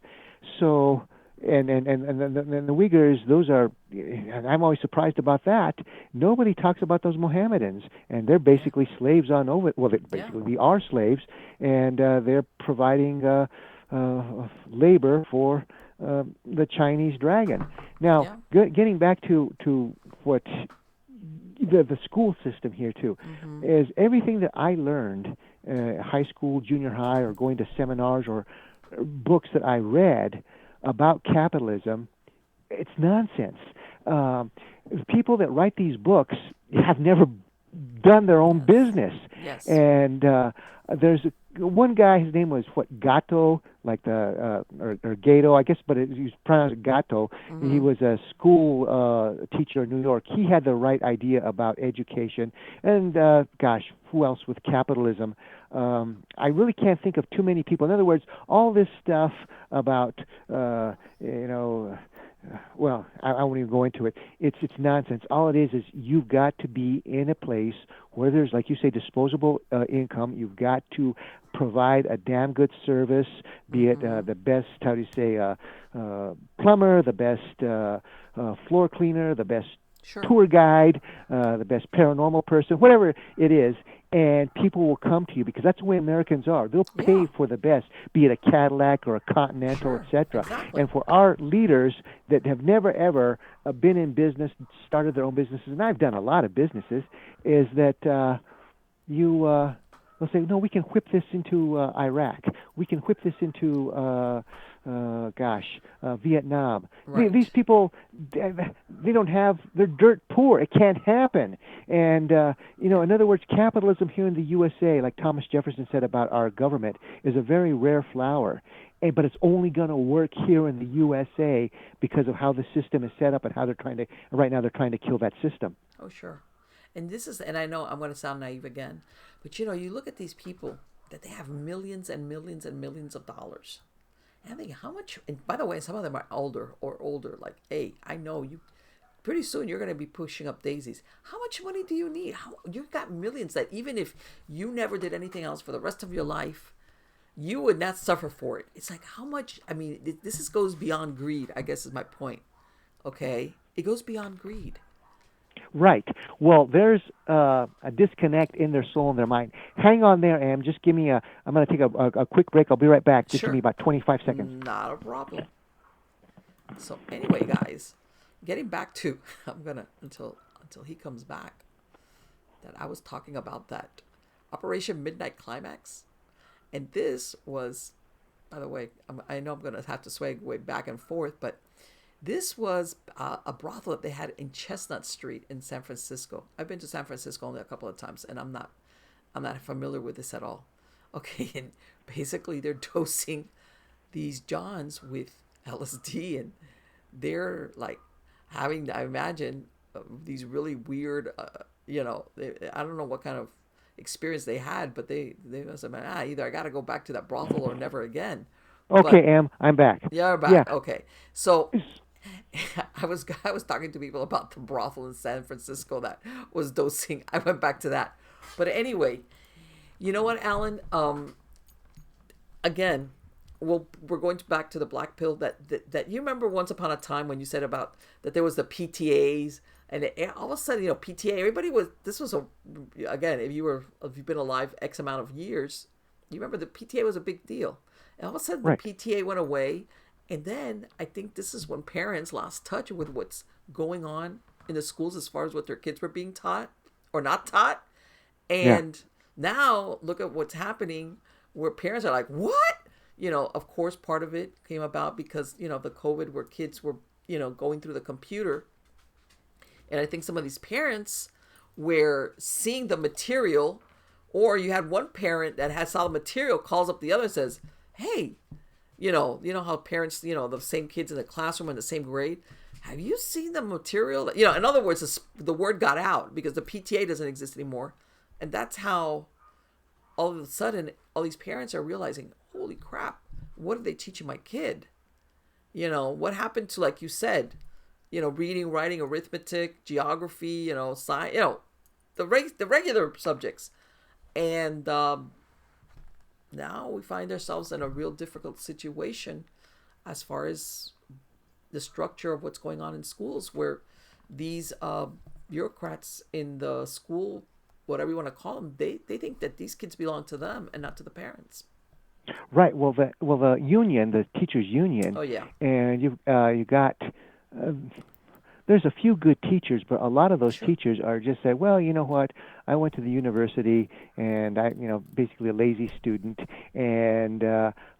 So and the Uyghurs, those are, and I'm always surprised about that. Nobody talks about those Mohammedans, and they're Yeah. basically slaves on over. Well, Yeah. they are slaves, and they're providing labor for the Chinese dragon. Now, Yeah. getting back to what the school system here too Mm-hmm. is everything that I learned, high school, junior high, or going to seminars or books that I read about capitalism. It's nonsense. Um, People that write these books have never done their own Yes. business, Yes. and there's one guy. His name was what, Gato, like the or Gato, I guess, but he's pronounced Gato. He Mm-hmm. was a school teacher in New York. He had the right idea about education, and gosh, who else with capitalism? I really can't think of too many people. In other words, all this stuff about you know well, I won't even go into it. It's nonsense. All it is you've got to be in a place where there's, like you say, disposable income. You've got to provide a damn good service, be it Mm-hmm. the best, how do you say, plumber, the best floor cleaner, the best Sure. tour guide, the best paranormal person, whatever it is, and people will come to you because that's the way Americans are. They'll pay Yeah. for the best, be it a Cadillac or a Continental, Sure. etc. Exactly. And for our leaders that have never ever been in business, started their own businesses, and I've done a lot of businesses, is that you they'll say, no, we can whip this into Iraq. We can whip this into Vietnam. These Right. people, they don't have, they're dirt poor. It can't happen. And Yeah. in other words, capitalism here in the USA, like Thomas Jefferson said about our government, is a very rare flower. But it's only going to work here in the USA because of how the system is set up and how they're trying to. Right now, they're trying to kill that system. Oh, sure. And this is, and I know I'm going to sound naive again, but you look at these people that they have millions and millions and millions of dollars. And I think how much, and by the way, some of them are older. Like, hey, I know you, pretty soon you're going to be pushing up daisies. How much money do you need? You've got millions that even if you never did anything else for the rest of your life, you would not suffer for it. It's like, how much, I mean, goes beyond greed, I guess is my point. Okay? It goes beyond greed. Right. Well, there's a disconnect in their soul and their mind. Hang on there, Am. Just give me a. I'm going to take a quick break. I'll be right back. Just give me Sure. about 25 seconds. Not a problem. So anyway, guys, getting back to I'm gonna until he comes back. That I was talking about that Operation Midnight Climax, and this was, by the way, I know I'm gonna have to sway way back and forth, but this was a brothel that they had in Chestnut Street in San Francisco. I've been to San Francisco only a couple of times, and I'm not familiar with this at all. Okay, and basically they're dosing these Johns with LSD, and they're like having, I imagine, these really weird, I don't know what kind of experience they had, but they must have been, either I got to go back to that brothel or never again. Okay, But Am. I'm back. yeah, Yeah. back. Okay, so I was talking to people about the brothel in San Francisco that was dosing. I went back to that, but anyway, you know what, Alan? Again, we're going back to the black pill that you remember once upon a time when you said about that there was the PTAs, and all of a sudden, PTA, everybody was, this was again, if you've been alive X amount of years, you remember the PTA was a big deal, and all of a sudden the Right. PTA went away. And then I think this is when parents lost touch with what's going on in the schools as far as what their kids were being taught or not taught. Yeah. And now look at what's happening where parents are like, what? of course, part of it came about because, the COVID, where kids were, going through the computer. And I think some of these parents were seeing the material, or you had one parent that had saw the material, calls up the other and says, hey, how parents, the same kids in the classroom in the same grade, have you seen the material? In other words, the word got out because the PTA doesn't exist anymore. And that's how all of a sudden all these parents are realizing, holy crap, what are they teaching my kid? What happened to, like you said, reading, writing, arithmetic, geography, science, the regular subjects. And now we find ourselves in a real difficult situation as far as the structure of what's going on in schools, where these bureaucrats in the school, whatever you want to call them, they think that these kids belong to them and not to the parents. Right. Well, the union, the teachers' union, Oh yeah. and you got. There's a few good teachers, but a lot of those Sure. teachers are just say, well, you know what? I went to the university, and basically a lazy student, and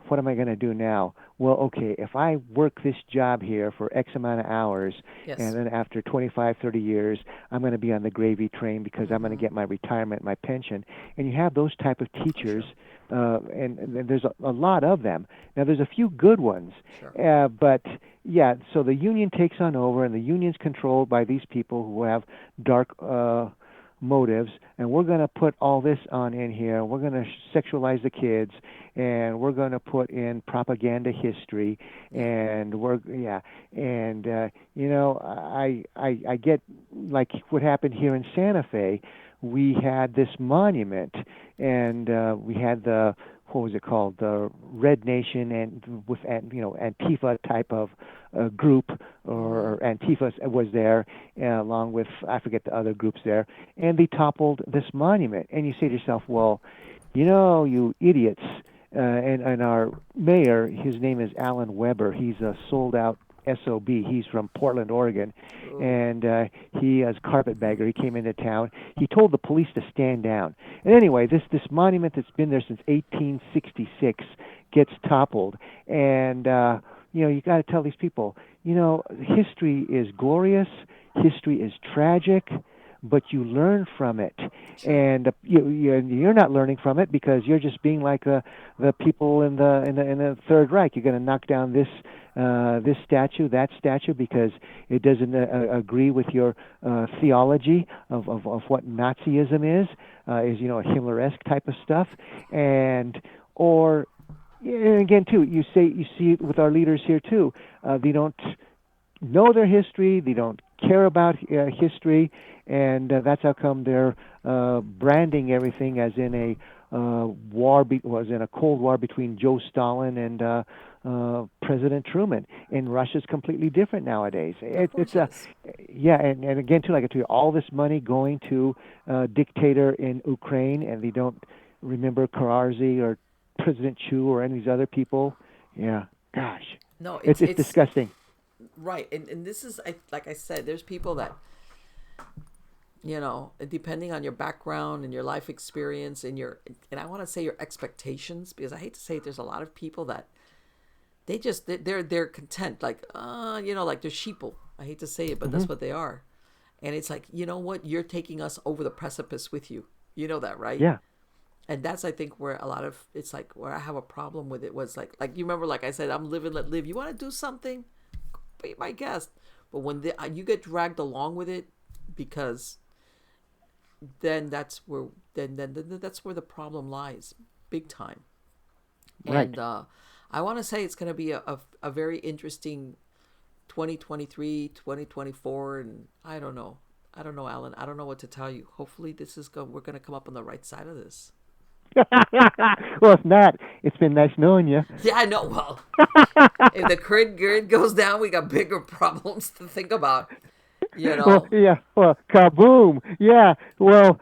what am I going to do now? Well, okay, if I work this job here for X amount of hours, and Yes. then after 25, 30 years, I'm going to be on the gravy train because I'm going to Mm-hmm. get my retirement, my pension. And you have those type of teachers, Sure. and there's a lot of them. Now, there's a few good ones, Sure. but yeah, so the union takes on over, and the union's controlled by these people who have dark motives, and we're going to put all this on in here. We're going to sexualize the kids, and we're going to put in propaganda history, Yeah. and and I get like what happened here in Santa Fe. We had this monument, and we had the what was it called, the Red Nation, and with Antifa type of group, Mm-hmm. or Antifa was there, along with, I forget the other groups there, and they toppled this monument. And you say to yourself, well, you idiots. And our mayor, his name is Alan Weber. He's a sold out SOB. He's from Portland, Oregon, Oh. and he is carpetbagger. He came into town. He told the police to stand down. And anyway, this monument that's been there since 1866 gets toppled, and you got to tell these people, history is glorious, history is tragic, but you learn from it, Sure. and you're not learning from it because you're just being like the people in the Third Reich. You're going to knock down this statue, that statue, because it doesn't agree with your theology of what Nazism is a Himmler-esque type of stuff, and or and again too, you see it with our leaders here too. They don't know their history. They don't care about history, and that's how come they're branding everything as in a was in a Cold War between Joe Stalin and President Truman. And Russia's completely different nowadays. Of It's course it is. yeah, and again too, like I tell you, all this money going to dictator in Ukraine, and they don't remember Kararzy or President Chu or any of these other people. Yeah, gosh, No, it's it's disgusting. right. And this is, like I said, there's people that, depending on your background and your life experience and I want to say your expectations, because I hate to say it, there's a lot of people that they're content, like like they're sheeple. I hate to say it, but Hmm. that's what they are. And it's like, you know what, you're taking us over the precipice with you. You know that, right? Yeah. And that's, I think, where a lot of it's like where I have a problem with it was like you remember, like I said, I'm live and let live. You want to do something, be my guest. But when you get dragged along with it, because then that's where the problem lies, big time. Right. And I want to say it's going to be a very interesting 2023, 2024, and I don't know. I don't know, Alan. I don't know what to tell you. Hopefully, we're going to come up on the right side of this. Well, if not, it's been nice knowing you. Yeah, I know. Well, if the grid goes down, we got bigger problems to think about. You Well, know. yeah. Well, kaboom. Yeah. Well,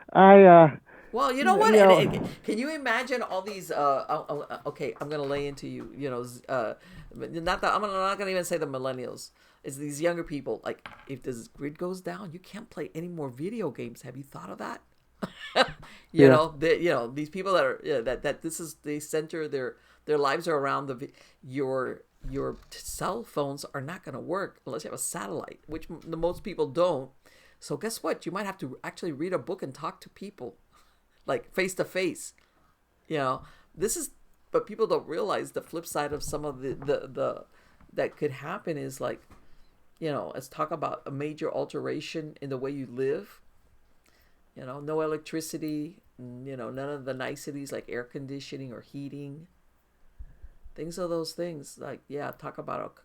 Well, you know you what? know, Can you imagine all these? Okay, I'm gonna lay into you. Not that not gonna even say the millennials. It's these younger people. Like, if this grid goes down, you can't play any more video games. Have you thought of that? yeah. These people that are, yeah, that this is, they center Their lives are around your cell phones are not going to work unless you have a satellite, which the most people don't. So guess what? You might have to actually read a book and talk to people, like face to face. You know, this is, but people don't realize the flip side of some of the that could happen is like, let's talk about a major alteration in the way you live. No electricity, none of the niceties like air conditioning or heating. Things are those things. Like, yeah, talk about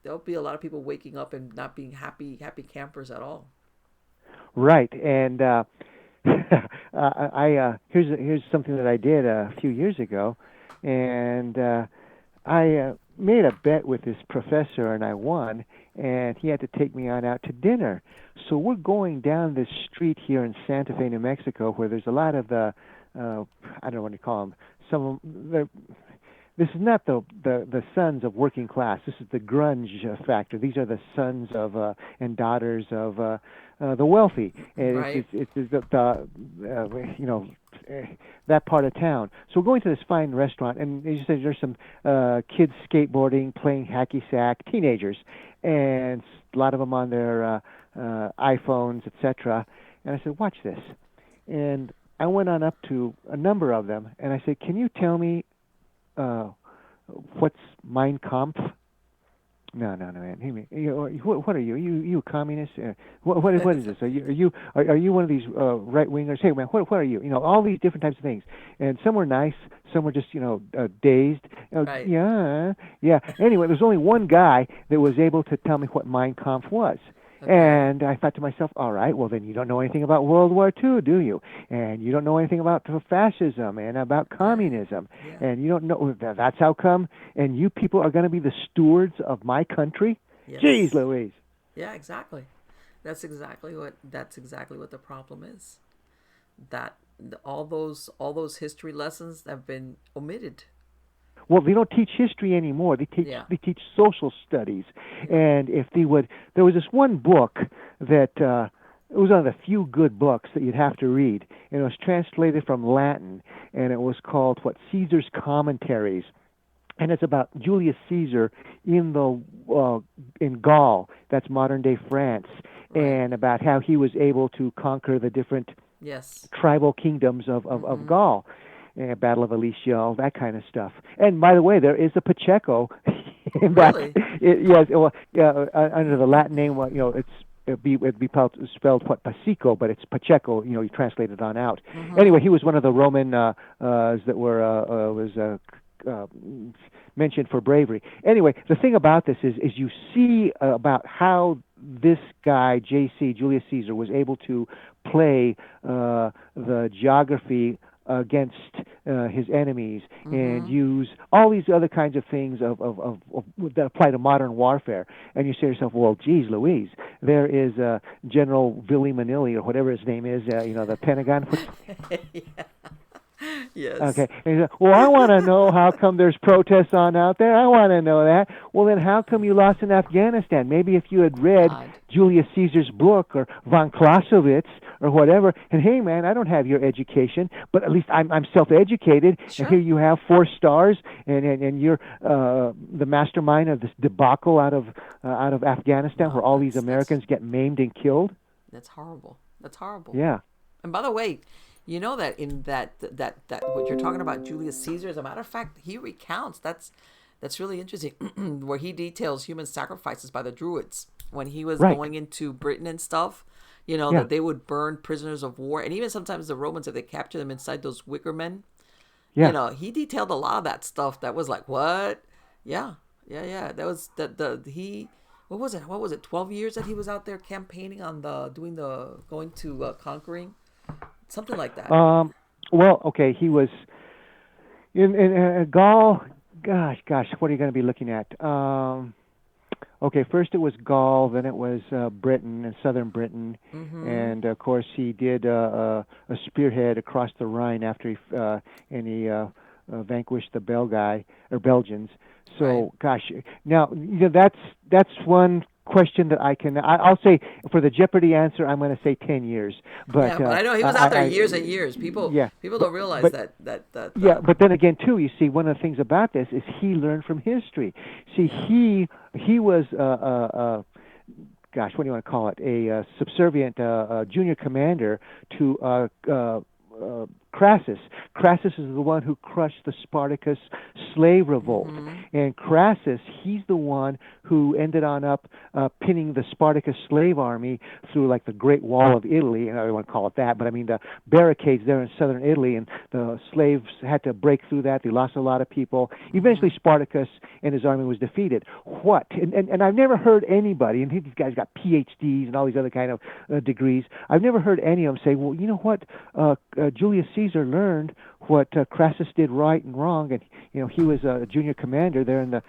there'll be a lot of people waking up and not being happy campers at all. Right, and here's something that I did a few years ago, and I made a bet with this professor, and I won, and he had to take me on out to dinner. So we're going down this street here in Santa Fe, New Mexico, where there's a lot of the I don't know what you call them. Some of them, this is not the sons of working class. This is the grunge factor. These are the sons of and daughters of the wealthy. And Right. it's that part of town. So we're going to this fine restaurant, and as you said, there's some kids skateboarding, playing hacky sack, teenagers, and a lot of them on their iPhones, etc. And I said, watch this. And I went on up to a number of them, and I said, can you tell me what's Mein Kampf? No, man. What are you? You a communist? What is this? Are you one of these right wingers? Hey man, what are you? All these different types of things. And some were nice, some were just dazed. Right. Yeah. Anyway, there's only one guy that was able to tell me what Mein Kampf was. Okay. And I thought to myself, all right, well then you don't know anything about World War II, do you? And you don't know anything about fascism and about Right. communism. Yeah. And you don't know that's how come. And you people are going to be the stewards of my country? Jeez, Yes. Louise. Yeah, exactly. That's exactly what the problem is. That all those history lessons have been omitted. Well, they don't teach history anymore. Yeah. They teach social studies. Yeah. And if they would, there was this one book that it was one of the few good books that you'd have to read, and it was translated from Latin, and it was called Caesar's Commentaries, and it's about Julius Caesar in Gaul, that's modern day France, Right. and about how he was able to conquer the different Yes. tribal kingdoms of Mm-hmm. Gaul, Battle of Alesia, all that kind of stuff. And by the way, there is a Pacheco in that. Really? Yes, well, under the Latin name, well, it'd be spelled Pacheco, but it's Pacheco. You translate it on out. Mm-hmm. Anyway, he was one of the Roman that was mentioned for bravery. Anyway, the thing about this is you see about how this guy Julius Caesar was able to play the geography against his enemies and Mm-hmm. use all these other kinds of things that apply to modern warfare. And you say to yourself, well, geez, Louise, there is General Billy Manili or whatever his name is, the Pentagon. Yeah. Yes. Okay. And he said, well, I want to know how come there's protests on out there. I want to know that. Well, then how come you lost in Afghanistan? Maybe if you had read God. Julius Caesar's book or von Clausewitz or whatever, and hey, man, I don't have your education, but at least I'm self-educated, and here Sure. you have 4 stars, and you're the mastermind of this debacle out of Afghanistan where No, all these that's Americans get maimed and killed. that's horrible. That's horrible. Yeah. And by the way, you know that in that what you're talking about, Julius Caesar, as a matter of fact, he recounts. That's really interesting, where he details human sacrifices by the Druids when he was Right. going into Britain and stuff. Yeah. That they would burn prisoners of war, and even sometimes the Romans, if they captured them inside those wicker men, Yeah. he detailed a lot of that stuff. That was like, what? Yeah, yeah. That was the he. What was it? 12 years that he was out there campaigning on going to conquering, something like that. Well, okay, he was in Gaul. Gosh, what are you going to be looking at? Okay, first it was Gaul, then it was Britain and southern Britain, Mm-hmm. and of course he did a spearhead across the Rhine after he vanquished the Belgians. Right. So, gosh, now that's one question that I'll say for the Jeopardy answer, I'm going to say 10 years. But Yeah, but I know he was out there years and years. yeah, People but don't realize but that. yeah, but then again, too, you see, one of the things about this is he learned from history. See, Yeah. he was gosh, what do you want to call it? A subservient junior commander to Crassus. Crassus is the one who crushed the Spartacus slave revolt, Mm-hmm. and Crassus, he's the one who ended on up pinning the Spartacus slave army through like the Great Wall of Italy. And I don't want to call it that, but I mean the barricades there in southern Italy, and the slaves had to break through that. They lost a lot of people. Eventually, Spartacus and his army was defeated. What? And I've never heard anybody, and these guys got PhDs and all these other kind of degrees. I've never heard any of them say, well, you know what? Julius Caesar learned what Crassus did right and wrong, and he was a junior commander there in the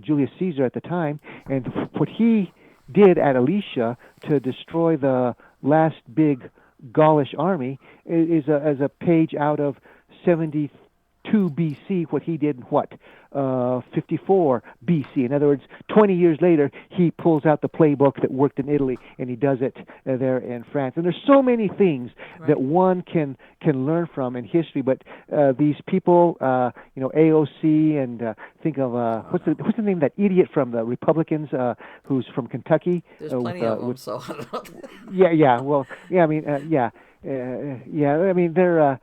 Julius Caesar at the time, and what he did at Alesia to destroy the last big Gaulish army is as a page out of 72 BC. What he did in 54 BC. In other words, 20 years later, he pulls out the playbook that worked in Italy, and he does it there in France. And there's so many things that one can learn from in history. But these people, AOC, and think of what's the name of that idiot from the Republicans who's from Kentucky? There's plenty of them, so I don't know. Yeah. Well, yeah. I mean, yeah. I mean, they're.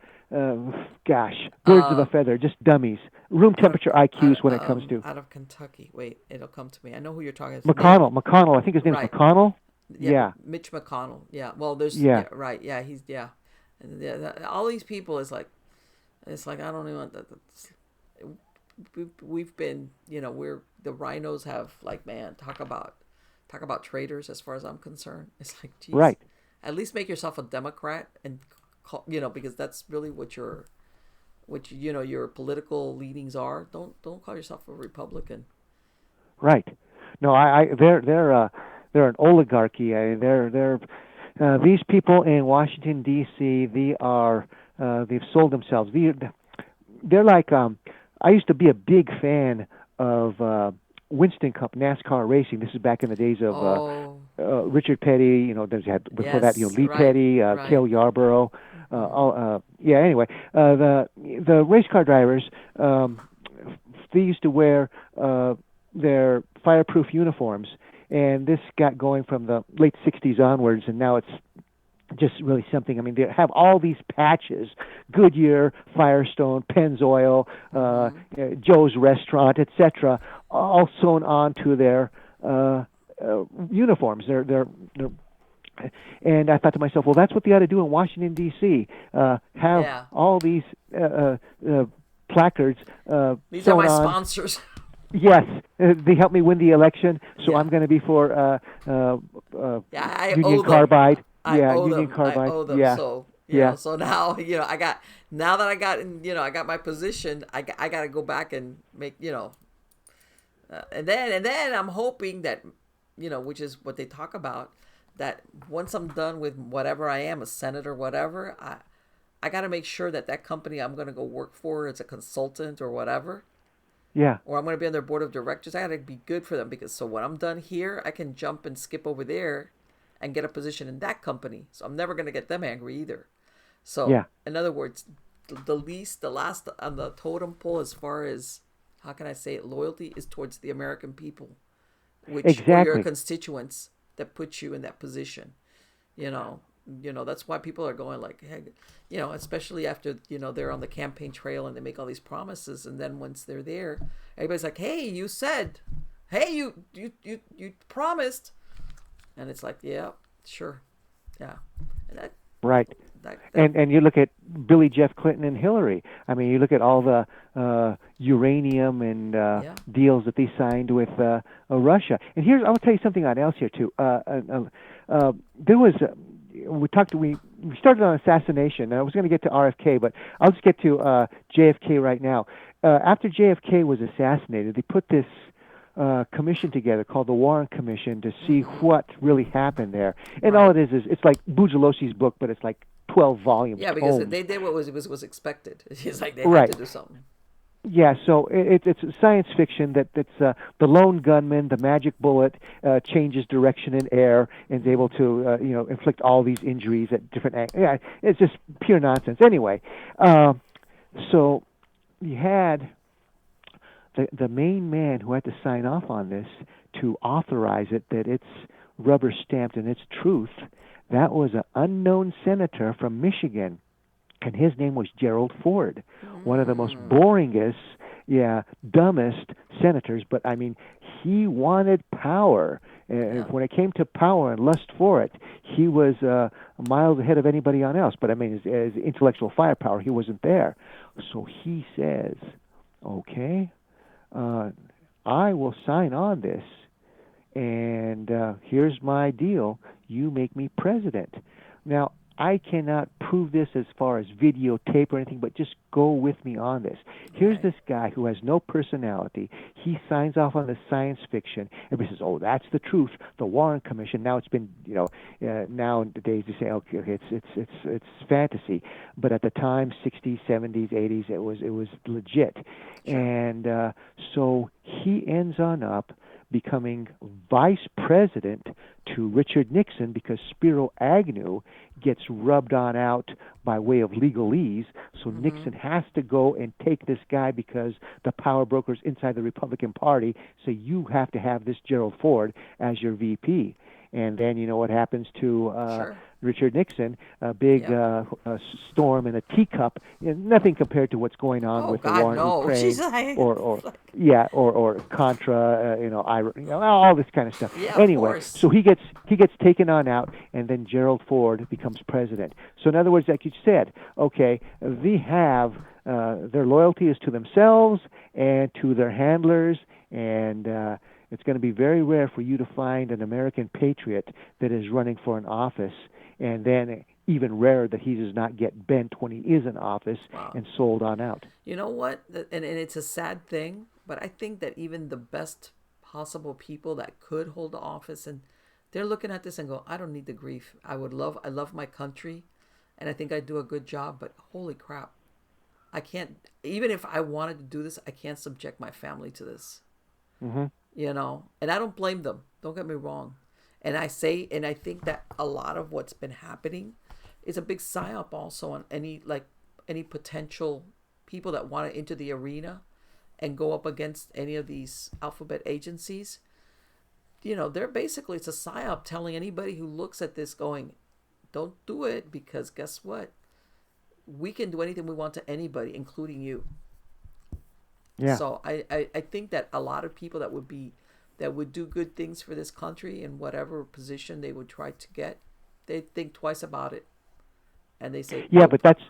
Gosh, birds of a feather, just dummies. Room temperature IQs when it comes to out of Kentucky. Wait, it'll come to me. I know who you're talking about. McConnell. I think his name's Right. McConnell. Yeah, Yeah. Mitch McConnell. Yeah. Well, there's Yeah. right. Yeah, he's And all these people is like, it's like I don't even. We've been, we're the rhinos have like, man, talk about traitors as far as I'm concerned. It's like, geez, Right. at least make yourself a Democrat and because that's really what your political leanings are. Don't call yourself a Republican. Right. No, they're an oligarchy. They're these people in Washington D.C. They've sold themselves. They're like I used to be a big fan of Winston Cup NASCAR racing. This is back in the days of Richard Petty. Before that, Lee Petty, Cale Yarborough. Anyway, the race car drivers, they used to wear their fireproof uniforms, and this got going from the late '60s onwards, and now it's just really something. I mean, they have all these patches: Goodyear, Firestone, Pennzoil, Joe's Restaurant, etc., all sewn onto their uniforms. They're And I thought to myself, well, that's what they ought to do in Washington, D.C. Have all these placards These are my on. sponsors. Yes, they helped me win the election, so I'm going to be for Union Carbide. Union Carbide. I owe them. So so now I got my position. I got to go back and make and then I'm hoping that which is what they talk about, that once I'm done with whatever I am, a senator, whatever, I got to make sure that company I'm going to go work for as a consultant or whatever. Yeah. Or I'm going to be on their board of directors. I got to be good for them, because so when I'm done here, I can jump and skip over there and get a position in that company. So I'm never going to get them angry either. So in other words, the last on the totem pole as far as, how can I say it, loyalty is towards the American people, which are your constituents that put you in that position. That's why people are going like, hey, especially after, they're on the campaign trail and they make all these promises. And then once they're there, everybody's like, hey, you said, hey, you promised. And it's like, yeah, sure. Yeah. And right. And you look at Billy, Jeff Clinton, and Hillary. I mean, you look at all the uranium and deals that they signed with Russia. And I'll tell you something else here too. There was we started on assassination. And I was going to get to RFK, but I'll just get to JFK right now. After JFK was assassinated, they put this commission together called the Warren Commission to see what really happened there. And all it is it's like Bujalowski's book, but it's like 12 volumes. Yeah, because they did what was expected. It's like they had to do something. Yeah, so it's science fiction that's the lone gunman, the magic bullet changes direction in air and is able to inflict all these injuries at different yeah, it's just pure nonsense. Anyway, uh, so you had the main man who had to sign off on this to authorize it that it's rubber stamped and it's truth. That was an unknown senator from Michigan, and his name was Gerald Ford, one of the most Mm, boringest, yeah, dumbest senators. But I mean, he wanted power. yeah, When it came to power and lust for it, he was miles ahead of anybody on else. But I mean, as intellectual firepower, he wasn't there. So he says, "Okay, uh, I will sign on this, and here's my deal. You make me president." Now, I cannot prove this as far as videotape or anything, but just go with me on this. Here's right, this guy who has no personality. He signs off on the science fiction. Everybody says, "Oh, that's the truth." The Warren Commission. Now it's been, nowadays they say, "Okay, okay, it's fantasy," but at the time, 60s, 70s, 80s, it was legit, sure. and so he ends on up becoming vice president to Richard Nixon because Spiro Agnew gets rubbed on out by way of legalese. So Mm-hmm. Nixon has to go and take this guy because the power brokers inside the Republican Party say you have to have this Gerald Ford as your VP. And then you know what happens to Sure. Richard Nixon, a big Yep. storm in a teacup, nothing compared to what's going on Oh with the God, war in no. She's Ukraine like, or yeah, or Contra, all this kind of stuff. yeah, of Anyway, course. so he gets taken on out, and then Gerald Ford becomes president. So in other words, like you said, okay, they have their loyalty is to themselves and to their handlers, and it's going to be very rare for you to find an American patriot that is running for an office, and then even rarer that he does not get bent when he is in office Wow. and sold on out. You know what? And it's a sad thing, but I think that even the best possible people that could hold the office, and they're looking at this and go, I don't need the grief. I love my country, and I think I do a good job, but holy crap. I can't, even if I wanted to do this, I can't subject my family to this, Hmm. and I don't blame them. Don't get me wrong. And I think that a lot of what's been happening is a big psyop also on any potential people that want to enter the arena and go up against any of these alphabet agencies. They're basically, it's a psyop telling anybody who looks at this going, don't do it, because guess what? We can do anything we want to anybody, including you. Yeah. So I think that a lot of people that would do good things for this country in whatever position they would try to get, they think twice about it and they say Yeah, nope. but that's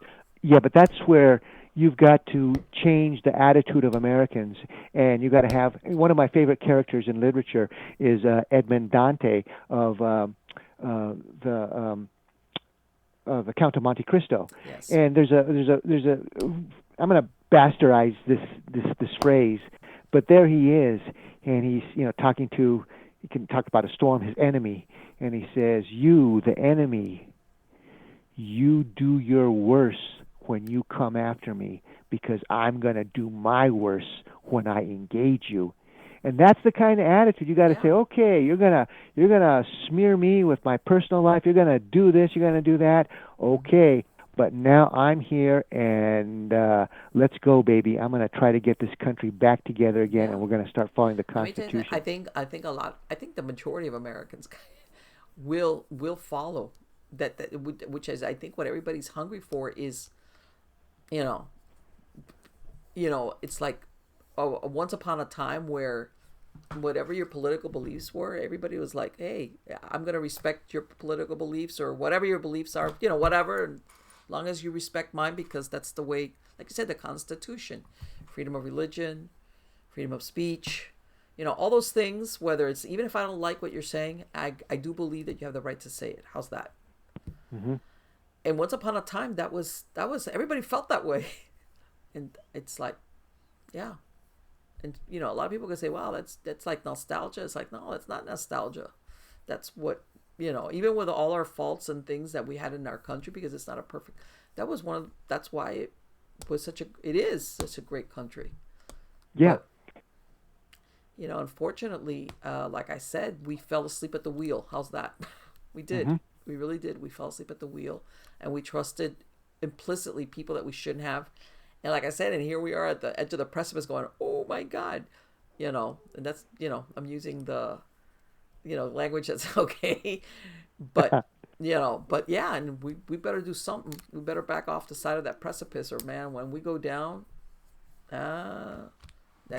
yeah, but that's where you've got to change the attitude of Americans, and you got to have one of my favorite characters in literature is Edmond Dante of uh, the um, the Count of Monte Cristo, Yes. and there's a I'm going to bastardize this phrase, but there he is, and he's talking to he can talk about a storm, his enemy, and he says, "You, the enemy, you do your worst when you come after me because I'm going to do my worst when I engage you." And that's the kind of attitude you got to say, Yeah. "Okay, you're going to smear me with my personal life. You're going to do this, you're going to do that. Okay, but now I'm here and let's go, baby. I'm going to try to get this country back together again Yeah. and we're going to start following the Let me tell you that Constitution." I think the majority of Americans will follow which is I think what everybody's hungry for is, you know, it's like once upon a time where whatever your political beliefs were, everybody was like, "Hey, I'm going to respect your political beliefs or whatever your beliefs are, whatever, and as long as you respect mine because that's the way, like you said, the Constitution, freedom of religion, freedom of speech, all those things, whether it's even if I don't like what you're saying, I do believe that you have the right to say it. How's that?" Hmm. And once upon a time that was everybody felt that way. And it's like, yeah. And a lot of people can say, "Wow, that's like nostalgia." It's like, no, it's not nostalgia. That's what, even with all our faults and things that we had in our country, because it's not a perfect. That was one of. That's why it is such a great country. Yeah. But unfortunately, like I said, we fell asleep at the wheel. How's that? We did. Hmm. We really did. We fell asleep at the wheel, and we trusted implicitly people that we shouldn't have. And like I said, and here we are at the edge of the precipice, going, "Oh my God," And that's I'm using the language that's okay, but but yeah, and we better do something. We better back off the side of that precipice, or man, when we go down, then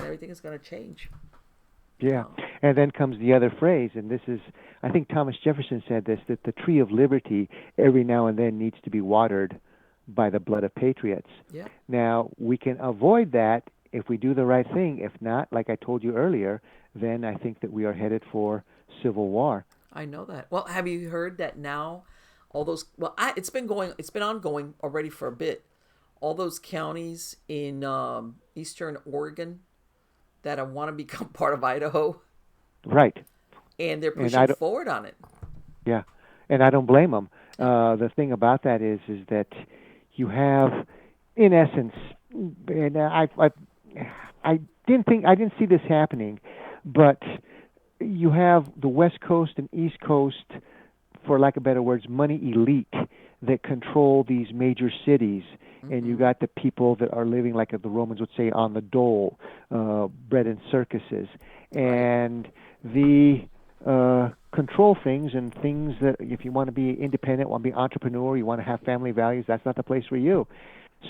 everything is going to change. Yeah. And then comes the other phrase, and this is, I think Thomas Jefferson said this, that the tree of liberty every now and then needs to be watered by the blood of patriots. Yeah, Now, we can avoid that if we do the right thing. If not, like I told you earlier, then I think that we are headed for civil war. I know that. Well, have you heard that now? All those it's been ongoing already for a bit. All those counties in eastern Oregon that want to become part of Idaho, Right. and they're And I pushing don't, forward on it. yeah. And I don't blame them. Yeah. The thing about that is that you have, in essence, and I I didn't see this happening, but you have the West Coast and East Coast, for lack of better words, money elite that control these major cities, and you Mm-hmm. got the people that are living like the Romans would say on the dole, bred in circuses, Right. and the control things and things that if you want to be independent, want to be entrepreneur, you want to have family values, that's not the place for you.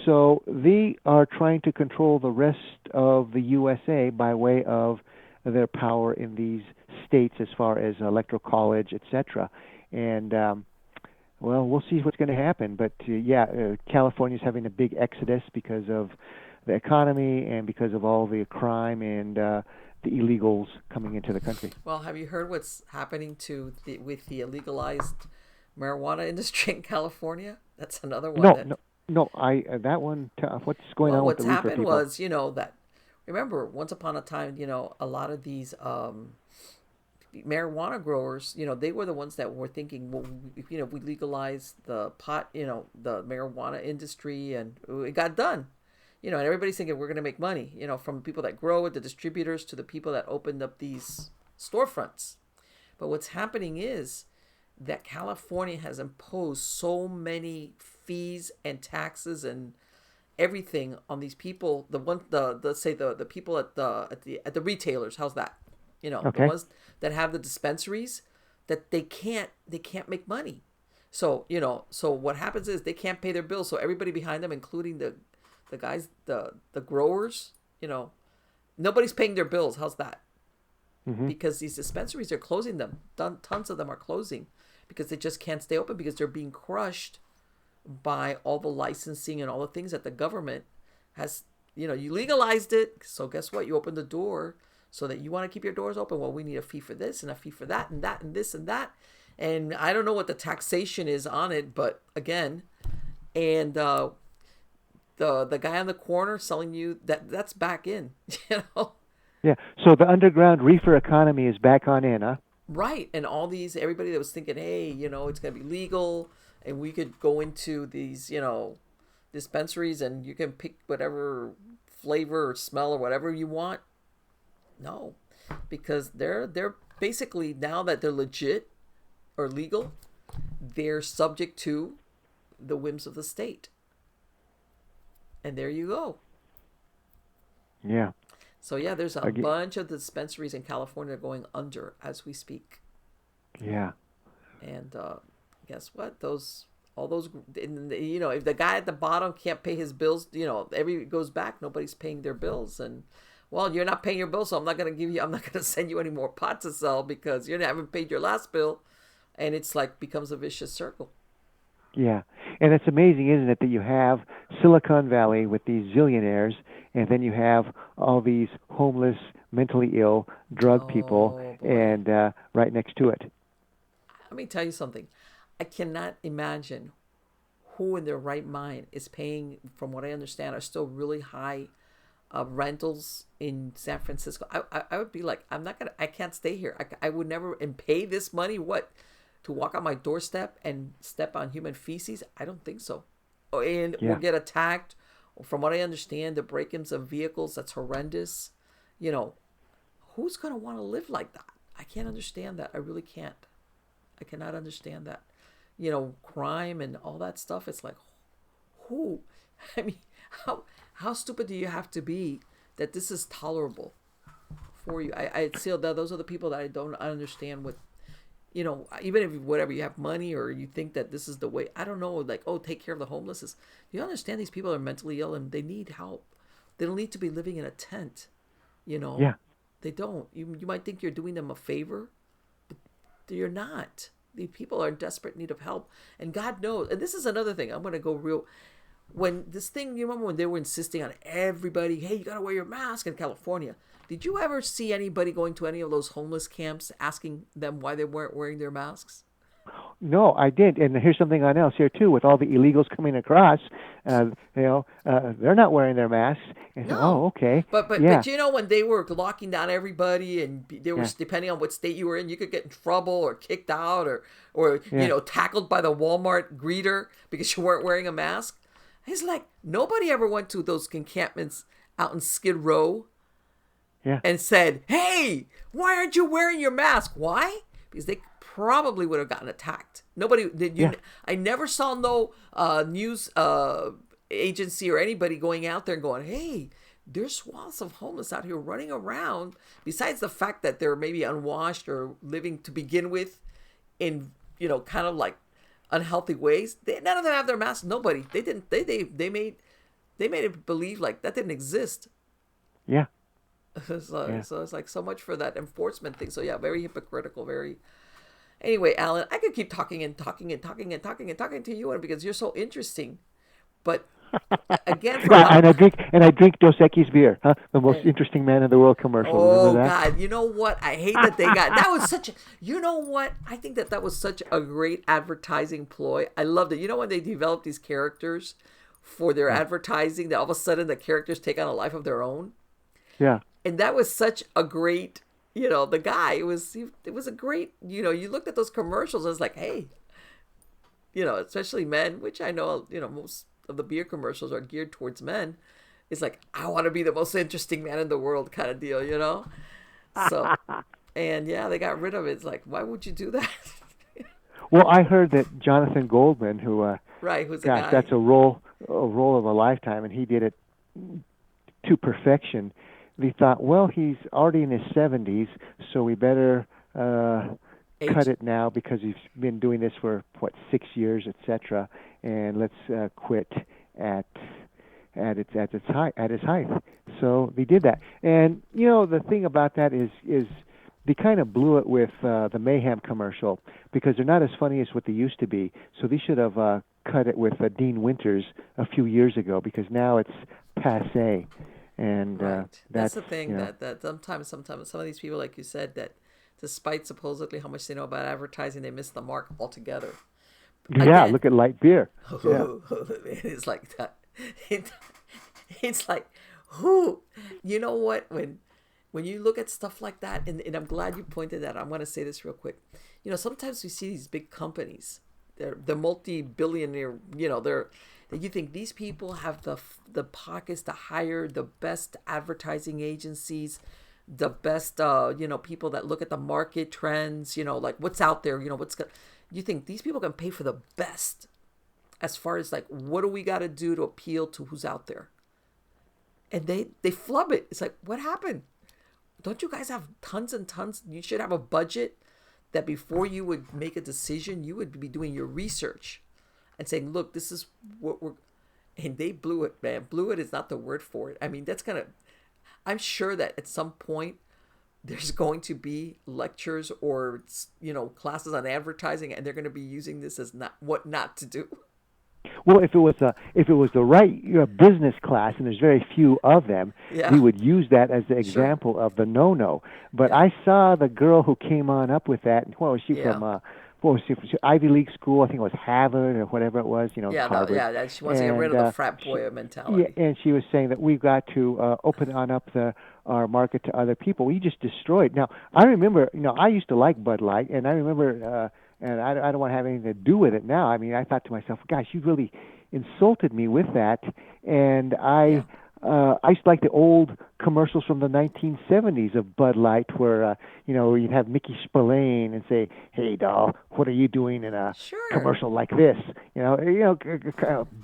So they are trying to control the rest of the USA by way of their power in these states as far as electoral college, etc. And well, we'll see what's going to happen. But California's having a big exodus because of the economy and because of all the crime and the illegals coming into the country. Well, have you heard what's happening with the illegalized marijuana industry in California? That's another one No, that. no, no. I that one. What's going Well, on with what's the reefer happened people? was, that remember once upon a time, a lot of these marijuana growers, they were the ones that were thinking, well, if we legalize the pot, the marijuana industry, and it got done. And everybody's thinking we're going to make money, from people that grow it, the distributors, to the people that opened up these storefronts. But what's happening is that California has imposed so many fees and taxes and everything on these people. Let's say the people at the retailers. How's that? The Okay. ones that have the dispensaries, that they can't make money. So what happens is they can't pay their bills. So everybody behind them, including the guys, the growers, nobody's paying their bills. How's that? Hmm. Because these dispensaries are closing them. Tons of them are closing because they just can't stay open because they're being crushed by all the licensing and all the things that the government has. You legalized it, so guess what? You opened the door so that you want to keep your doors open. Well, we need a fee for this and a fee for that and that and this and that. And I don't know what the taxation is on it, but again, and the guy on the corner selling you that's back in, you know. Yeah. So the underground reefer economy is back on in, huh? Right. And everybody that was thinking, hey, it's going to be legal and we could go into these, dispensaries and you can pick whatever flavor or smell or whatever you want. No, because they're basically, now that they're legit or legal, they're subject to the whims of the state. And there you go. Yeah. So yeah, there's a Again. bunch of dispensaries in California going under as we speak. Yeah. And guess what? All those, if the guy at the bottom can't pay his bills, every goes back, nobody's paying their bills, and well, you're not paying your bill, so I'm not gonna send you any more pot to sell because you haven't paid your last bill, and it's like becomes a vicious circle. Yeah. And it's amazing, isn't it, that you have Silicon Valley with these zillionaires, and then you have all these homeless, mentally ill, drug people, Oh boy. and right next to it. Let me tell you something. I cannot imagine who in their right mind is paying, from what I understand, are still really high rentals in San Francisco. I would be like, I can't stay here. I would never, and pay this money, what, to walk on my doorstep and step on human feces? I don't think so. Or Yeah. get attacked From what I understand, the break-ins of vehicles, that's horrendous. You know, who's going to want to live like that? I can't understand that. I really can't. I cannot understand that. You know, crime and all that stuff. It's like, who? I mean, how stupid do you have to be that this is tolerable for you? I feel that those are the people that I don't understand what, you know, even if whatever you have money or you think that this is the way, I don't know, like, oh, take care of the homeless. You understand these people are mentally ill and they need help. They don't need to be living in a tent, you know. Yeah. They don't. You might think you're doing them a favor, but you're not. These people are in desperate need of help. And God knows, and this is another thing, I'm going to go real, when this thing, you remember when they were insisting on everybody, hey, you got to wear your mask in California. Did you ever see anybody going to any of those homeless camps asking them why they weren't wearing their masks? No, I didn't. And here's something else here too. With all the illegals coming across, they're not wearing their masks. And so, No. oh, okay, But yeah, you know, when they were locking down everybody and there yeah, was, depending on what state you were in, you could get in trouble or kicked out or you yeah, know, tackled by the Walmart greeter because you weren't wearing a mask. It's like nobody ever went to those encampments out in Skid Row yeah, and said, "Hey, why aren't you wearing your mask?" Why? Because they probably would have gotten attacked. Nobody did. yeah. I never saw no news agency or anybody going out there and going, "Hey, there's swaths of homeless out here running around." Besides the fact that they're maybe unwashed or living to begin with in, you know, kind of like unhealthy ways. None of them have their masks. Nobody. They didn't. They made it believe like that didn't exist. Yeah. So it's like so much for that enforcement thing. So yeah, very hypocritical. Very. Anyway, Alan, I could keep talking and talking and talking and talking and talking to you, and because you're so interesting. But again, for Yeah, how. and I drink Dos Equis beer, huh? The most interesting man in the world commercial. Remember Oh that? God, you know what? I hate that they got that was such a, you know what? I think that was such a great advertising ploy. I loved it. You know when they develop these characters for their Yeah, advertising, that all of a sudden the characters take on a life of their own. yeah, And that was such a great, you know, the guy, it was a great, you know, you looked at those commercials and it's like, hey, you know, especially men, which I know, you know, most of the beer commercials are geared towards men. It's like, I want to be the most interesting man in the world kind of deal, you know? So, and yeah, they got rid of it. It's like, why would you do that? Well, I heard that Jonathan Goldman, who, Right, who's the gosh, guy? that's a role of a lifetime, and he did it to perfection. They thought, well, he's already in his 70s, so we better cut Age. it now because he's been doing this for 6 years, etc. And let's quit at his height. So they did that, and you know the thing about that is they kind of blew it with the Mayhem commercial because they're not as funny as what they used to be. So they should have cut it with Dean Winters a few years ago because now it's passé. And Right. That's that's the thing you know that sometimes some of these people, like you said, that despite supposedly how much they know about advertising, they miss the mark altogether. yeah, Again, look at light beer. Yeah. it's like that. It, it's like who, you know what, when you look at stuff like that, and I'm glad you pointed that. I'm going to say this real quick. You know, sometimes we see these big companies, they're multi-billionaire, you know, they're that you think these people have the pockets to hire the best advertising agencies, the best you know, people that look at the market trends, you know, like what's out there, you know, you think these people can pay for the best as far as like what do we got to do to appeal to who's out there, and they flub it. It's like, what happened? Don't you guys have tons and tons? You should have a budget that before you would make a decision, you would be doing your research and saying, look, this is what we're, and they blew it, man. Blew it is not the word for it. I mean, that's kind of, I'm sure that at some point there's going to be lectures or, you know, classes on advertising, and they're going to be using this as not what not to do. Well, if it was the right business class, and there's very few of them, they Yeah, would use that as the sure. example of the no-no. But Yeah, I saw the girl who came on up with that. What was she yeah, from? What was she from? Ivy League school? I think it was Harvard or whatever it was. You know, yeah, no, Harvard. yeah. She wants to get rid And of the frat she, boy yeah, mentality. and she was saying that we've got to open on up our market to other people. We just destroyed. Now, I remember, I used to like Bud Light, and I remember and I don't want to have anything to do with it now. I mean, I thought to myself, gosh, you really insulted me with that. And Yeah. I used to like the old commercials from the 1970s of Bud Light, where you'd have Mickey Spillane and say, "Hey, doll, what are you doing in a Sure. commercial like this?"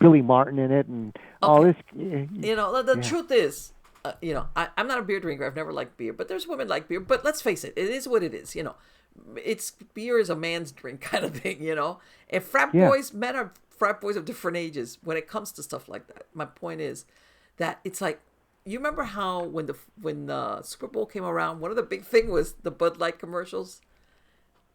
Billy Martin in it and all Okay. this. The Yeah, truth is, I'm not a beer drinker. I've never liked beer, but there's women like beer. But let's face it, it is what it is. It's beer is a man's drink kind of thing. And frat yeah, boys, men are frat boys of different ages when it comes to stuff like that. My point is that it's like, you remember how when the Super Bowl came around, one of the big thing was the Bud Light commercials.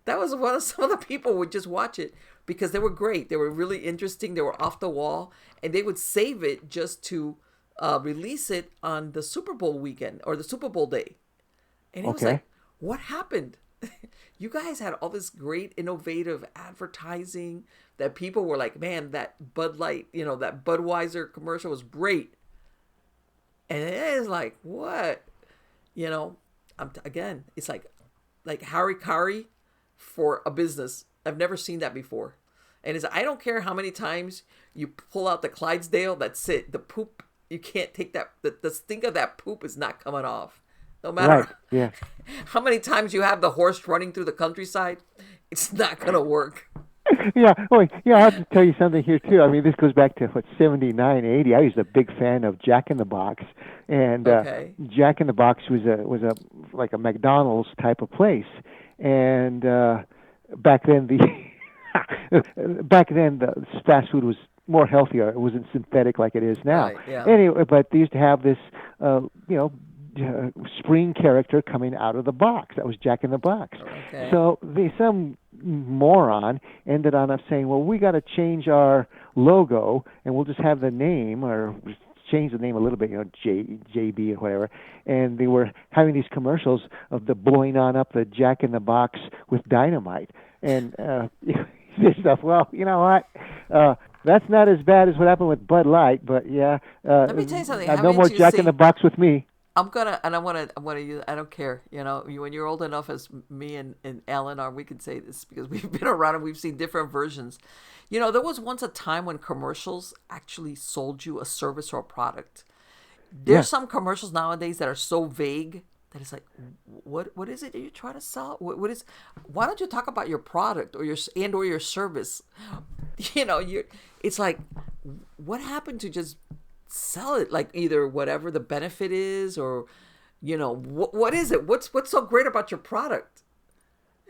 That was one of some of the people would just watch it because they were great. They were really interesting. They were off the wall, and they would save it just to release it on the Super Bowl weekend or the Super Bowl day. And it was okay. like, what happened? You guys had all this great innovative advertising that people were like, man, that Bud Light, that Budweiser commercial was great. And it is like, what? You know, again, it's like Harry Kari for a business. I've never seen that before. And I don't care how many times you pull out the Clydesdale, that's it. The poop, you can't take that. The stink of that poop is not coming off. No Right. matter Yeah. how many times you have the horse running through the countryside, it's not going to work. Yeah. Oh, yeah. I have to tell you something here too. I mean, this goes back to what 79, 80. I was a big fan of Jack in the Box, and Okay. Jack in the Box was a like a McDonald's type of place, and back then back then the fast food was more healthier. It wasn't synthetic like it is now. Right. Yeah. Anyway, but they used to have this, you know, spring character coming out of the box. That was Jack in the Box. Okay. So some moron ended on up saying, "Well, we got to change our logo, and we'll just have the name or." Change the name a little bit, JB or whatever, and they were having these commercials of the blowing on up the Jack in the Box with dynamite, and this stuff. Well, you know what? That's not as bad as what happened with Bud Light, but yeah, Let me tell you something. no Haven't more you Jack in the seen? Box with me. I'm gonna use. I don't care. When you're old enough as me and Alan are, we can say this because we've been around and we've seen different versions. There was once a time when commercials actually sold you a service or a product. Yeah, There's some commercials nowadays that are so vague that it's like, what is it that you're trying to sell? What is? Why don't you talk about your product or your service? You It's like, what happened to just sell it, like either whatever the benefit is, or what is it, what's so great about your product.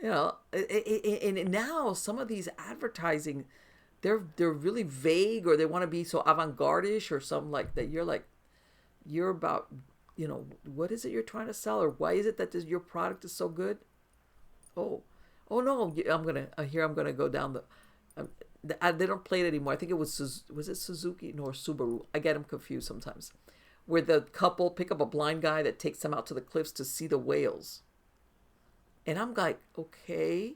And now some of these advertising, they're really vague, or they want to be so avant-garde-ish or something like that. You're about, what is it you're trying to sell, or why is it that your product is so good. Oh, oh no, I'm gonna go down um, they don't play it anymore. I think it was it Suzuki, no, or Subaru. I get them confused sometimes. Where the couple pick up a blind guy that takes them out to the cliffs to see the whales, and I'm like, okay,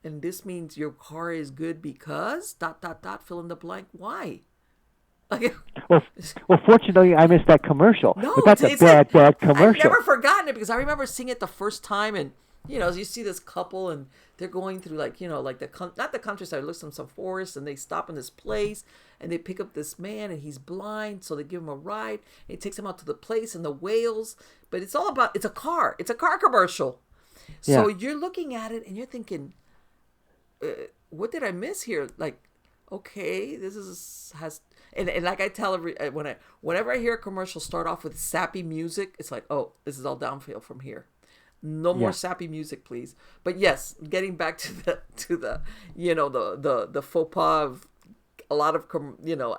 and this means your car is good because dot dot dot, fill in the blank. Why? Like, well, well, fortunately, I missed that commercial, no, but that's a it's like, bad I've commercial. never forgotten it because I remember seeing it the first time, and you see this couple and they're going through, like, like not the countryside, it looks like some forest, and they stop in this place and they pick up this man and he's blind, so they give him a ride. And it takes him out to the place and the whales, but it's a car commercial. Yeah, So you're looking at it and you're thinking, what did I miss here? Like, okay, this is has and like I tell whenever I hear a commercial start off with sappy music, it's like, oh, this is all downhill from here. No more yeah. sappy music, please. But yes, getting back to the the faux pas of a lot of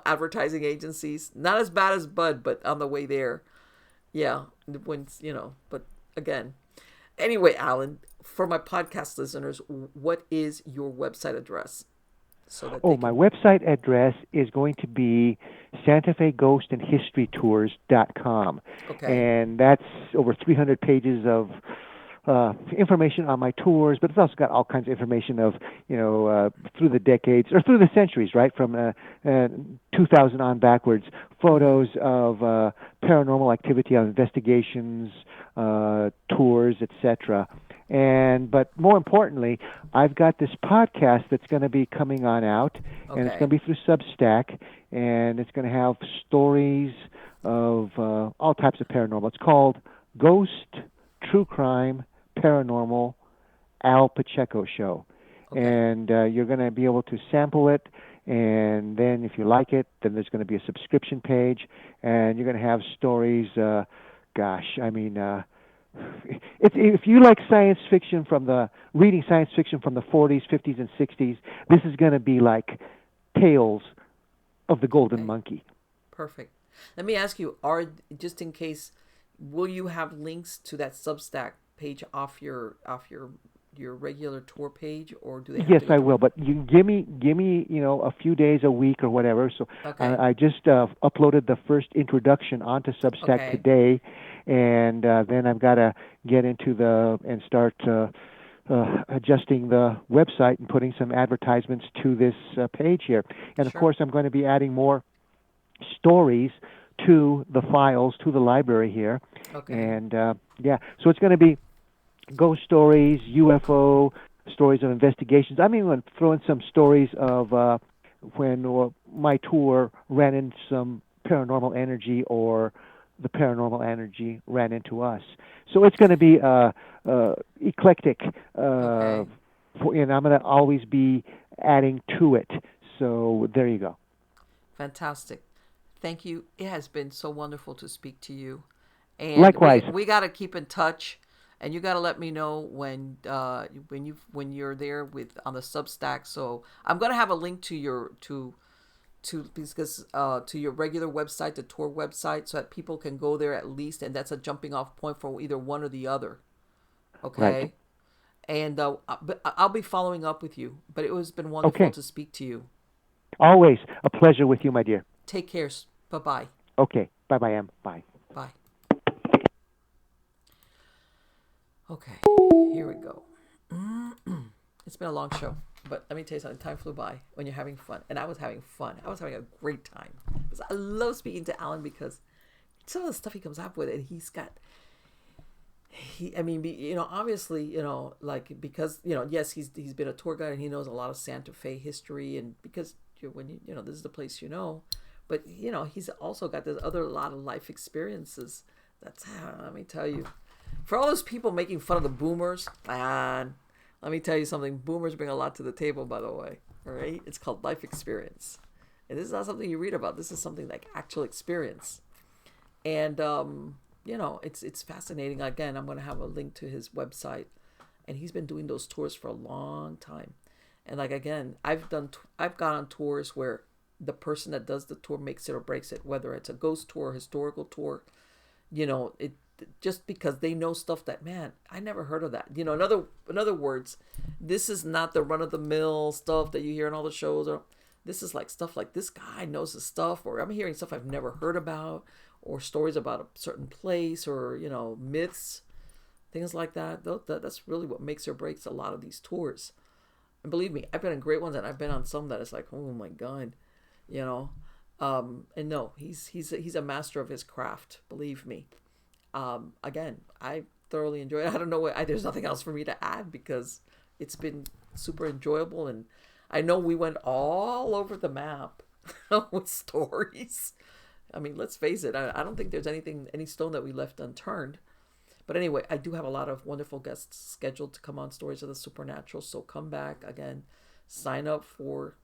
advertising agencies. Not as bad as Bud, but on the way there. Yeah, when but again. Anyway, Alan, for my podcast listeners, what is your website address so that Oh, they my can? website address is going to be Santa Fe Ghost and History Tours.com, Okay. and that's over 300 pages of information on my tours, but it's also got all kinds of information of, through the decades or through the centuries, right, from 2000 on backwards, Mm-hmm. photos of paranormal activity on investigations, tours, etc. But more importantly, I've got this podcast that's going to be coming on out, and it's going Okay. to be through Substack, and it's going to have stories of all types of paranormal. It's called Ghost, True Crime, Paranormal, Al Pacheco Show. Okay. And you're going to be able to sample it, and then if you like it, then there's going to be a subscription page, and you're going to have stories. Gosh, I mean, if you like science fiction from the reading science fiction from the 40s, 50s, and 60s, this is going to be like Tales of the Golden Okay. Monkey. Perfect. Let me ask you, are just in case, will you have links to that Substack page off your regular tour page, or do they have Yes, to go I through? will. But you give me, a few days a week or whatever. So Okay. I just uploaded the first introduction onto Substack Okay. today, and then I've got to get into the and start adjusting the website and putting some advertisements to this page here. And of Sure. course, I'm going to be adding more stories to the files to the library here, Okay. and yeah, so it's going to be ghost stories, UFO stories of investigations. I'm even throwing some stories of when my tour ran into some paranormal energy or the paranormal energy ran into us. So it's going to be eclectic, Okay. and I'm going to always be adding to it. So there you go. Fantastic. Thank you. It has been so wonderful to speak to you. And we Likewise. we got to keep in touch, and you got to let me know when you're there with on the Substack. So I'm going to have a link to your to because to your regular website, the tour website, so that people can go there at least, and that's a jumping off point for either one or the other. Right. Okay. And but I'll be following up with you. But it has been wonderful Okay. to speak to you. Always a pleasure with you, my dear. Take care. Bye bye. Okay. Bye bye, Em. Bye. Bye. Okay. Here we go. It's been a long show, but let me tell you something. Time flew by when you're having fun, and I was having fun. I was having a great time because I love speaking to Allan because some of the stuff he comes up with, and he's got. I mean, obviously, like because yes, he's been a tour guide and he knows a lot of Santa Fe history, and because when this is the place but he's also got this other lot of life experiences. That's how. Let me tell you, for all those people making fun of the boomers, man, let me tell you something. Boomers bring a lot to the table, by the way. All right, it's called life experience, and this is not something you read about. This is something like actual experience, and it's fascinating. Again, I'm going to have a link to his website, and he's been doing those tours for a long time. And like again, I've gone on tours where the person that does the tour makes it or breaks it, whether it's a ghost tour, historical tour, it just because they know stuff that, man, I never heard of that. In other words, this is not the run of the mill stuff that you hear in all the shows. Or this is like stuff like this guy knows his stuff, or I'm hearing stuff I've never heard about, or stories about a certain place, or myths, things like that. That's really what makes or breaks a lot of these tours. And believe me, I've been on great ones, and I've been on some that it's like, oh my god, you know. And no, he's a master of his craft. Believe me. Again, I thoroughly enjoyed it. I don't know there's nothing else for me to add because it's been super enjoyable, and I know we went all over the map with stories. I mean, let's face it. I don't think there's any stone that we left unturned. But anyway, I do have a lot of wonderful guests scheduled to come on Stories of the Supernatural. So come back again, sign up for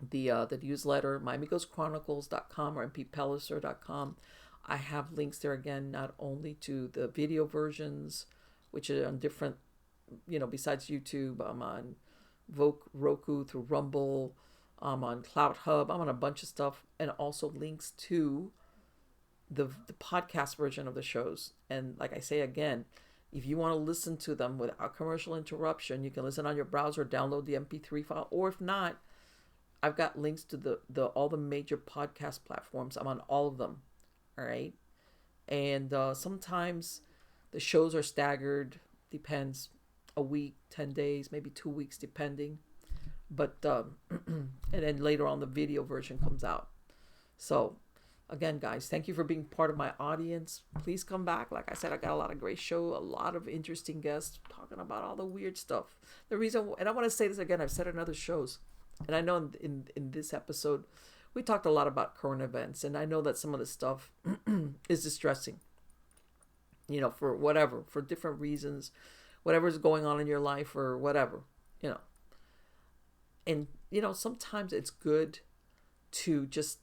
the newsletter, MiamiGhostChronicles.com or mpellicer.com. I have links there again, not only to the video versions, which are on different, besides YouTube, I'm on Roku through Rumble, I'm on Cloud Hub, I'm on a bunch of stuff, and also links to the podcast version of the shows. And like I say again, if you want to listen to them without commercial interruption, you can listen on your browser, download the MP3 file, or if not, I've got links to the all the major podcast platforms. I'm on all of them. All right. And sometimes the shows are staggered, depends, a week, 10 days, maybe 2 weeks, depending. But and then later on the video version comes out. So Again, guys, thank you for being part of my audience. Please come back. Like I said, I got a lot of great show, a lot of interesting guests talking about all the weird stuff. The reason, and I want to say this again, I've said it in other shows, and I know in this episode, we talked a lot about current events, and I know that some of the stuff is distressing, for whatever, for different reasons, whatever's going on in your life or whatever, you know. And, sometimes it's good to just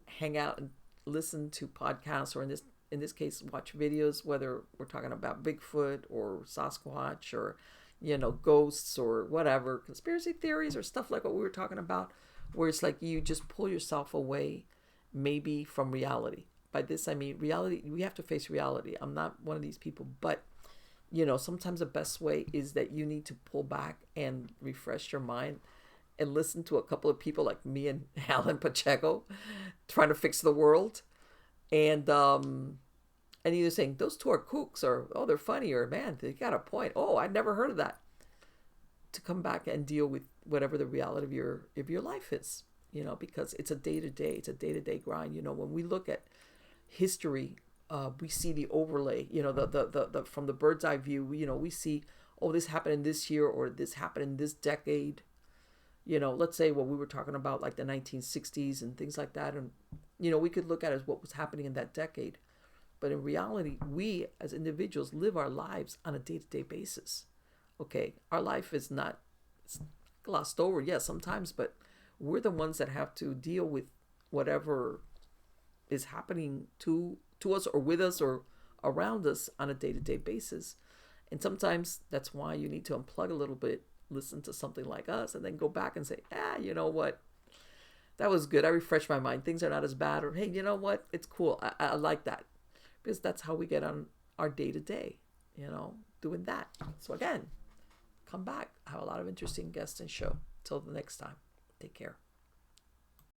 hang out and listen to podcasts, or in this case watch videos, whether we're talking about Bigfoot or Sasquatch or ghosts or whatever, conspiracy theories or stuff like what we were talking about, where it's like you just pull yourself away maybe from reality. By this I mean reality. We have to face reality. I'm not one of these people, but sometimes the best way is that you need to pull back and refresh your mind and listen to a couple of people like me and Allan Pacheco trying to fix the world, and either saying those two are kooks, or oh, they're funny, or man, they got a point, oh, I'd never heard of that, to come back and deal with whatever the reality of your life is, because it's a day-to-day grind. When we look at history, we see the overlay, the from the bird's eye view, we see, oh, this happened in this year, or this happened in this decade. Let's say what we were talking about, like the 1960s and things like that. And, we could look at it as what was happening in that decade. But in reality, we as individuals live our lives on a day-to-day basis. Okay, our life is not, it's glossed over, yes, sometimes, but we're the ones that have to deal with whatever is happening to us or with us or around us on a day-to-day basis. And sometimes that's why you need to unplug a little bit, listen to something like us, and then go back and say, you know what, that was good, I refreshed my mind, things are not as bad, or hey, you know what, it's cool, I like that, because that's how we get on our day-to-day, doing that. So again, come back, I have a lot of interesting guests and show. Till the next time, take care.